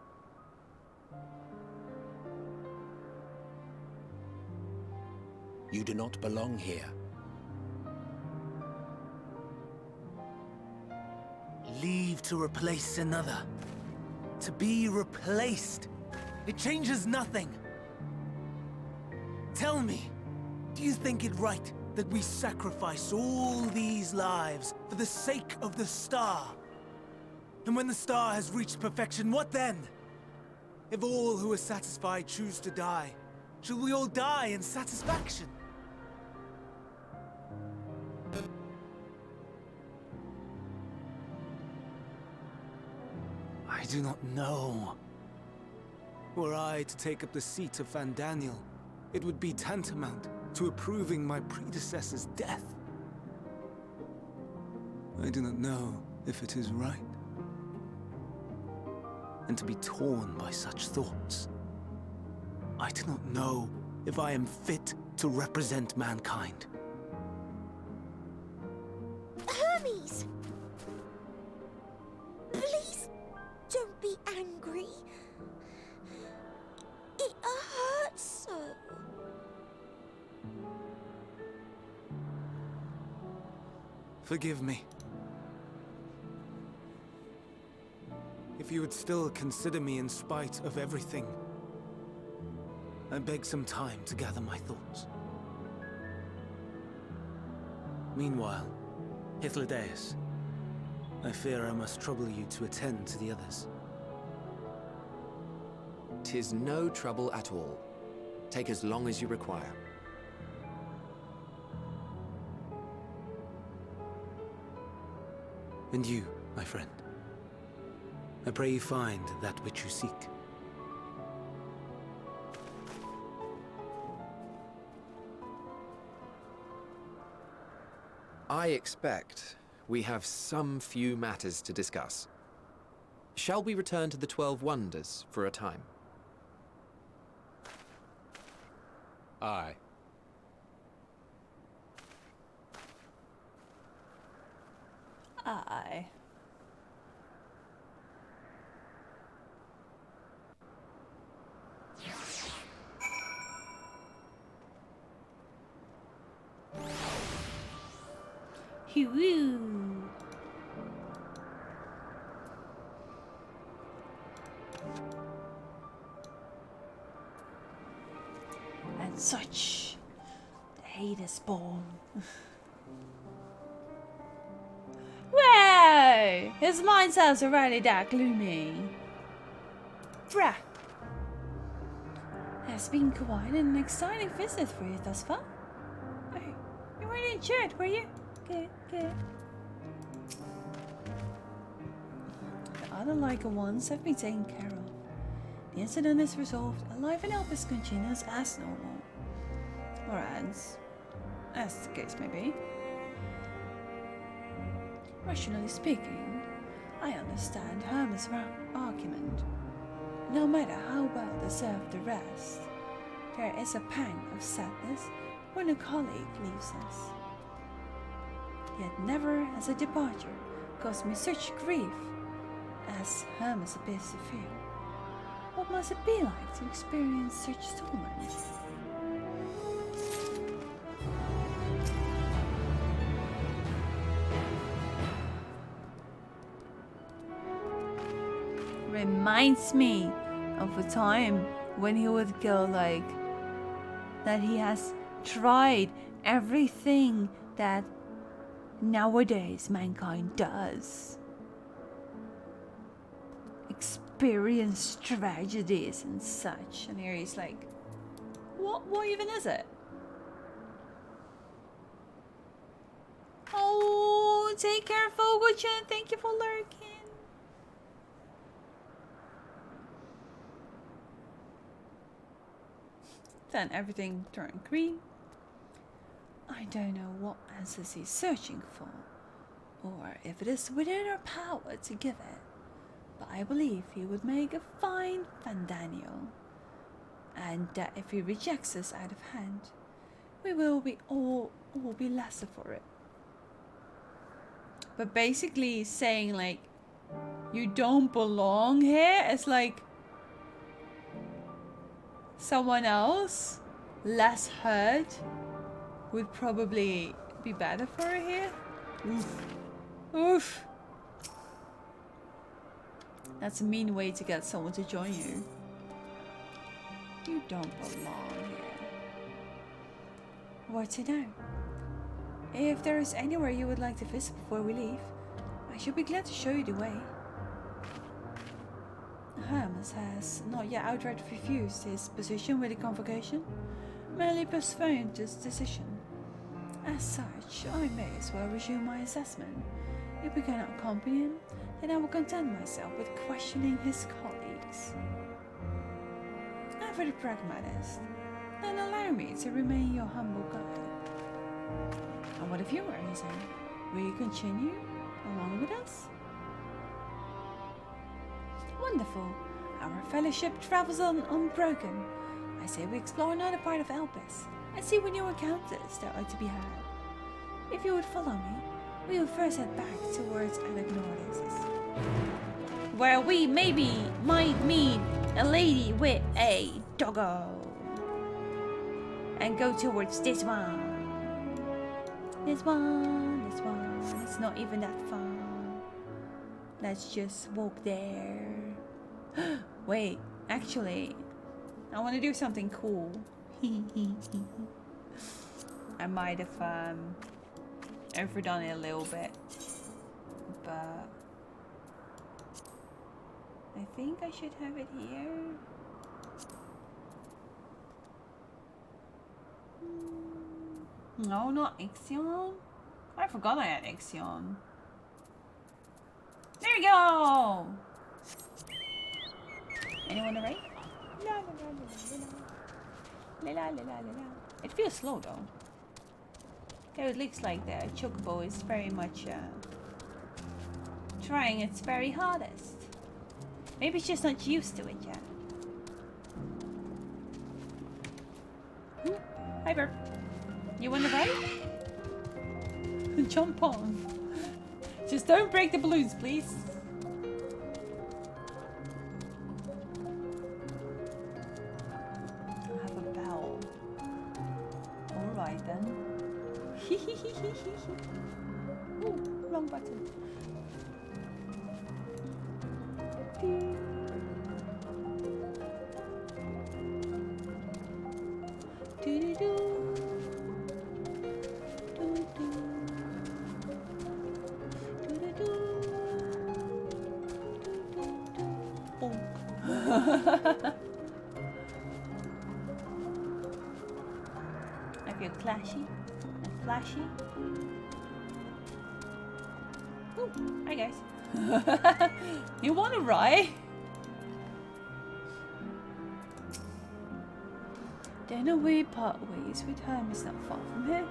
You do not belong here. Leave to replace another. To be replaced. It changes nothing. Tell me, do you think it right that we sacrifice all these lives for the sake of the star? And when the star has reached perfection, what then? If all who are satisfied choose to die, shall we all die in satisfaction? I do not know. Were I to take up the seat of Fandaniel, it would be tantamount to approving my predecessor's death. I do not know if it is right. And to be torn by such thoughts. I do not know if I am fit to represent mankind. Hermes! Please don't be angry. It hurts so. Forgive me. If you would still consider me in spite of everything, I beg some time to gather my thoughts. Meanwhile, Hythlodaeus, I fear I must trouble you to attend to the others. 'Tis no trouble at all. Take as long as you require. And you, my friend, I pray you find that which you seek. I expect we have some few matters to discuss. Shall we return to the 12 Wonders for a time? Aye. Aye. Hoo-woo. And such, the hate is born. Whoa! His mindset's already that gloomy. Bruh. Has been quite an exciting visit for you thus far. Oh, you weren't injured, were you? Good, good. The other Leica ones have been taken care of. The incident is resolved, and life in Elpis continues as normal. Or as the case may be. Rationally speaking, I understand Hermes' argument. No matter how well deserved the rest, there is a pang of sadness when a colleague leaves us. Yet never has a departure caused me such grief as Hermes appears to feel. What must it be like to experience such torment? Reminds me of a time when he would go like that he has tried everything that nowadays mankind does. Experience tragedies and such. And here he's like What even is it? Oh, take care, Fogo-chan. Thank you for lurking. Then everything turned green. I don't know what answers he's searching for, or if it is within our power to give it, but I believe he would make a fine Fandaniel, and that if he rejects us out of hand, we will be all be lesser for it. But basically saying like, you don't belong here, it's like someone else, less hurt, would probably be better for her here. Oof. Oof. That's a mean way to get someone to join you. You don't belong here. What to know? If there is anywhere you would like to visit before we leave, I should be glad to show you the way. Hermes has not yet outright refused his position with the convocation, merely postponed his decision. As such, I may as well resume my assessment. If we cannot accompany him, then I will content myself with questioning his colleagues. And for the pragmatist, then allow me to remain your humble guide. And what of you, Arisen? Will you continue along with us? Wonderful. Our fellowship travels on unbroken. I say we explore another part of Elpis and see what new encounters there are to be had. If you would follow me, we will first head back towards Anagnorisis, where we maybe might meet a lady with a doggo, and go towards this one. This one. It's not even that far. Let's just walk there. Wait, actually, I want to do something cool. I might have overdone it a little bit, but I think I should have it here. No, not Ixion. I forgot I had Ixion. There we go! Anyone alright? La la la la la la la la la. It feels slow though. Okay, it looks like the chocobo is very much trying its very hardest. Maybe it's just not used to it yet. Hi Burp. You want to ride? Jump on. Just don't break the balloons, please. I have a bell. Alright then. Ooh, wrong button. I feel clashy and flashy. Ooh, hi guys. You want to ride? Then we part ways with Hermes not far from here.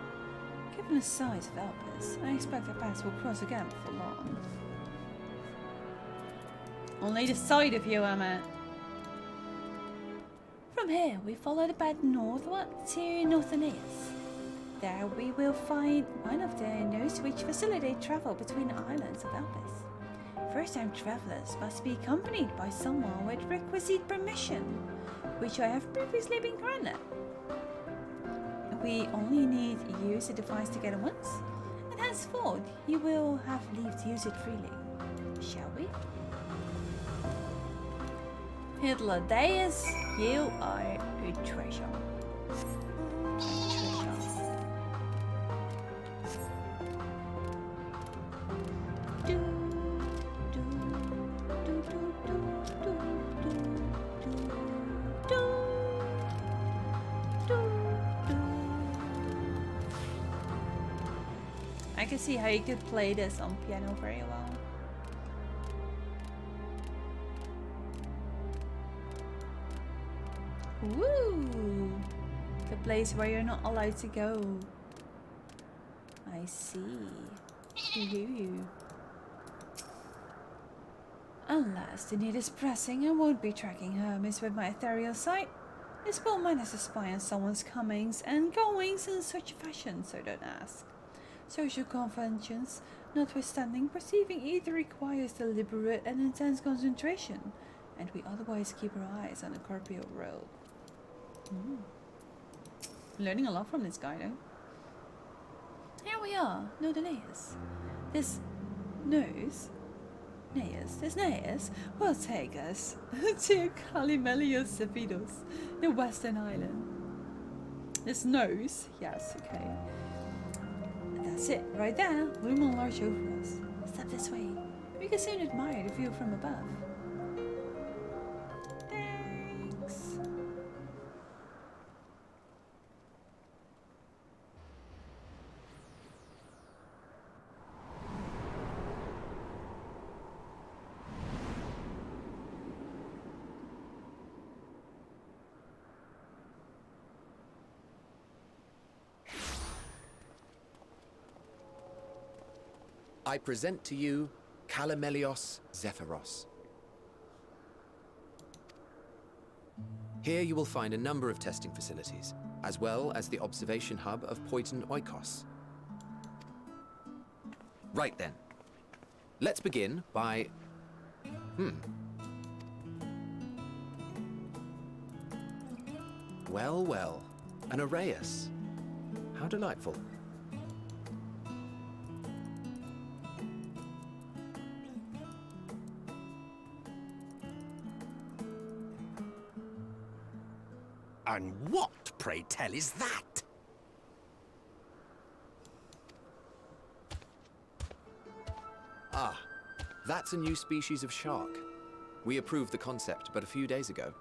Given the size of Elpis, I expect our paths will cross again before long. Only the side of you, Emma. From here, we follow the path northward to Northaneus. There we will find one of the nodes which facilitate travel between the islands of Elpis. First-time travelers must be accompanied by someone with requisite permission, which I have previously been granted. We only need use the device together once, and henceforth you will have leave to use it freely. Shall we? Hitlerdeus, you are a treasure. can see how you could play this on piano very well. Woo! The place where you're not allowed to go. I see. Woohoo. Unless the need is pressing, I won't be tracking Hermes with my ethereal sight. It's well managed to spy on someone's comings and goings in such fashion, so don't ask. Social conventions, notwithstanding, perceiving either requires deliberate and intense concentration, and we otherwise keep our eyes on the corporeal world. Learning a lot from this guy, though. Here we are, no delays. This nose will take us to Calimelios Cefidos, the western island. This nose, yes, okay. That's it, right there, looming large over us. Step this way. We can soon admire the view from above. Thanks. I present to you Calimelios Zephyros. Here you will find a number of testing facilities, as well as the observation hub of Poiton Oikos. Right then. Let's begin by... Well, well. An Arrayus. How delightful. And what, pray tell, is that? Ah, that's a new species of shark. We approved the concept but a few days ago.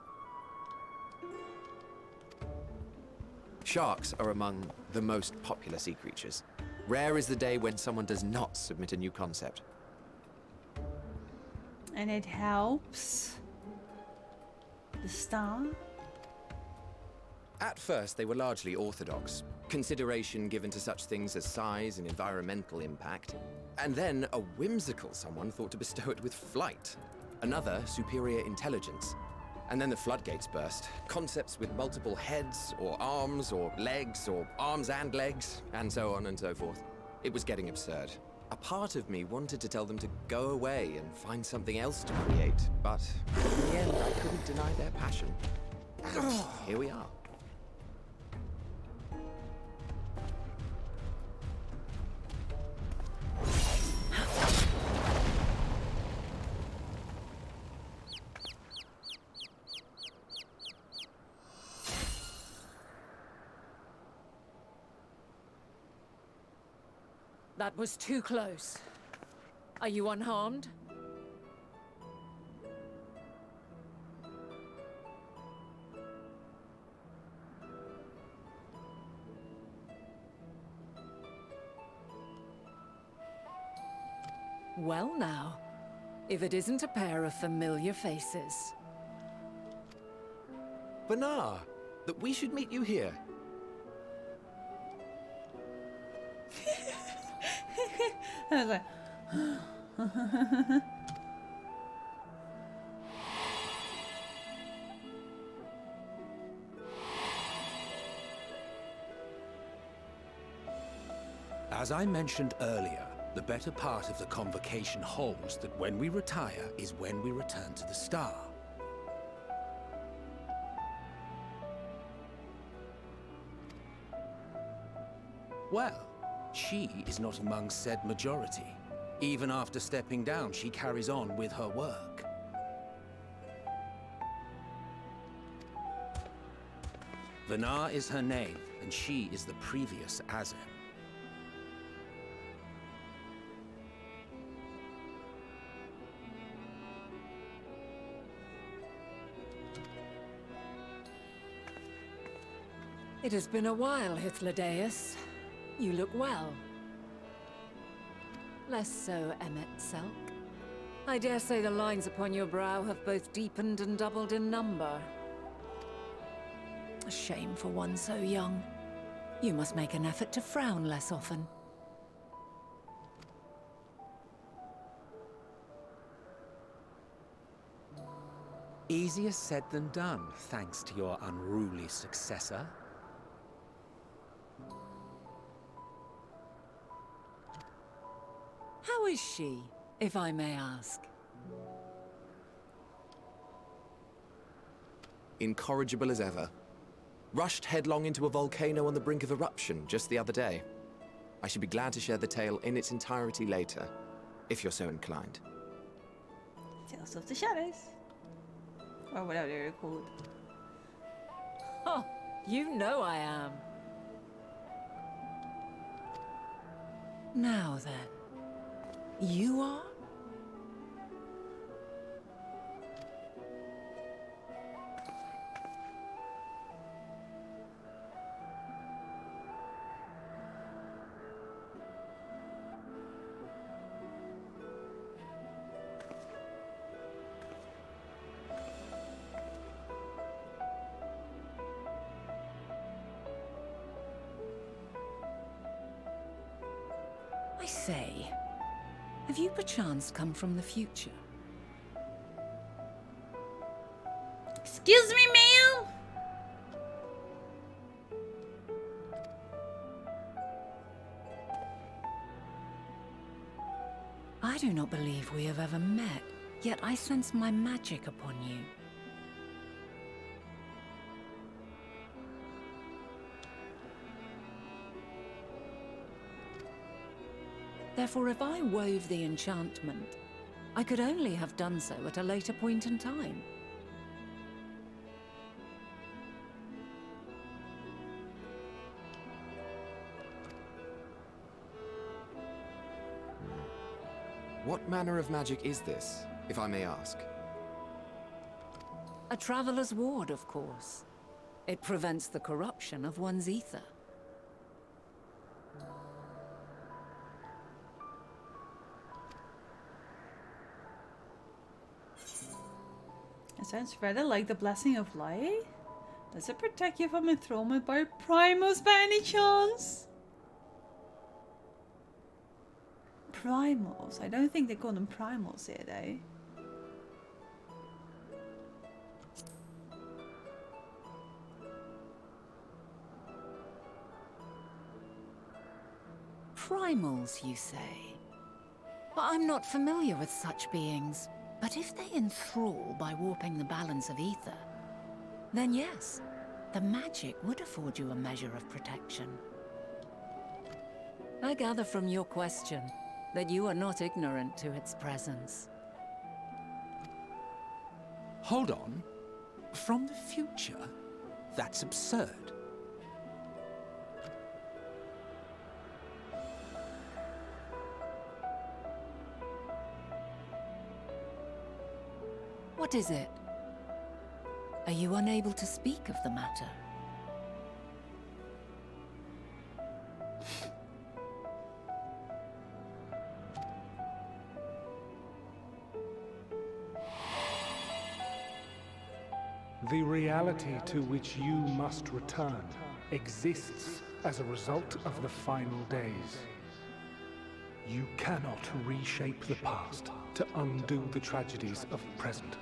Sharks are among the most popular sea creatures. Rare is the day when someone does not submit a new concept. And it helps. The star. At first, they were largely orthodox, consideration given to such things as size and environmental impact. And then a whimsical someone thought to bestow it with flight, another superior intelligence. And then the floodgates burst. Concepts with multiple heads, or arms and legs, and so on and so forth. It was getting absurd. A part of me wanted to tell them to go away and find something else to create, but in the end, I couldn't deny their passion. And here we are. That was too close. Are you unharmed? Well now, if it isn't a pair of familiar faces. Banar, that we should meet you here. I was like, As I mentioned earlier, the better part of the convocation holds that when we retire is when we return to the star. Well, she is not among said majority. Even after stepping down, she carries on with her work. Vanar is her name, and she is the previous Azem. It has been a while, Hythlodaeus. You look well. Less so, Emmet Selk. I dare say the lines upon your brow have both deepened and doubled in number. A shame for one so young. You must make an effort to frown less often. Easier said than done, thanks to your unruly successor. How is she, if I may ask? Incorrigible as ever. Rushed headlong into a volcano on the brink of eruption just the other day. I should be glad to share the tale in its entirety later, if you're so inclined. Tales of the Shadows. Or whatever they're called. Oh, you know I am. Now then, you are? I say, have you perchance come from the future? Excuse me, ma'am? I do not believe we have ever met, yet I sense my magic upon you. Therefore, if I wove the enchantment, I could only have done so at a later point in time. What manner of magic is this, if I may ask? A traveler's ward, of course. It prevents the corruption of one's ether. It sounds rather like the Blessing of Light. Does it protect you from enthrallment by primals by any chance? Primals? I don't think they call them primals here though. Primals, you say? But I'm not familiar with such beings. But if they enthrall by warping the balance of ether, then yes, the magic would afford you a measure of protection. I gather from your question that you are not ignorant to its presence. Hold on. From the future? That's absurd. What is it? Are you unable to speak of the matter? The reality to which you must return exists as a result of the final days. You cannot reshape the past to undo the tragedies of the present.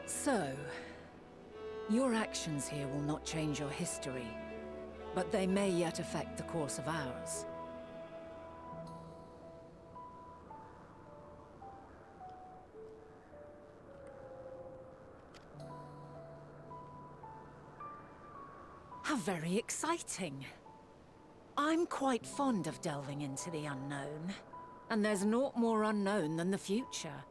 So, your actions here will not change your history, but they may yet affect the course of ours. How very exciting. I'm quite fond of delving into the unknown, and there's naught more unknown than the future.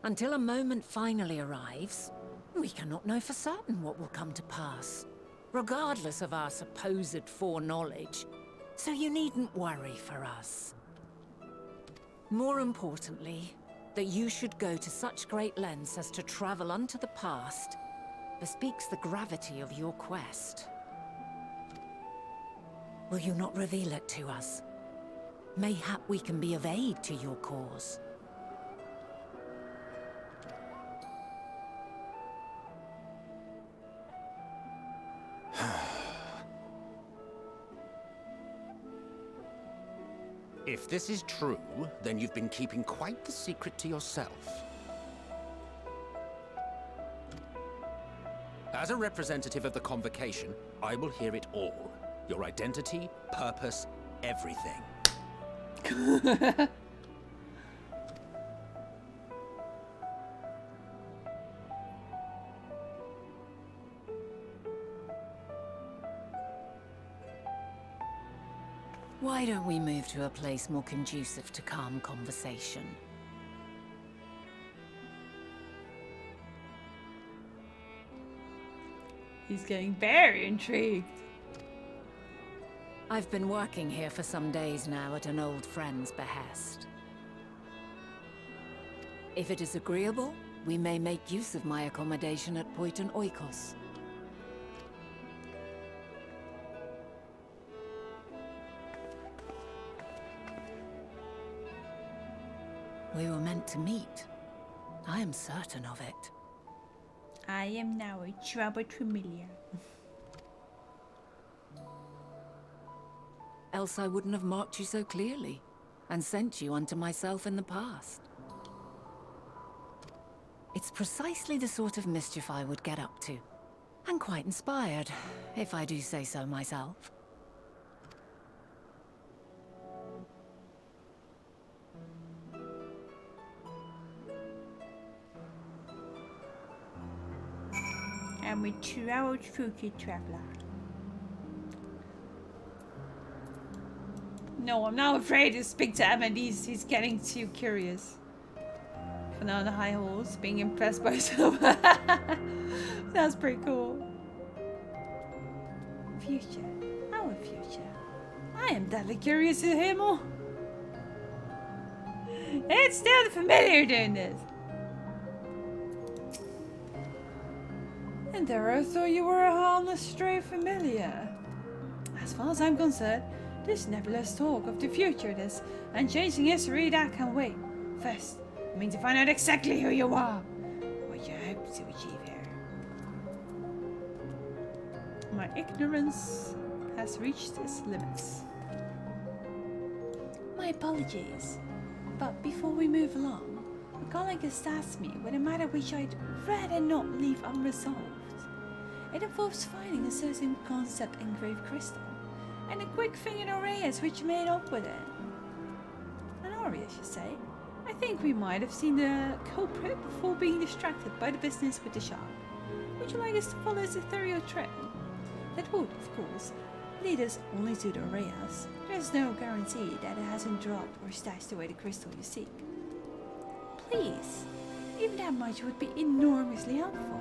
Until a moment finally arrives, we cannot know for certain what will come to pass. Regardless of our supposed foreknowledge, So you needn't worry for us. More importantly, that you should go to such great lengths as to travel unto the past bespeaks the gravity of your quest. Will you not reveal it to us? Mayhap we can be of aid to your cause. If this is true, then you've been keeping quite the secret to yourself. As a representative of the Convocation, I will hear it all. Your identity, purpose, everything. Why don't we move to a place more conducive to calm conversation? He's getting very intrigued. I've been working here for some days now at an old friend's behest. If it is agreeable, we may make use of my accommodation at Poiton Oikos. We were meant to meet. I am certain of it. I am now a troubled familiar. Else I wouldn't have marked you so clearly, and sent you unto myself in the past. It's precisely the sort of mischief I would get up to. And quite inspired, if I do say so myself. I'm a troubled spooky traveler. No, I'm now afraid to speak to Emmett. He's getting too curious. For now, on the high horse, being impressed by some. Sounds pretty cool. Future. Our future. I am deadly curious to hear more. It's still the familiar doing this. And there I thought you were a harmless stray familiar. As far as I'm concerned, this nebulous talk of the future, this unchanging history, that can wait. First, I mean to find out exactly who you are, what you hope to achieve here. My ignorance has reached its limits. My apologies, but before we move along, a colleague has tasked me with a matter which I'd rather not leave unresolved. It involves finding a certain concept engraved crystal, and a quick-fingered Aureus which made up with it. An Aureus, you say? I think we might have seen the culprit before being distracted by the business with the shop. Would you like us to follow its ethereal trail? That would, of course, lead us only to the Aureus. There's no guarantee that it hasn't dropped or stashed away the crystal you seek. Please, even that much would be enormously helpful.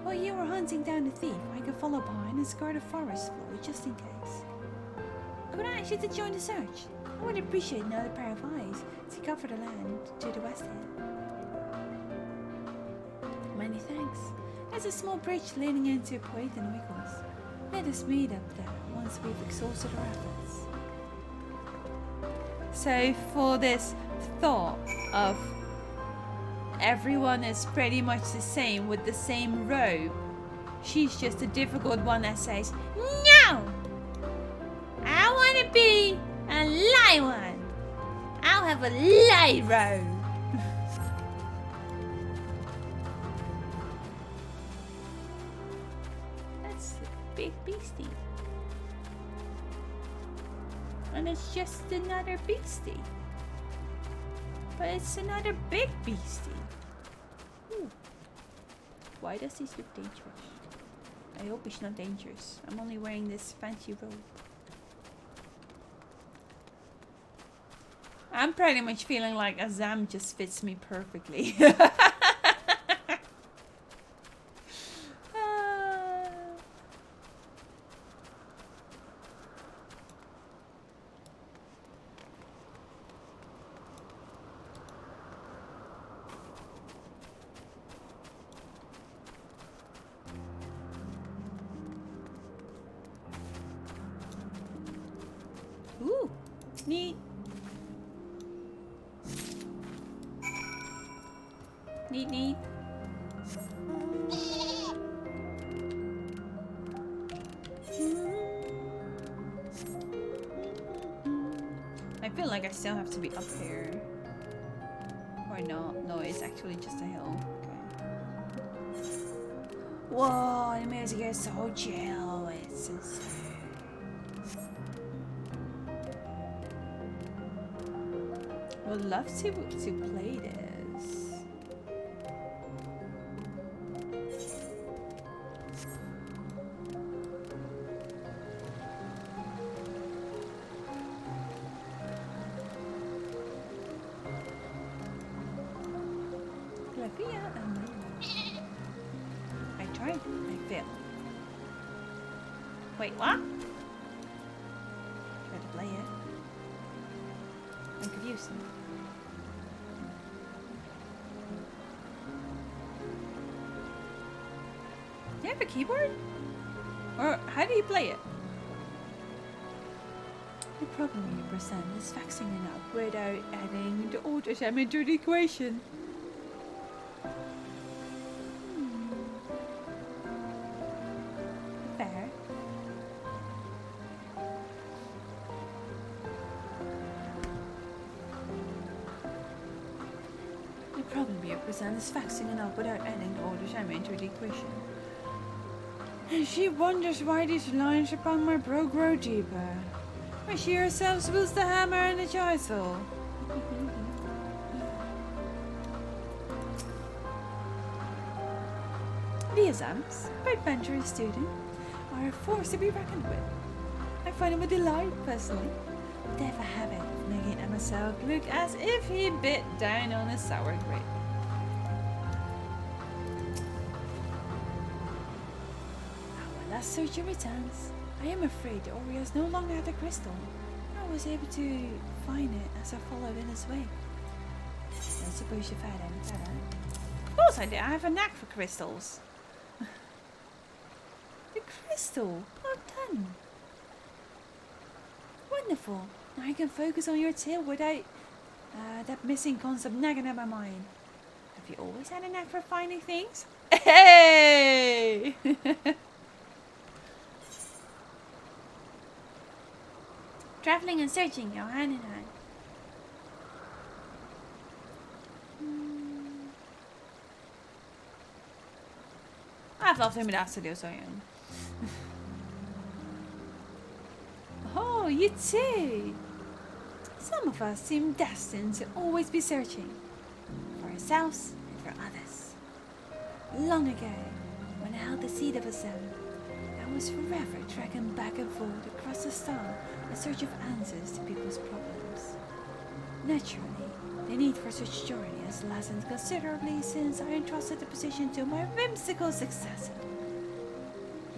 While you are hunting down the thief, I can follow behind and scour the forest floor just in case. Could I ask you to join the search? I would appreciate another pair of eyes to cover the land to the west here. Many thanks. There's a small bridge leading into Poiton Oikos. Let us meet up there once we've exhausted our efforts. So for this thought of everyone is pretty much the same with the same robe, she's just a difficult one that says, no! I want to be a light one. I'll have a light robe. That's a big beastie. And it's just another beastie. But it's another big beastie. Ooh. Why does this look dangerous? I hope it's not dangerous. I'm only wearing this fancy robe. I'm pretty much feeling like Azam just fits me perfectly. Ooh, neat. Neat, neat. I feel like I still have to be up here. Or not. No, it's actually just a hill. Okay. Whoa, the music is so chill. It's insane. Would love to play this. I tried. I failed. Wait, what? Try to play it. I'm confused. Do you have a keyboard? Or how do you play it? The problem you present is faxing it up without adding the auto-sum into the equation. Fair. The problem you present is faxing it up without adding the auto-sum into the equation. And she wonders why these lines upon my bro grow deeper. When she herself wields the hammer and the chisel. The exams, both mentor and student, are a force to be reckoned with. I find them a delight, personally. They have a habit of making MSL look as if he bit down on a sour grape. Our last searcher returns. I am afraid the Oreos no longer had the crystal. I was able to find it as I followed in his way. I suppose you've had any better. Of course I did. I have a knack for crystals. The crystal. Well done. Wonderful. Now I can focus on your tail without that missing concept nagging at my mind. Have you always had a knack for finding things? Hey! Traveling and searching go hand in hand. Jag har haft med det så igen. Oh, you too. Some of us seem destined to always be searching. For ourselves and for others. Long ago, when I held the seat of a son, I was forever trekking back and forth across the star in search of answers to people's problems. Naturally, the need for such journey has lessened considerably since I entrusted the position to my whimsical successor.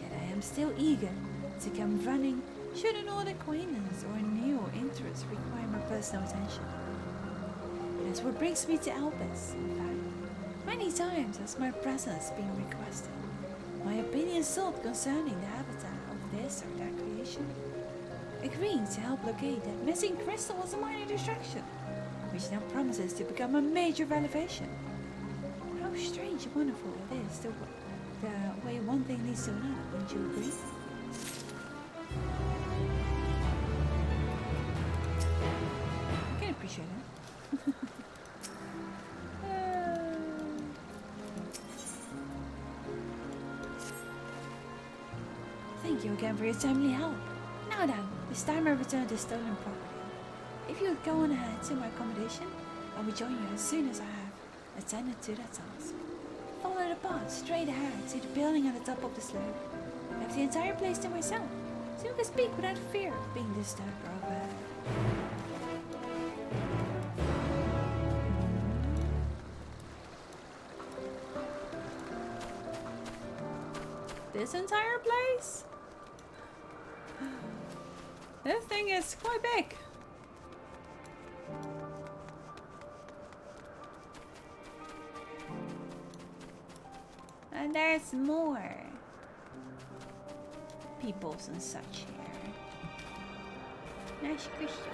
Yet I am still eager to come running should an old acquaintance or a new interest require my personal attention. That's what brings me to Elpis, in fact. Many times has my presence been requested. My opinion sought concerning the habitat of this or that creation. Agreeing to help locate that missing crystal was a minor distraction, which now promises to become a major revelation. How strange and wonderful it is, the way one thing leads to another, wouldn't you agree? I can appreciate it. Thank you again for your timely help. Now then, it's time I return to stolen property. If you would go on ahead to my accommodation, I will join you as soon as I have attended to that task. Follow the path straight ahead to the building at the top of the slope. I have the entire place to myself, so you can speak without fear of being disturbed or overheard. This entire place? This thing is quite big. And there's more peoples and such here. Nice crystal.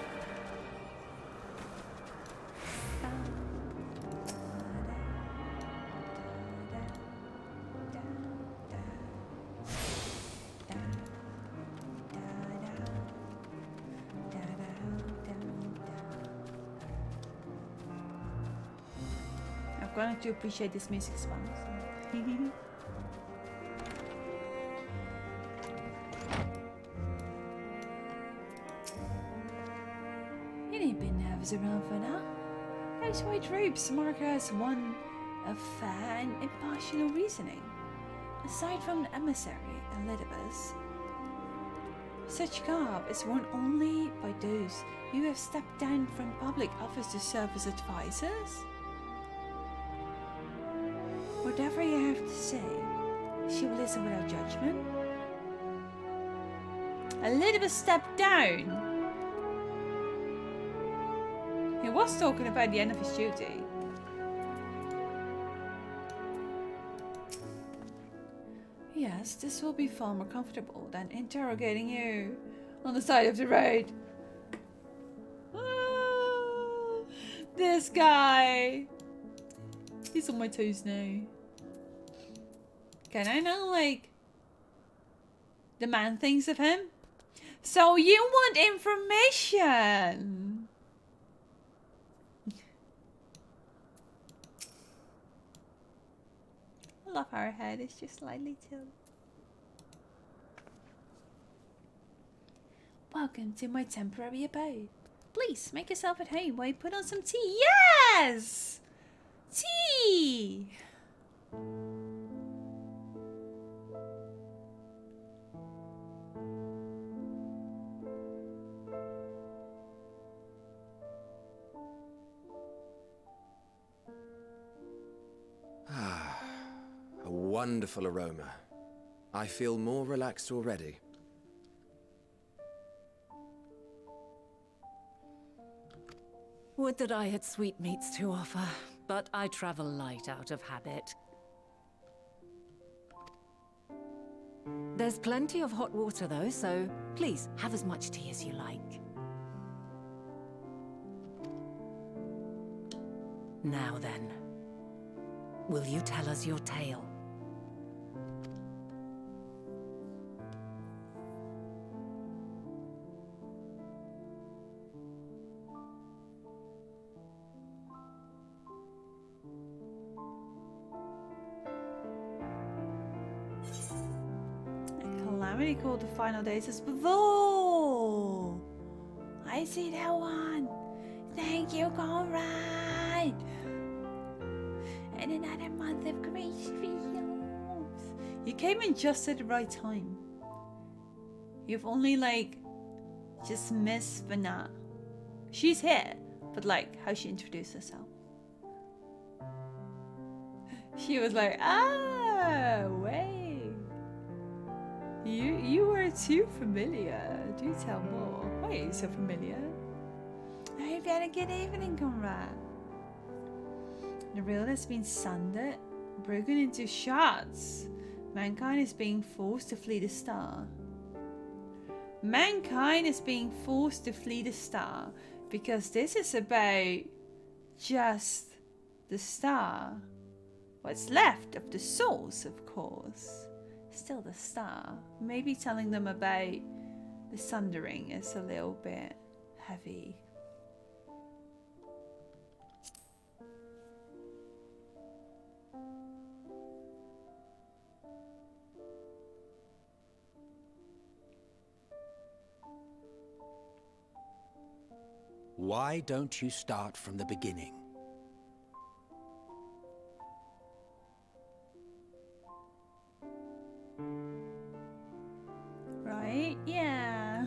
I'm going to appreciate this music as well. So. You ain't been nervous around for now. Those white robes mark as one of fair and impartial reasoning. Aside from the emissary, Elizabeth, such garb is worn only by those who have stepped down from public office to serve as advisors. Whatever you have to say, she will listen without judgment. Elizabeth stepped down. He was talking about the end of his duty. Yes, this will be far more comfortable than interrogating you on the side of the road. Ah, this guy. He's on my toes now. Can I now, like, demand things of him? So you want information? I love how her head is just slightly tilted. Welcome to my temporary abode. Please make yourself at home while I put on some tea. Yes! Tea! A wonderful aroma. I feel more relaxed already. Would that I had sweetmeats to offer, but I travel light out of habit. There's plenty of hot water though, so please have as much tea as you like. Now then, will you tell us your tale? Calamity called the final days as before. I see that one. Thank you, Conrad. And another month of grace fields. You came in just at the right time. You've only, like, just missed Vanna. She's here, but like how she introduced herself. She was like, wait. You were too familiar. Do tell more. Why are you so familiar? I hope you had a good evening, Conrad. The rail has been sundered, broken into shards. Mankind is being forced to flee the star. Mankind is being forced to flee the star because this is about just the star. What's left of the souls, of course. Still the star. Maybe telling them about the sundering is a little bit heavy. Why don't you start from the beginning? Right? Yeah.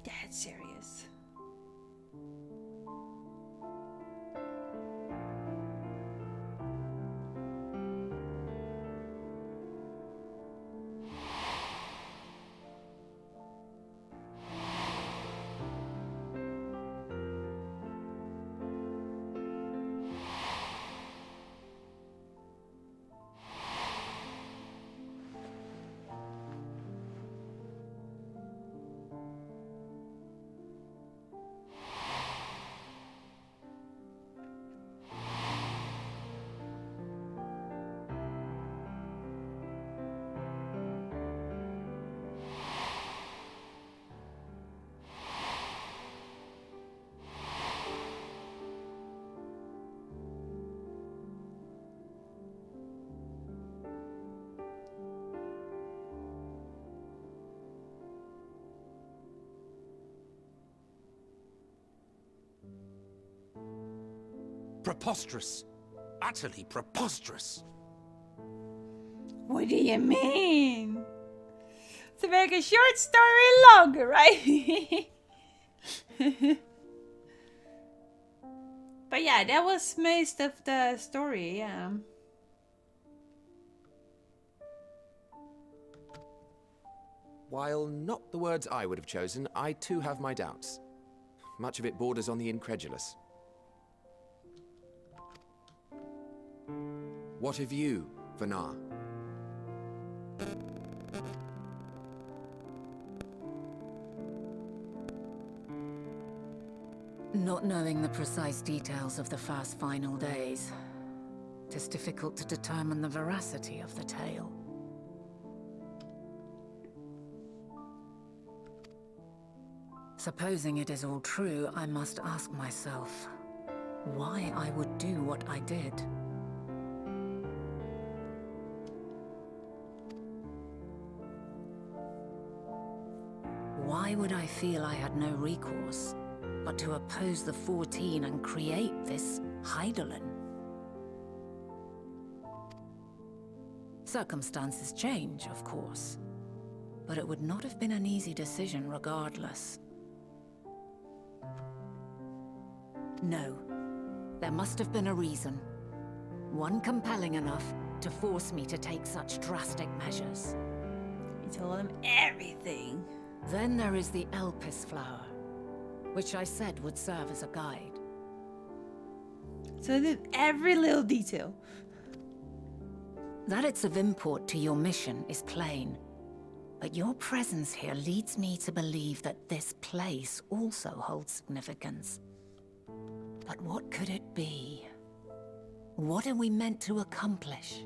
Dead serious. Preposterous. Utterly preposterous. What do you mean? To make a short story longer, right? But yeah, that was most of the story, yeah. While not the words I would have chosen, I too have my doubts. Much of it borders on the incredulous. What of you, Vanar? Not knowing the precise details of the first final days, it is difficult to determine the veracity of the tale. Supposing it is all true, I must ask myself why I would do what I did. Why would I feel I had no recourse but to oppose the 14 and create this Hydaelyn? Circumstances change, of course, but it would not have been an easy decision regardless. No, there must have been a reason. One compelling enough to force me to take such drastic measures. You told him everything. Then there is the Elpis flower, which I said would serve as a guide. So did every little detail. That it's of import to your mission is plain, but your presence here leads me to believe that this place also holds significance. But what could it be? What are we meant to accomplish?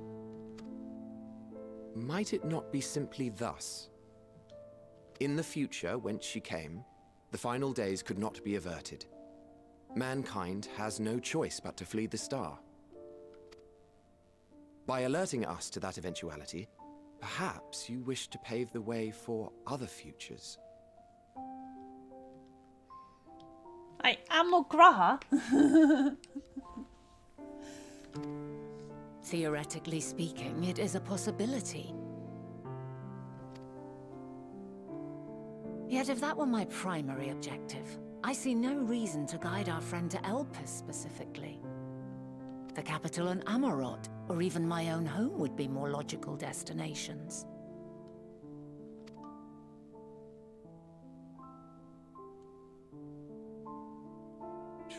Might it not be simply thus? In the future, whence she came, the final days could not be averted. Mankind has no choice but to flee the star. By alerting us to that eventuality, perhaps you wish to pave the way for other futures. I'm no Graha. Theoretically speaking, it is a possibility. Yet if that were my primary objective, I see no reason to guide our friend to Elpis specifically. The capital and Amarot, or even my own home would be more logical destinations.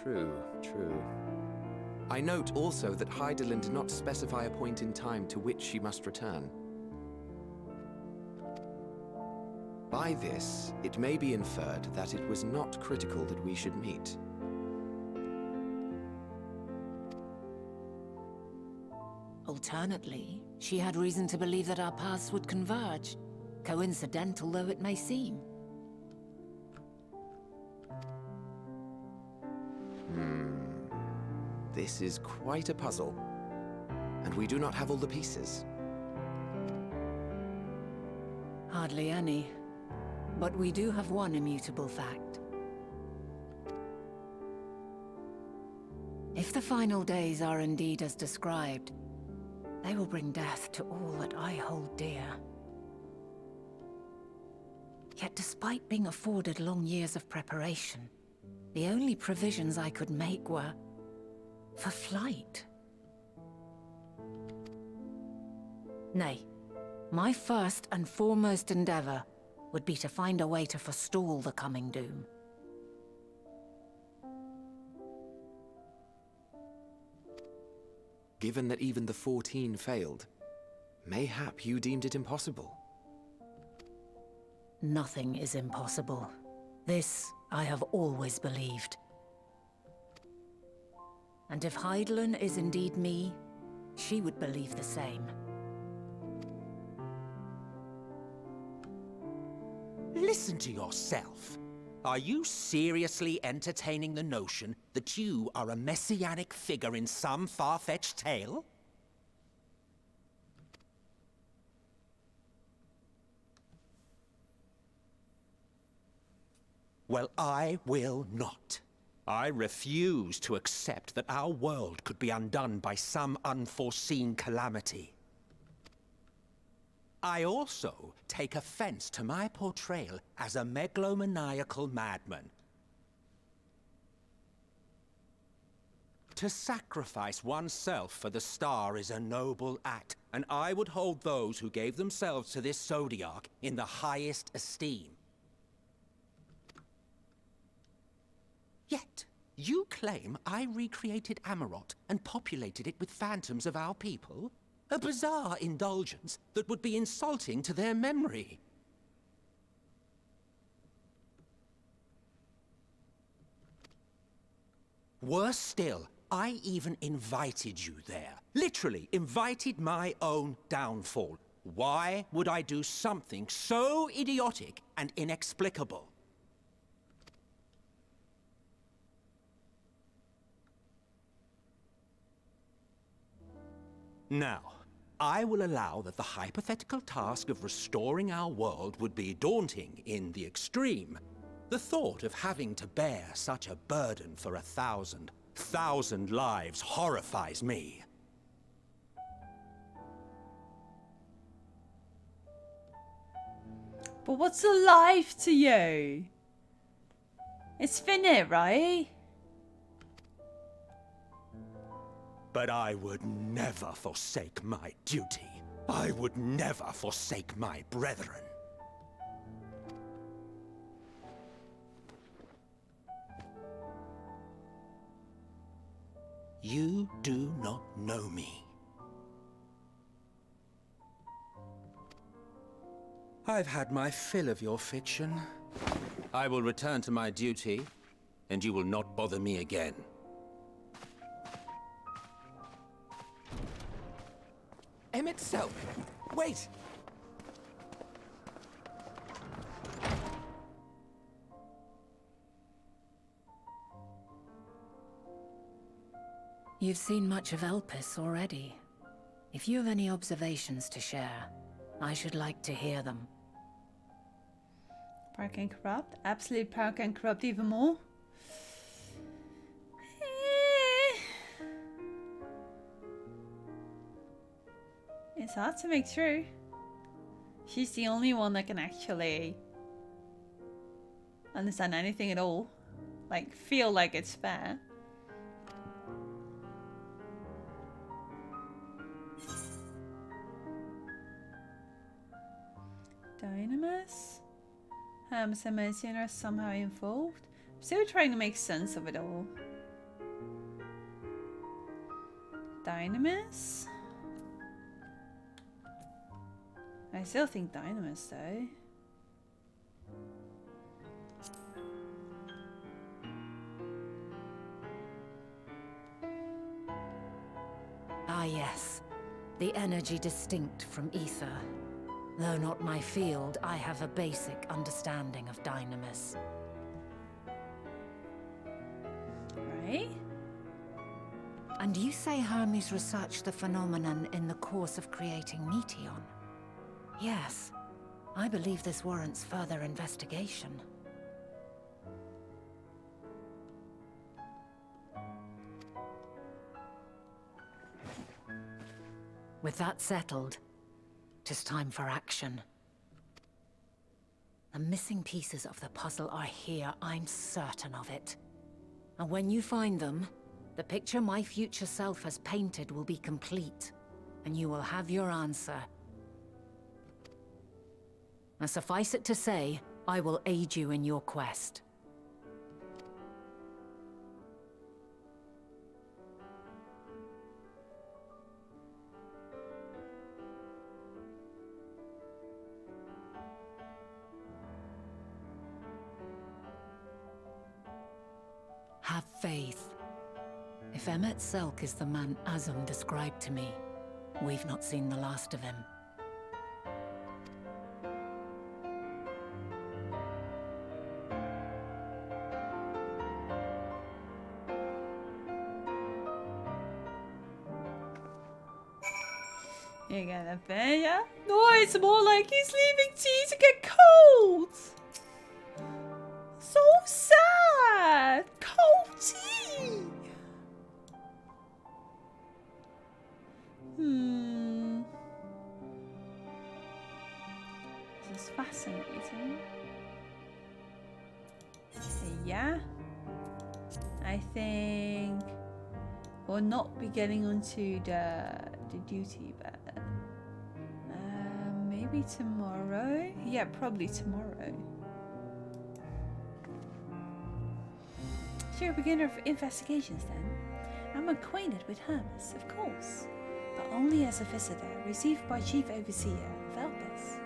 True, true. I note also that Hydaelyn did not specify a point in time to which she must return. By this, it may be inferred that it was not critical that we should meet. Alternately, she had reason to believe that our paths would converge, coincidental though it may seem. This is quite a puzzle, and we do not have all the pieces. Hardly any, but we do have one immutable fact. If the final days are indeed as described, they will bring death to all that I hold dear. Yet despite being afforded long years of preparation, the only provisions I could make were for flight. Nay, my first and foremost endeavor would be to find a way to forestall the coming doom. Given that even the 14 failed, mayhap you deemed it impossible. Nothing is impossible. This I have always believed. And if Hydaelyn is indeed me, she would believe the same. Listen to yourself. Are you seriously entertaining the notion that you are a messianic figure in some far-fetched tale? Well, I will not. I refuse to accept that our world could be undone by some unforeseen calamity. I also take offense to my portrayal as a megalomaniacal madman. To sacrifice oneself for the star is a noble act, and I would hold those who gave themselves to this Zodiac in the highest esteem. Yet, you claim I recreated Amarot and populated it with phantoms of our people? A bizarre indulgence that would be insulting to their memory. Worse still, I even invited you there. Literally invited my own downfall. Why would I do something so idiotic and inexplicable? Now, I will allow that the hypothetical task of restoring our world would be daunting in the extreme. The thought of having to bear such a burden for 1,000 lives horrifies me. But what's a life to you? It's finite, right? But I would never forsake my duty. I would never forsake my brethren. You do not know me. I've had my fill of your fiction. I will return to my duty, and you will not bother me again. Selk, wait! You've seen much of Elpis already. If you have any observations to share, I should like to hear them. Power can corrupt. Absolute power can corrupt even more. It's hard to make true. She's the only one that can actually understand anything at all. Like, feel like it's fair. Dynamis? Hermes and Mercian are somehow involved. I'm still trying to make sense of it all. Dynamis? I still think Dynamis though. Ah yes, the energy distinct from ether. Though not my field, I have a basic understanding of Dynamis. Right? And you say Hermes researched the phenomenon in the course of creating Meteon? Yes, I believe this warrants further investigation. With that settled, 'tis time for action. The missing pieces of the puzzle are here, I'm certain of it. And when you find them, the picture my future self has painted will be complete, and you will have your answer. Now suffice it to say, I will aid you in your quest. Have faith. If Selk is the man Azum described to me, we've not seen the last of him. You get a bear, yeah? No, it's more like he's leaving tea to get cold. So sad. Cold tea! This is fascinating. Yeah. I think we'll not be getting onto the duty, but maybe tomorrow. Yeah, probably tomorrow. So you're a beginner of investigations then? I'm acquainted with Hermes, of course, but only as a visitor received by Chief Overseer Velpus.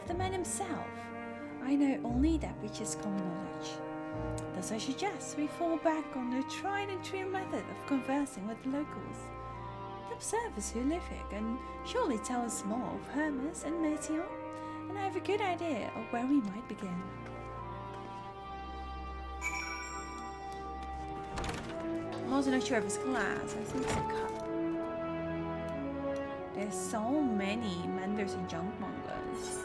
Of the man himself, I know only that which is common knowledge. Thus I suggest we fall back on the tried and true method of conversing with the locals. The observers who live here can surely tell us more of Hermes and Meteor, and I have a good idea of where we might begin. I'm also not sure if it's glass. I think it's a cup. There's so many menders and junkmongers.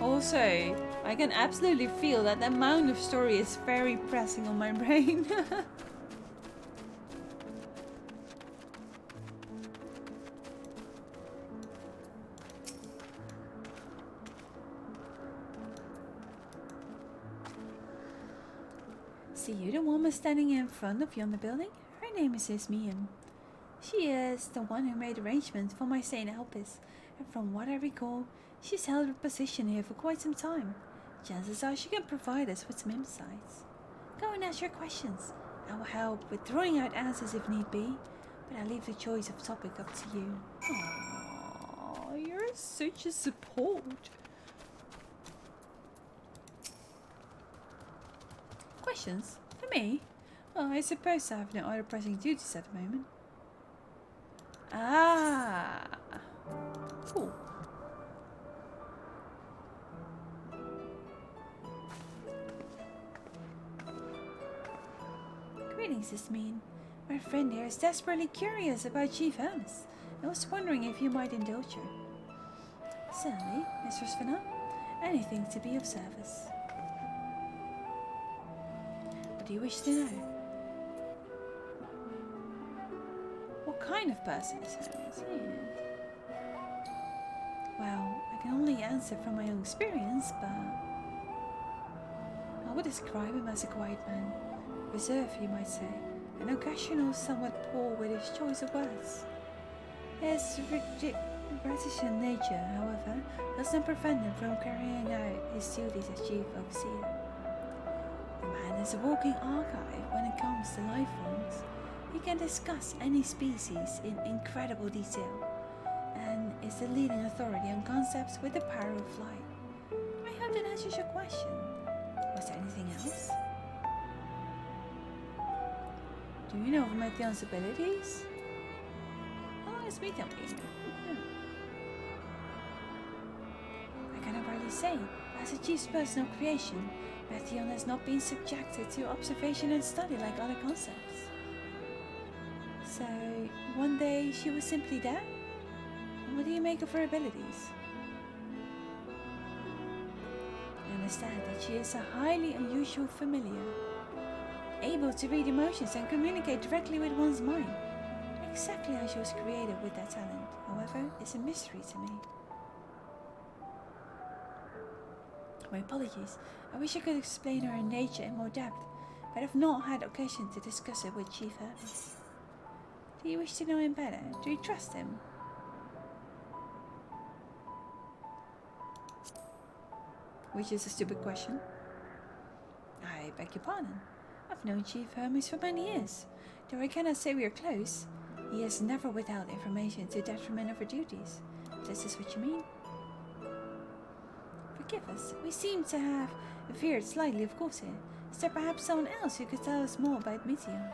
Also, I can absolutely feel that the amount of story is very pressing on my brain. See you, the woman standing in front of you on the building? Her name is Ismian. She is the one who made arrangements for my stay in Elpis, and from what I recall, she's held her position here for quite some time. Chances are she can provide us with some insights. Go and ask your questions. I will help with throwing out answers if need be, but I leave the choice of topic up to you. Aww, you're such a support. Questions? For me? Well, I suppose I have no other pressing duties at the moment. Ah, cool. Greetings, Ismene. My friend here is desperately curious about Chief Hermes. I was wondering if you might indulge her. Certainly, Mistress Fana. Anything to be of service. What do you wish to know? What kind of person is Hermes? Well, I can only answer from my own experience, but I would describe him as a quiet man. Reserved, you might say, and occasional somewhat poor with his choice of words. His reticent nature, however, does not prevent him from carrying out his duties as Chief Overseer. The man is a walking archive when it comes to life forms. He can discuss any species in incredible detail, and is the leading authority on concepts with the power of flight. I hope that answers your question. Was there anything else? Do you know of Meteon's abilities? How long has Meteon been? I cannot really say. As a chief's personal creation, Meteon has not been subjected to observation and study like other concepts. So, one day she was simply there? And what do you make of her abilities? I understand that she is a highly unusual familiar, able to read emotions and communicate directly with one's mind. Exactly how she was created with that talent, however, is a mystery to me. My apologies. I wish I could explain her nature in more depth, but I've not had occasion to discuss it with Chief Hermes. Do you wish to know him better? Do you trust him? Which is a stupid question. I beg your pardon. I've known Chief Hermes for many years. Though I cannot say we are close, he has never withheld information to detriment of our duties. This is what you mean? Forgive us, we seem to have veered slightly of course here. Is there perhaps someone else who could tell us more about Meteor?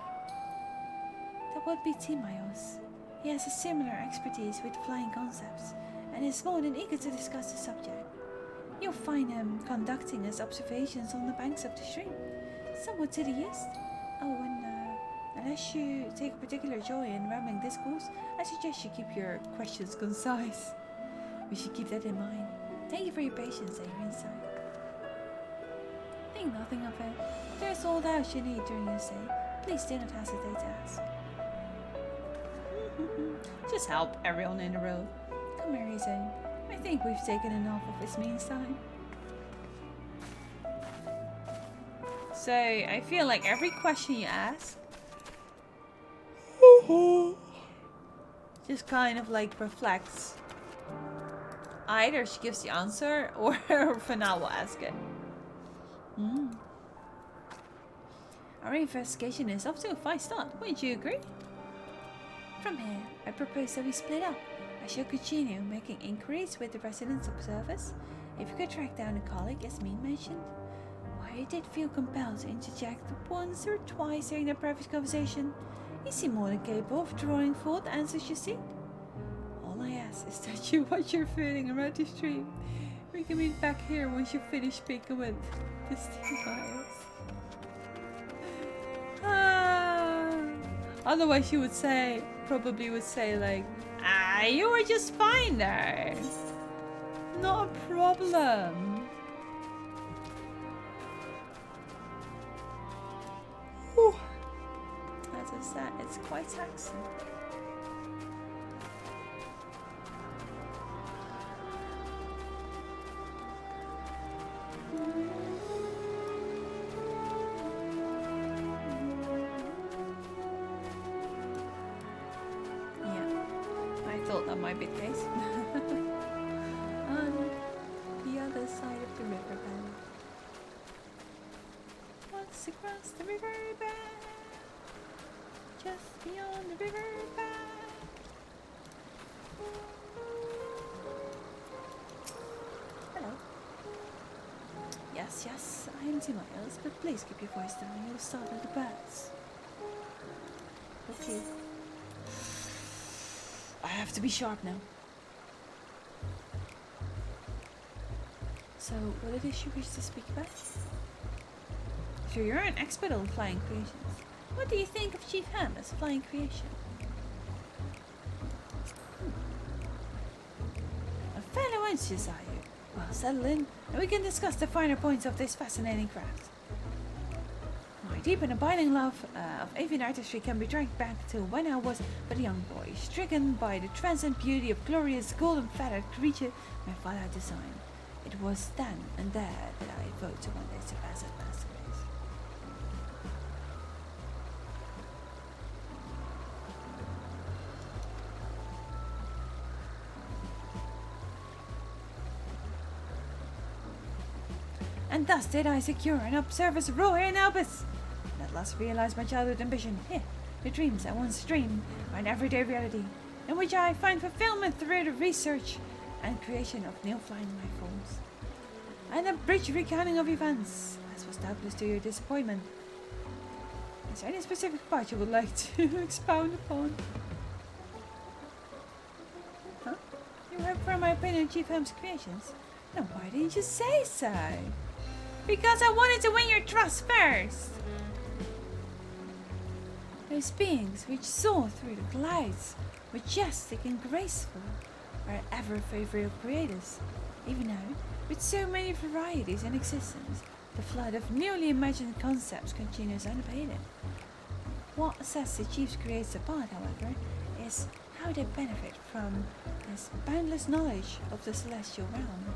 That would be Timaeus. He has a similar expertise with flying concepts, and is more than eager to discuss the subject. You'll find him conducting his observations on the banks of the stream, somewhat to the east. Oh, and unless you take particular joy in rambling discourse, I suggest you keep your questions concise. We should keep that in mind. Thank you for your patience and your insight. Think nothing of it. If there's all else you need during your stay, please do not hesitate to ask. Just help everyone in the row. Come here, Izzy. I think we've taken enough of this means time. So I feel like every question you ask just kind of like reflects. Either she gives the answer or Fana will ask it. Our investigation is off to a fine start. Wouldn't you agree? From here, I propose that we split up. I shall continue making inquiries with the residents observers. If you could track down a colleague as me mentioned. Why I did feel compelled to interject once or twice during their private conversation. You seem more than capable of drawing forth answers you seek. All I ask is that you watch your footing around the stream. We can meet back here once you finish speaking with the Steel Files. Otherwise you would say, probably would say like, you were just fine there. Not a problem. Whew. As I said, it's quite taxing. That might be the case. On the other side of the riverbed. Once across the riverbed, just beyond the riverbed. Hello. Yes, I am 2 miles, but please keep your voice down. You'll startle the birds. Okay. I have to be sharp now. So, what it is you wish to speak about? So you're an expert on flying creations. What do you think of Chief Hammer's flying creation? A fellow enthusiast, are you? Well, settle in, and we can discuss the finer points of this fascinating craft. My deep and abiding love of avian artistry can be tracked back to when I was but a young boy, stricken by the transcendent beauty of glorious golden-feathered creature my father had designed. It was then and there that I vowed to one day surpass that masterpiece. And thus did I secure an observer's role here in Albus. And at last realized my childhood ambition. Here, the dreams I once dreamed are an everyday reality, in which I find fulfillment through the research and creation of new flying life forms. And a brief recounting of events, as was doubtless to your disappointment. Is there any specific part you would like to expound upon? Huh? You have for my opinion of Chief Ham's creations? Then why didn't you say so? Because I wanted to win your trust first! Those beings which soar through the clouds, majestic and graceful, are ever favorite of creators, even though, with so many varieties in existence, the flood of newly imagined concepts continues unabated. What sets the Chiefs creators apart, however, is how they benefit from this boundless knowledge of the celestial realm.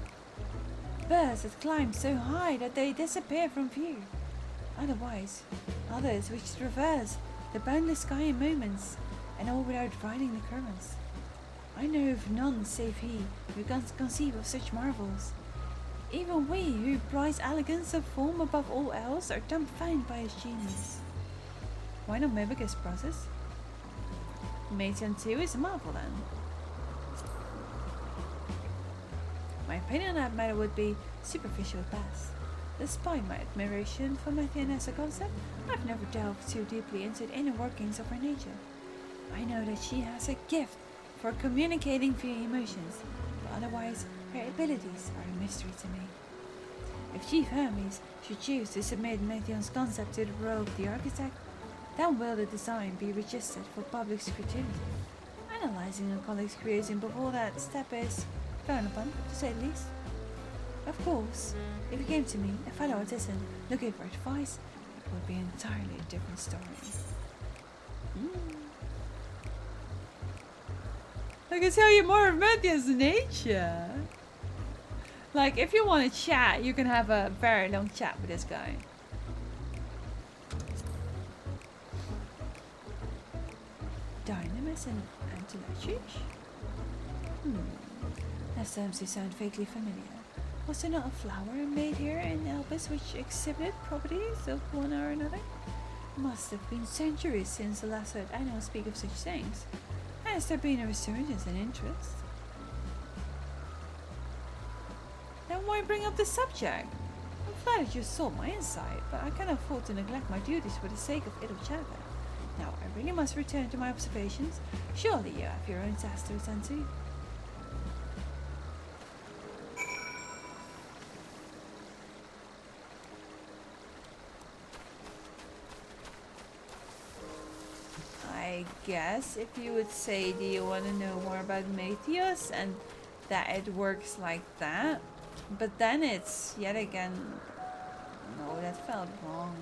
Birds that climb so high that they disappear from view. Otherwise, others which traverse the boundless sky in moments, and all without riding the currents. I know of none save he who can conceive of such marvels. Even we who prize elegance of form above all else are dumbfounded by his genius. Why not mimic his process? Mason too is a marvel then. My opinion on that matter would be superficial at best. Despite my admiration for Mathian as a concept, I've never delved too deeply into the inner workings of her nature. I know that she has a gift for communicating via emotions, but otherwise her abilities are a mystery to me. If Chief Hermes should choose to submit Mathian's concept to the role of the architect, then will the design be registered for public scrutiny. Analyzing a colleague's creation before that step is frowned upon, to say the least. Of course, if you came to me, a fellow artisan, looking for advice, it would be entirely a different story. I can tell you more of Matthew's nature. Like, if you want to chat, you can have a very long chat with this guy. Dynamis and anti-electric? That terms they sound vaguely familiar. Was there not a flower made here in Elbis which exhibited properties of one or another? Must have been centuries since the last heard anyone speak of such things. Has there been a resurgence in interest? Then why bring up the subject? I'm flattered you saw my insight, but I cannot afford to neglect my duties for the sake of idle chatter. Now, I really must return to my observations. Surely you have your own tasks to attend to. I guess if you would say, do you want to know more about Matthias and that it works like that? But then it's yet again, no, that felt wrong.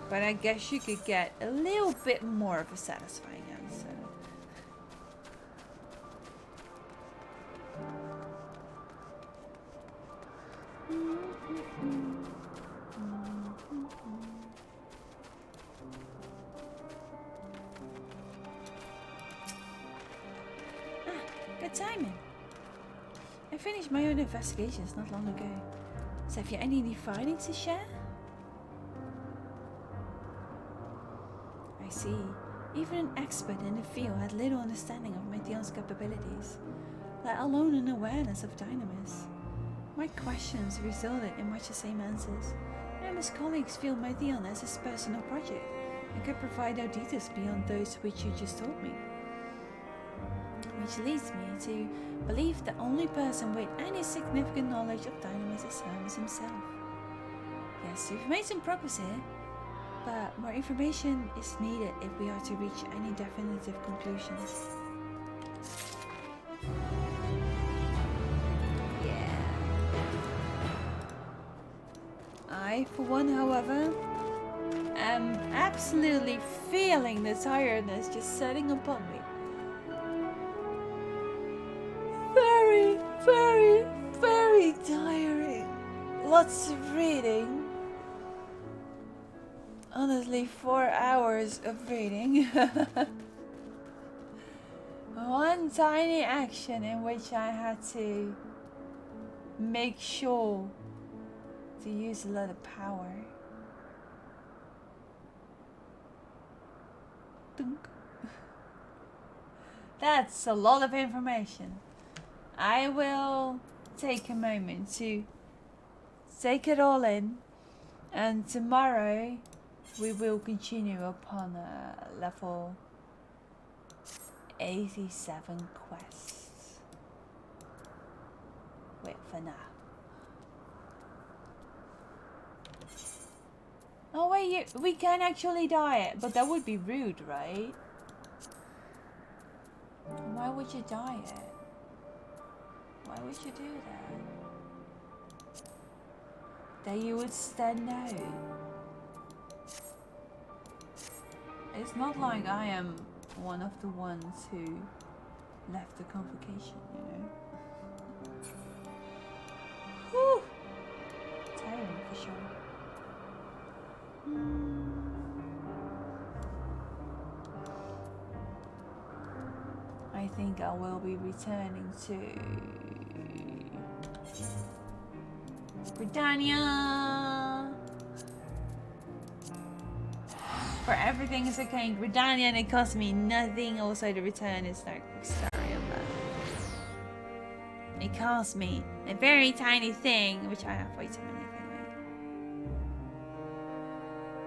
But I guess you could get a little bit more of a satisfying answer. Good timing. I finished my own investigations not long ago. So have you any new findings to share? I see. Even an expert in the field had little understanding of Meteon's capabilities, let alone an awareness of Dynamis. My questions resulted in much the same answers, and his colleagues feel Meteon as his personal project and could provide no details beyond those which you just told me. Which leads me to believe the only person with any significant knowledge of Dynamis is Hermes himself. Yes, you've made some progress here, but more information is needed if we are to reach any definitive conclusions. Yeah. I, for one, however, am absolutely feeling the tiredness just setting upon me. Very, very, very tiring. Lots of reading. Honestly, 4 hours of reading. One tiny action in which I had to make sure to use a lot of power. Dunk. That's a lot of information. I will take a moment to take it all in, and tomorrow we will continue upon level 87 quests. Wait for now. Oh wait, we can actually dye it, but that would be rude, right? Why would you dye it? Why would you do that? That you would stand out. It's not like I am one of the ones who left the convocation, you know? Whew! Tiring for sure. I think I will be returning to Britannia. For everything is okay in Britannia and it costs me nothing. Also the return is like Starium. It costs me a very tiny thing, which I have way too many things.